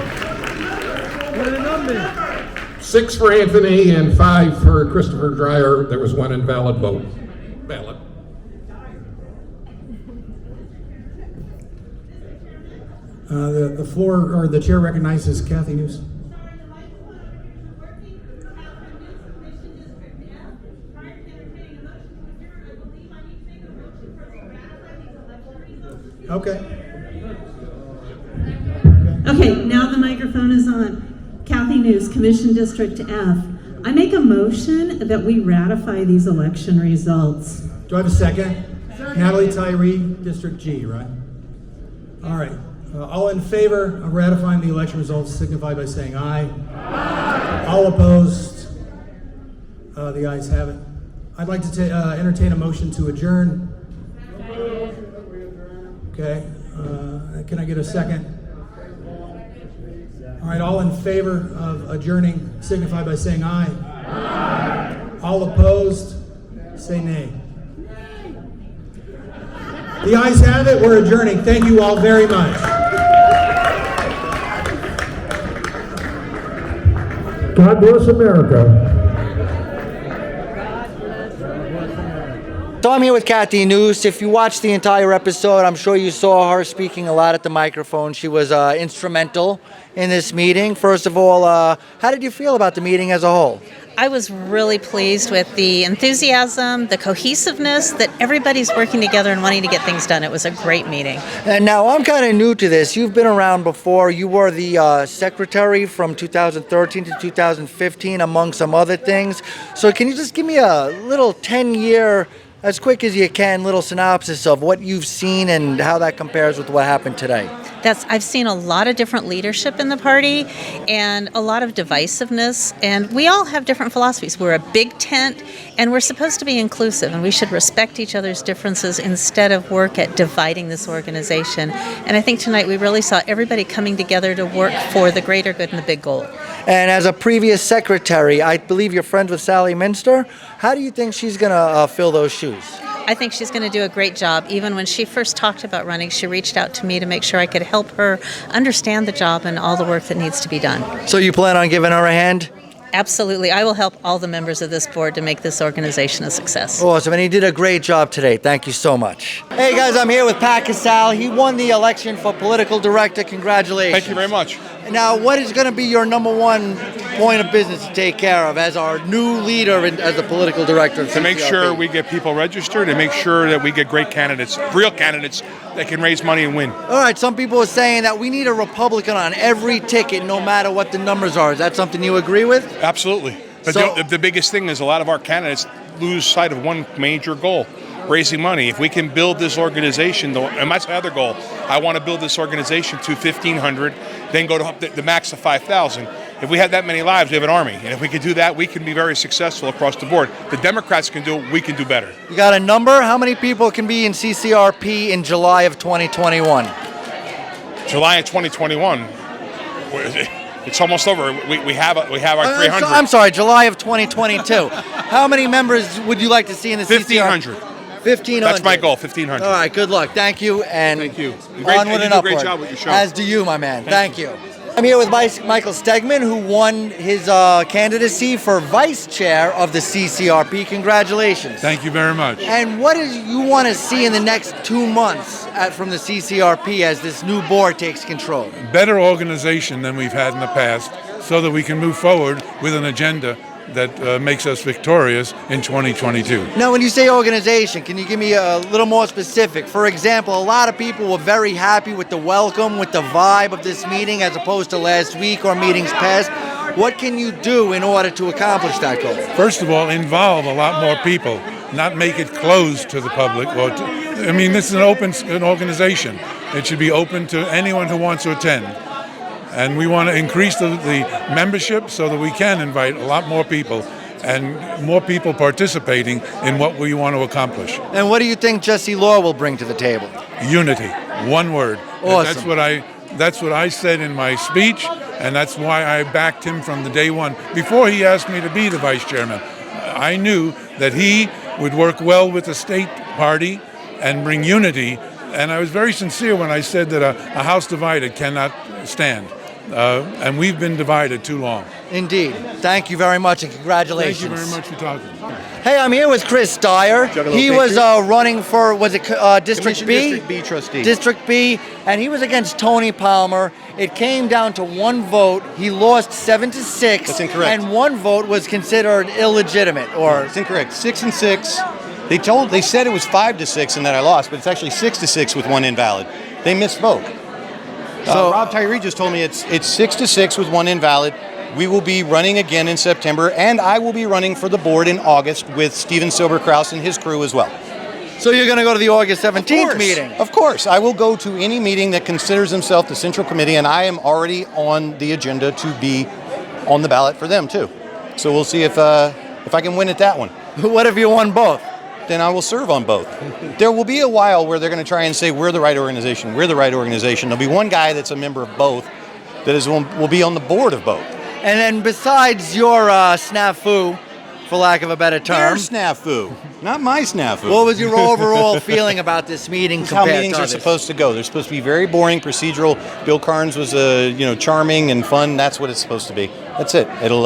What are the numbers? 6 for Anthony and 5 for Christopher Dreyer. There was 1 invalid vote. Valid. The floor, or the chair recognizes Kathy Noose. Okay. Okay, now the microphone is on. Kathy News, Commission District F. I make a motion that we ratify these election results. Do I have a second? Natalie Tyree, District G, right? All right. All in favor of ratifying the election results signify by saying aye. Aye. All opposed? The ayes have it. I'd like to entertain a motion to adjourn. Okay. Can I get a second? All right. All in favor of adjourning signify by saying aye. Aye. All opposed? Say nay. The ayes have it. We're adjourning. Thank you all very much. God bless America. So I'm here with Kathy Noose. If you watched the entire episode, I'm sure you saw her speaking a lot at the microphone. She was instrumental in this meeting. First of all, how did you feel about the meeting as a whole? I was really pleased with the enthusiasm, the cohesiveness, that everybody's working together and wanting to get things done. It was a great meeting. And now I'm kind of new to this. You've been around before. You were the secretary from 2013 to 2015, among some other things. So can you just give me a little 10-year as quick as you can, little synopsis of what you've seen and how that compares with what happened today. I've seen a lot of different leadership in the party and a lot of divisiveness, and we all have different philosophies. We're a big tent, and we're supposed to be inclusive, and we should respect each other's differences instead of work at dividing this organization. And I think tonight we really saw everybody coming together to work for the greater good and the big goal. And as a previous secretary, I believe you're friends with Sally Minster. How do you think she's going to fill those shoes? I think she's going to do a great job. Even when she first talked about running, she reached out to me to make sure I could help her understand the job and all the work that needs to be done. So you plan on giving her a hand? Absolutely. I will help all the members of this board to make this organization a success. Awesome, and he did a great job today. Thank you so much. Hey guys, I'm here with Pat Casale. He won the election for political director. Congratulations. Thank you very much. Now, what is going to be your number one point of business to take care of as our new leader as the political director of CCRP? To make sure we get people registered and make sure that we get great candidates, real candidates that can raise money and win. All right, some people are saying that we need a Republican on every ticket no matter what the numbers are. Is that something you agree with? Absolutely. But the biggest thing is a lot of our candidates lose sight of one major goal, raising money. If we can build this organization, and that's my other goal, I want to build this organization to 1,500, then go to the max of 5,000. If we have that many lives, we have an army. And if we can do that, we can be very successful across the board. The Democrats can do it, we can do better. You got a number? How many people can be in CCRP in July of 2021? July of 2021, it's almost over. We have our 300. I'm sorry, July of 2022. How many members would you like to see in the 1,500. CCRP? 1,500. That's my goal, 1,500. All right, good luck. Thank you, and thank you. Onward and you do a upward. great job with your show. As do you, my man. Thank you. I'm here with Michael Stegman, who won his candidacy for vice chair of the CCRP. Congratulations. Thank you very much. And what do you want to see in the next 2 months from the CCRP as this new board takes control? Better organization than we've had in the past so that we can move forward with an agenda that makes us victorious in 2022. Now, when you say organization, can you give me a little more specific? For example, a lot of people were very happy with the welcome, with the vibe of this meeting as opposed to last week or meetings past. What can you do in order to accomplish that goal? First of all, involve a lot more people, not make it closed to the public. This is an open organization. It should be open to anyone who wants to attend. And we want to increase the membership so that we can invite a lot more people and more people participating in what we want to accomplish. And what do you think Jesse Law will bring to the table? Unity, one word. Awesome. That's what I said in my speech, and that's why I backed him from the day one. Before he asked me to be the vice chairman, I knew that he would work well with the state party and bring unity. And I was very sincere when I said that a house divided cannot stand. And we've been divided too long. Indeed. Thank you very much, and congratulations. Thank you very much for talking. Hey, I'm here with Chris Dyer. He was running for, District B? District B trustee. District B, and he was against Tony Palmer. It came down to one vote. He lost 7-6. That's incorrect. And one vote was considered illegitimate, or... It's incorrect. 6 and 6. They said it was 5-6 and that I lost, but it's actually 6-6 with one invalid. They misspoke. So Rob Tyree just told me it's 6-6 with one invalid. We will be running again in September, and I will be running for the board in August with Steven Silberkraus and his crew as well. So you're going to go to the August 17th meeting? Of course. I will go to any meeting that considers himself the Central Committee, and I am already on the agenda to be on the ballot for them, too. So we'll see if I can win at that one. What if you won both? Then I will serve on both. There will be a while where they're going to try and say, we're the right organization, we're the right organization. There'll be one guy that's a member of both that will be on the board of both. And then besides your snafu, for lack of a better term. Their snafu, not my snafu. What was your overall feeling about this meeting compared how meetings to are others? supposed to go. They're supposed to be very boring, procedural. Bill Carnes was charming and fun. That's what it's supposed to be. That's it. It'll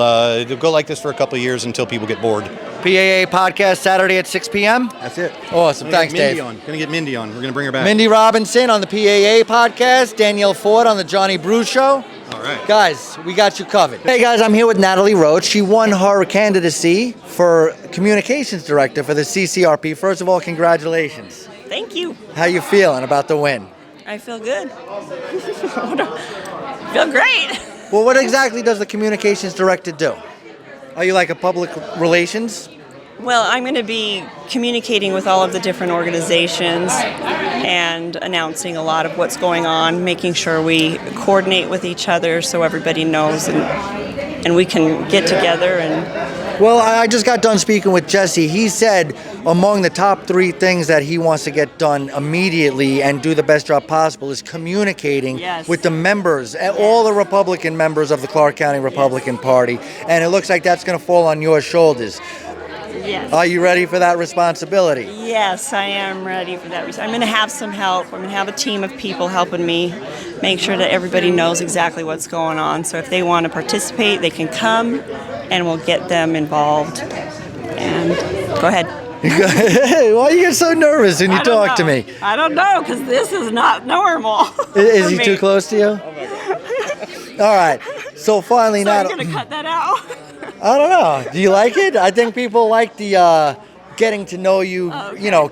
go like this for a couple of years until people get bored. PAA podcast Saturday at 6 p.m. That's it. Awesome. Thanks, Dave. Gonna get Mindy on. We're gonna bring her back. Mindy Robinson on the PAA podcast. Danielle Ford on the Johnny Brew Show. All right. Guys, we got you covered. Hey guys, I'm here with Natalie Roach. She won her candidacy for communications director for the CCRP. First of all, congratulations. Thank you. How you feeling about the win? I feel good. Feel great. Well, what exactly does the communications director do? Are you like a public relations Well, I'm going to be communicating with all of the different organizations and announcing a lot of what's going on, making sure we coordinate with each other so everybody knows and we can get together and... Well, I just got done speaking with Jesse. He said among the top 3 things that he wants to get done immediately and do the best job possible is communicating with the members, all the Republican members of the Clark County Republican Party. And it looks like that's going to fall on your shoulders. Yes. Are you ready for that responsibility? Yes, I am ready for that. I'm going to have some help. I'm going to have a team of people helping me make sure that everybody knows exactly what's going on. So if they want to participate, they can come and we'll get them involved. And go ahead. Why you get so nervous when you talk to me? I don't know, because this is not normal. Is he too close to you? All right. So finally, So not. I'm going to cut that out. I don't know. Do you like it? I think people like the getting to know you,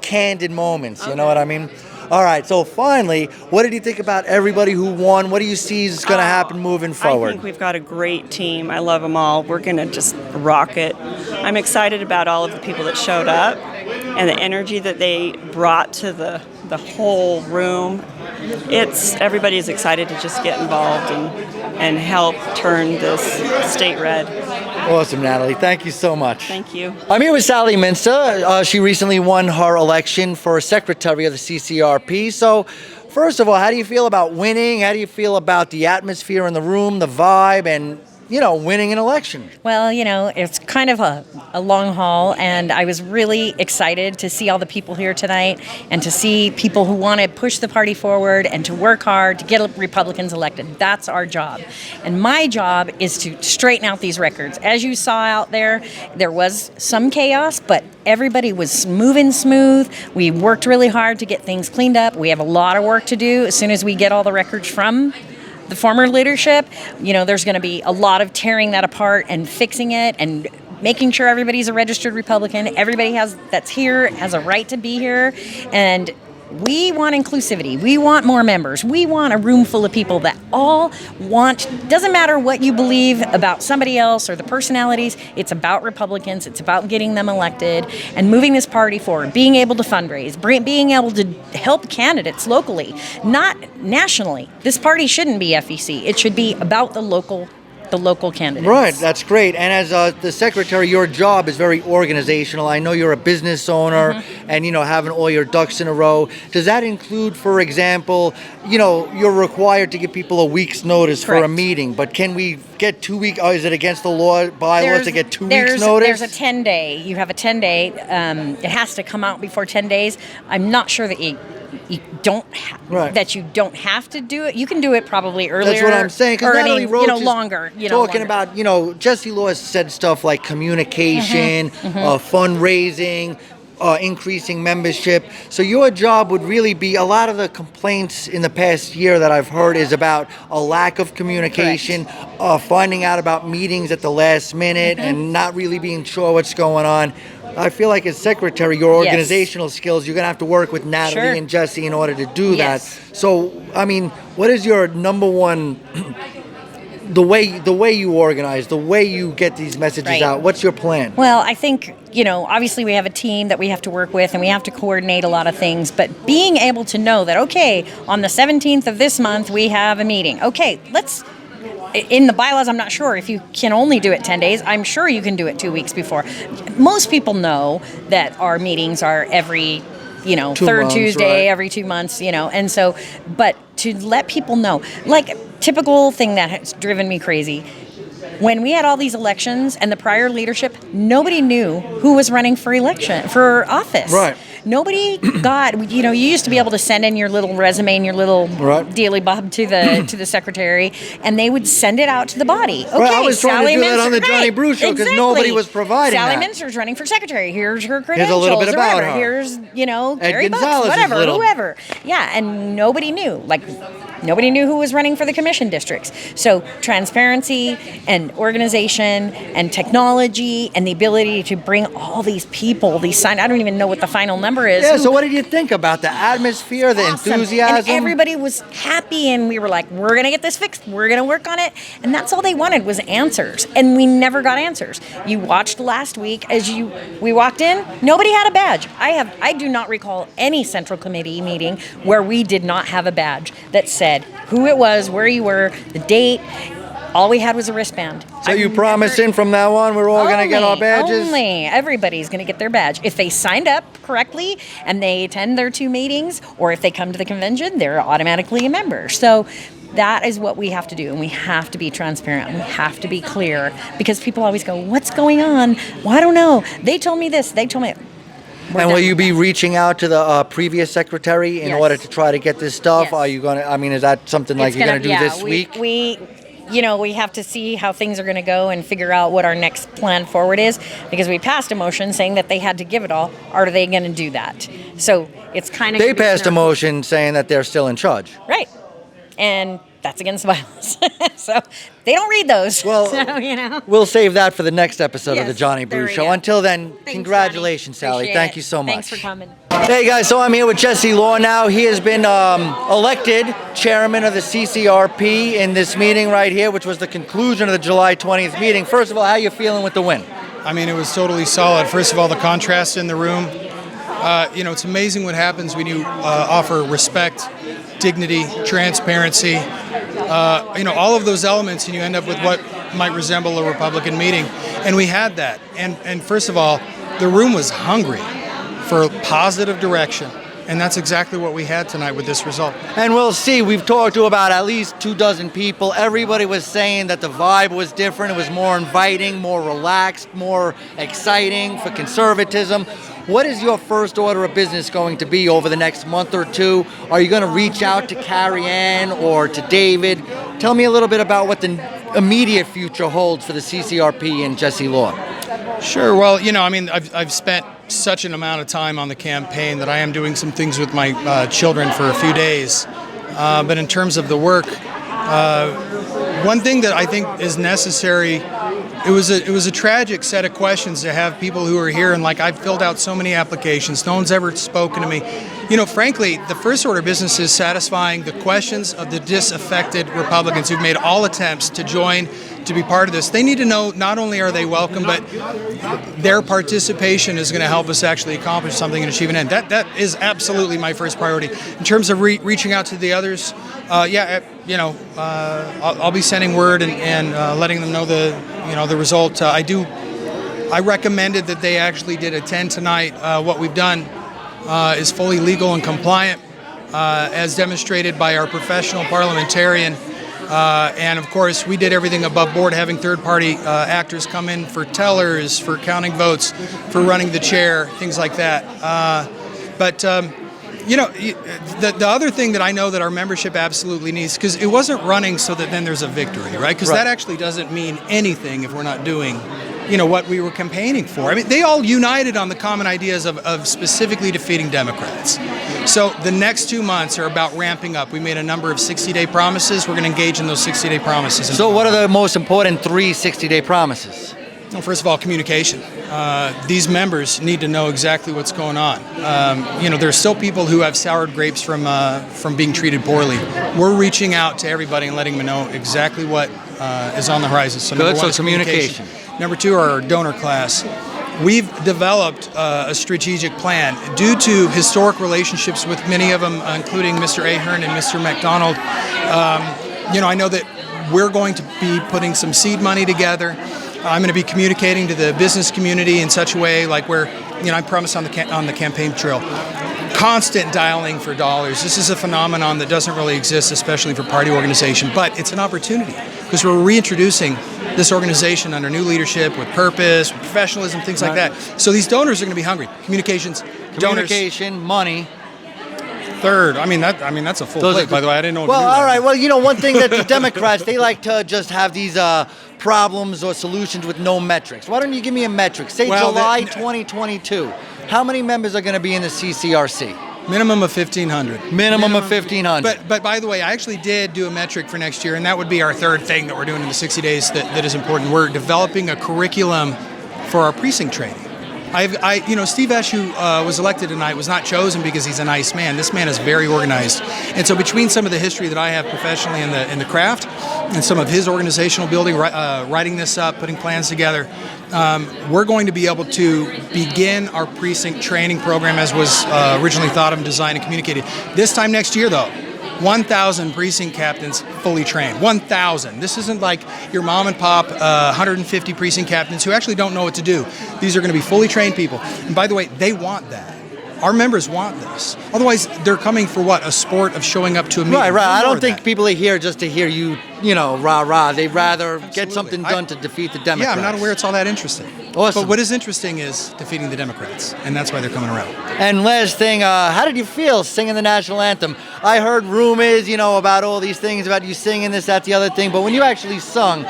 candid moments. You know what I mean? All right. So finally, what did you think about everybody who won? What do you see is going to happen moving forward? I think we've got a great team. I love them all. We're going to just rock it. I'm excited about all of the people that showed up and the energy that they brought to the whole room. Everybody is excited to just get involved and help turn this state red. Awesome, Natalie. Thank you so much. Thank you. I'm here with Sally Minster. She recently won her election for secretary of the CCRP. So, first of all, how do you feel about winning? How do you feel about the atmosphere in the room, the vibe, and winning an election? Well, it's kind of a long haul, and I was really excited to see all the people here tonight and to see people who want to push the party forward and to work hard to get Republicans elected. That's our job. And my job is to straighten out these records. As you saw out there was some chaos, but everybody was moving smooth. We worked really hard to get things cleaned up. We have a lot of work to do as soon as we get all the records from the former leadership. There's going to be a lot of tearing that apart and fixing it and making sure everybody's a registered Republican. Everybody that's here has a right to be here. And we want inclusivity. We want more members. We want a room full of people that all want, doesn't matter what you believe about somebody else or the personalities, it's about Republicans, it's about getting them elected and moving this party forward, being able to fundraise, being able to help candidates locally, not nationally. This party shouldn't be FEC. It should be about the local candidates. Right, that's great. And as the secretary, your job is very organizational. I know you're a business owner and, having all your ducks in a row. Does that include, for example, you're required to give people a week's notice for a meeting, but can we get 2 weeks? Is it against the law, bylaws to get 2 weeks notice? There's a 10-day. You have a 10-day. It has to come out before 10 days. I'm not sure that you don't have to do it. You can do it probably earlier. That's what I'm saying. Or Natalie Roach is longer. Talking about, Jesse Law said stuff like communication, fundraising, increasing membership. So your job would really be, a lot of the complaints in the past year that I've heard is about a lack of communication, finding out about meetings at the last minute and not really being sure what's going on. I feel like as secretary, your organizational skills, you're going to have to work with Natalie and Jesse in order to do that. So, what is your number one, the way you organize, the way you get these messages out? What's your plan? Well, I think, obviously we have a team that we have to work with and we have to coordinate a lot of things, but being able to know that, okay, on the 17th of this month, we have a meeting. Okay, in the bylaws, I'm not sure if you can only do it 10 days. I'm sure you can do it 2 weeks before. Most people know that our meetings are every, third Tuesday, every 2 months, and so, but to let people know, like typical thing that has driven me crazy, when we had all these elections and the prior leadership, nobody knew who was running for office. Right. Nobody got, you used to be able to send in your little resume and your little dealy bob to the secretary, and they would send it out to the body. Okay, I was trying to do that on the Johnny Brew show because nobody was providing Sally that. Minster's running for secretary. Here's her credentials. Here's a little bit about her. Here's, Gary Bucks, Gonzalez's whatever, little... whoever. Yeah, and nobody knew. Nobody knew who was running for the commission districts. So transparency and organization and technology and the ability to bring all these people, I don't even know what the final number number is. Yeah, so what did you think about the atmosphere, the enthusiasm? And everybody was happy, and we were like, we're going to get this fixed. We're going to work on it. And that's all they wanted was answers. And we never got answers. You watched last week we walked in, nobody had a badge. I do not recall any central committee meeting where we did not have a badge that said who it was, where you were, the date. All we had was a wristband. So you promising from now on we're all going to get our badges? Only. Everybody's going to get their badge. If they signed up correctly and they attend their 2 meetings, or if they come to the convention, they're automatically a member. So that is what we have to do, and we have to be transparent, and we have to be clear, because people always go, what's going on? Well, I don't know. They told me this. They told me that. And will you be reaching out to the previous secretary in order to try to get this stuff? Yes. Are you going to, I mean, is that something like you're going to do this week? We have to see how things are going to go and figure out what our next plan forward is, because we passed a motion saying that they had to give it all. Are they going to do that? So it's kind of... They passed a motion saying that they're still in charge. Right. And that's against violence. So they don't read those. Well, so, we'll save that for the next episode of the Johnny there Brew we Show. go. Until then, Thanks, congratulations, Johnny. Sally. Appreciate Thank it. you so much. Thanks for coming. Hey guys, so I'm here with Jesse Law now. He has been elected chairman of the CCRP in this meeting right here, which was the conclusion of the July 20th meeting. First of all, how are you feeling with the win? I mean, it was totally solid. First of all, the contrast in the room. It's amazing what happens when you offer respect, dignity, transparency, all of those elements, and you end up with what might resemble a Republican meeting. And we had that. And first of all, the room was hungry for positive direction. And that's exactly what we had tonight with this result. And we'll see. We've talked to about at least 24 people. Everybody was saying that the vibe was different. It was more inviting, more relaxed, more exciting for conservatism. What is your first order of business going to be over the next month or two? Are you going to reach out to Carrie Ann or to David? Tell me a little bit about what the immediate future holds for the CCRP and Jesse Law. Sure. Well, I've spent such an amount of time on the campaign that I am doing some things with my children for a few days. But in terms of the work, one thing that I think is necessary, it was a tragic set of questions to have people who are here, and I've filled out so many applications. No one's ever spoken to me. Frankly, the first order of business is satisfying the questions of the disaffected Republicans who've made all attempts to join, to be part of this. They need to know not only are they welcome, but their participation is going to help us actually accomplish something and achieve an end. That is absolutely my first priority. In terms of reaching out to the others, I'll be sending word and letting them know the result. I recommended that they actually did attend tonight. What we've done is fully legal and compliant, as demonstrated by our professional parliamentarian. And of course, we did everything above board, having third-party actors come in for tellers, for counting votes, for running the chair, things like that. The other thing that I know that our membership absolutely needs, because it wasn't running so that then there's a victory, right? Because that actually doesn't mean anything if we're not doing, what we were campaigning for. I mean, they all united on the common ideas of specifically defeating Democrats. So the next 2 months are about ramping up. We made a number of 60-day promises. We're going to engage in those 60-day promises. So what are the most important 3 60-day promises? Well, first of all, communication. These members need to know exactly what's going on. There's still people who have sour grapes from being treated poorly. We're reaching out to everybody and letting them know exactly what is on the horizon. So Good, number one so is communication. Number 2 are our donor class. We've developed a strategic plan due to historic relationships with many of them, including Mr. Ahern and Mr. McDonald. I know that we're going to be putting some seed money together. I'm going to be communicating to the business community in such a way, where, I promised on the campaign trail, constant dialing for dollars. This is a phenomenon that doesn't really exist, especially for party organization, but it's an opportunity because we're reintroducing this organization under new leadership with purpose, with professionalism, things like that. So these donors are going to be hungry. Communication, money. Third, that's a full plate, by the way. I didn't know. Well, all right. Well, one thing that the Democrats, they like to just have these problems or solutions with no metrics. Why don't you give me a metric? Say July 2022. How many members are going to be in the CCRC? Minimum of 1,500. Minimum of 1,500. But by the way, I actually did do a metric for next year, and that would be our third thing that we're doing in the 60 days that is important. We're developing a curriculum for our precinct training. Steve Esch, who was elected tonight, was not chosen because he's a nice man. This man is very organized, and so between some of the history that I have professionally in the craft, and some of his organizational building, writing this up, putting plans together, we're going to be able to begin our precinct training program as was originally thought of, and designed, and communicated. This time next year, though, 1,000 precinct captains fully trained. 1,000. This isn't like your mom and pop 150 precinct captains who actually don't know what to do. These are going to be fully trained people. And by the way, they want that. Our members want this. Otherwise, they're coming for what? A sport of showing up to a meeting. Right. I don't think people are here just to hear you, rah-rah. They'd rather get something done to defeat the Democrats. Yeah, I'm not aware it's all that interesting. Awesome. But what is interesting is defeating the Democrats, and that's why they're coming around. And last thing, how did you feel singing the national anthem? I heard rumors, about all these things about you singing this, that, the other thing, but when you actually sung,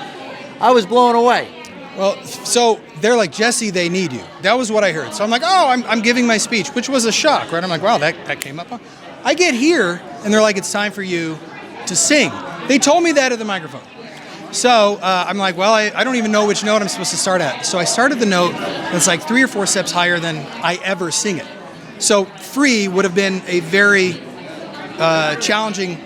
I was blown away. Well, so they're like, Jesse, they need you. That was what I heard. So I'm like, I'm giving my speech, which was a shock, right? I'm like, wow, that came up. I get here, and they're like, it's time for you to sing. They told me that at the microphone. So I'm like, well, I don't even know which note I'm supposed to start at. So I started the note that's like 3 or 4 steps higher than I ever sing it. So 3 would have been a very challenging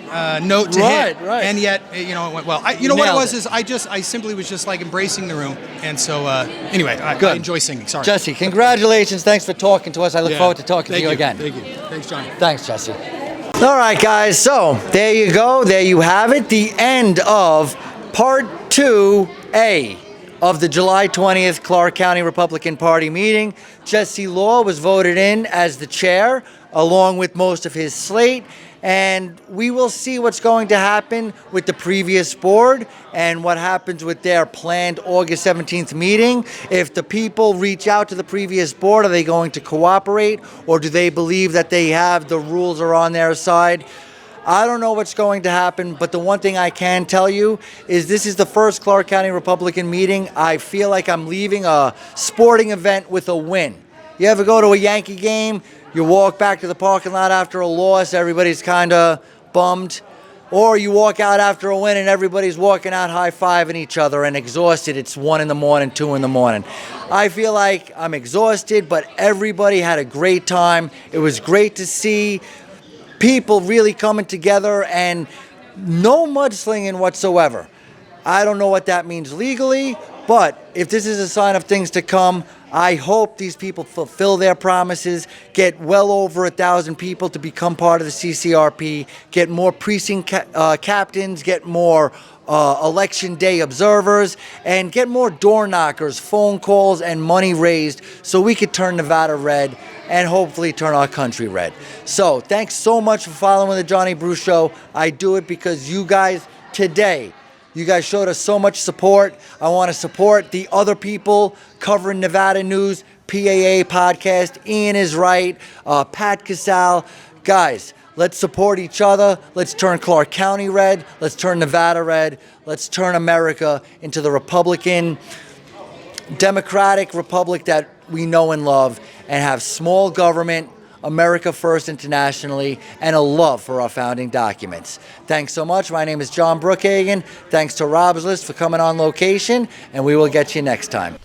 note to hit. Right. And yet, it went well. What it was is I simply was just like embracing the room. And so anyway, I enjoy singing. Sorry. Jesse, congratulations. Thanks for talking to us. I look forward to talking to you again. Thank you. Thanks, Johnny. Thanks, Jesse. All right, guys. So there you go. There you have it. The end of Part 2A of the July 20th Clark County Republican Party meeting. Jesse Law was voted in as the chair, along with most of his slate. And we will see what's going to happen with the previous board and what happens with their planned August 17th meeting. If the people reach out to the previous board, are they going to cooperate, or do they believe that they have the rules are on their side? I don't know what's going to happen, but the one thing I can tell you is this is the first Clark County Republican meeting. I feel like I'm leaving a sporting event with a win. You ever go to a Yankee game? You walk back to the parking lot after a loss, everybody's kind of bummed. Or you walk out after a win and everybody's walking out high-fiving each other and exhausted. It's 1 in the morning, 2 in the morning. I feel like I'm exhausted, but everybody had a great time. It was great to see people really coming together and no mudslinging whatsoever. I don't know what that means legally, but if this is a sign of things to come, I hope these people fulfill their promises, get well over 1,000 people to become part of the CCRP, get more precinct captains, get more election day observers, and get more door knockers, phone calls, and money raised so we could turn Nevada red and hopefully turn our country red. So thanks so much for following the Johnny Bruce Show. I do it because you guys today, you guys showed us so much support. I want to support the other people covering Nevada news, PAA podcast, Ian is right, Pat Casal. Guys, let's support each other. Let's turn Clark County red. Let's turn Nevada red. Let's turn America into the Republican, democratic republic that we know and love, and have small government, America first internationally, and a love for our founding documents. Thanks so much. My name is John Brookhagen. Thanks to Rob's List for coming on location, and we will get you next time.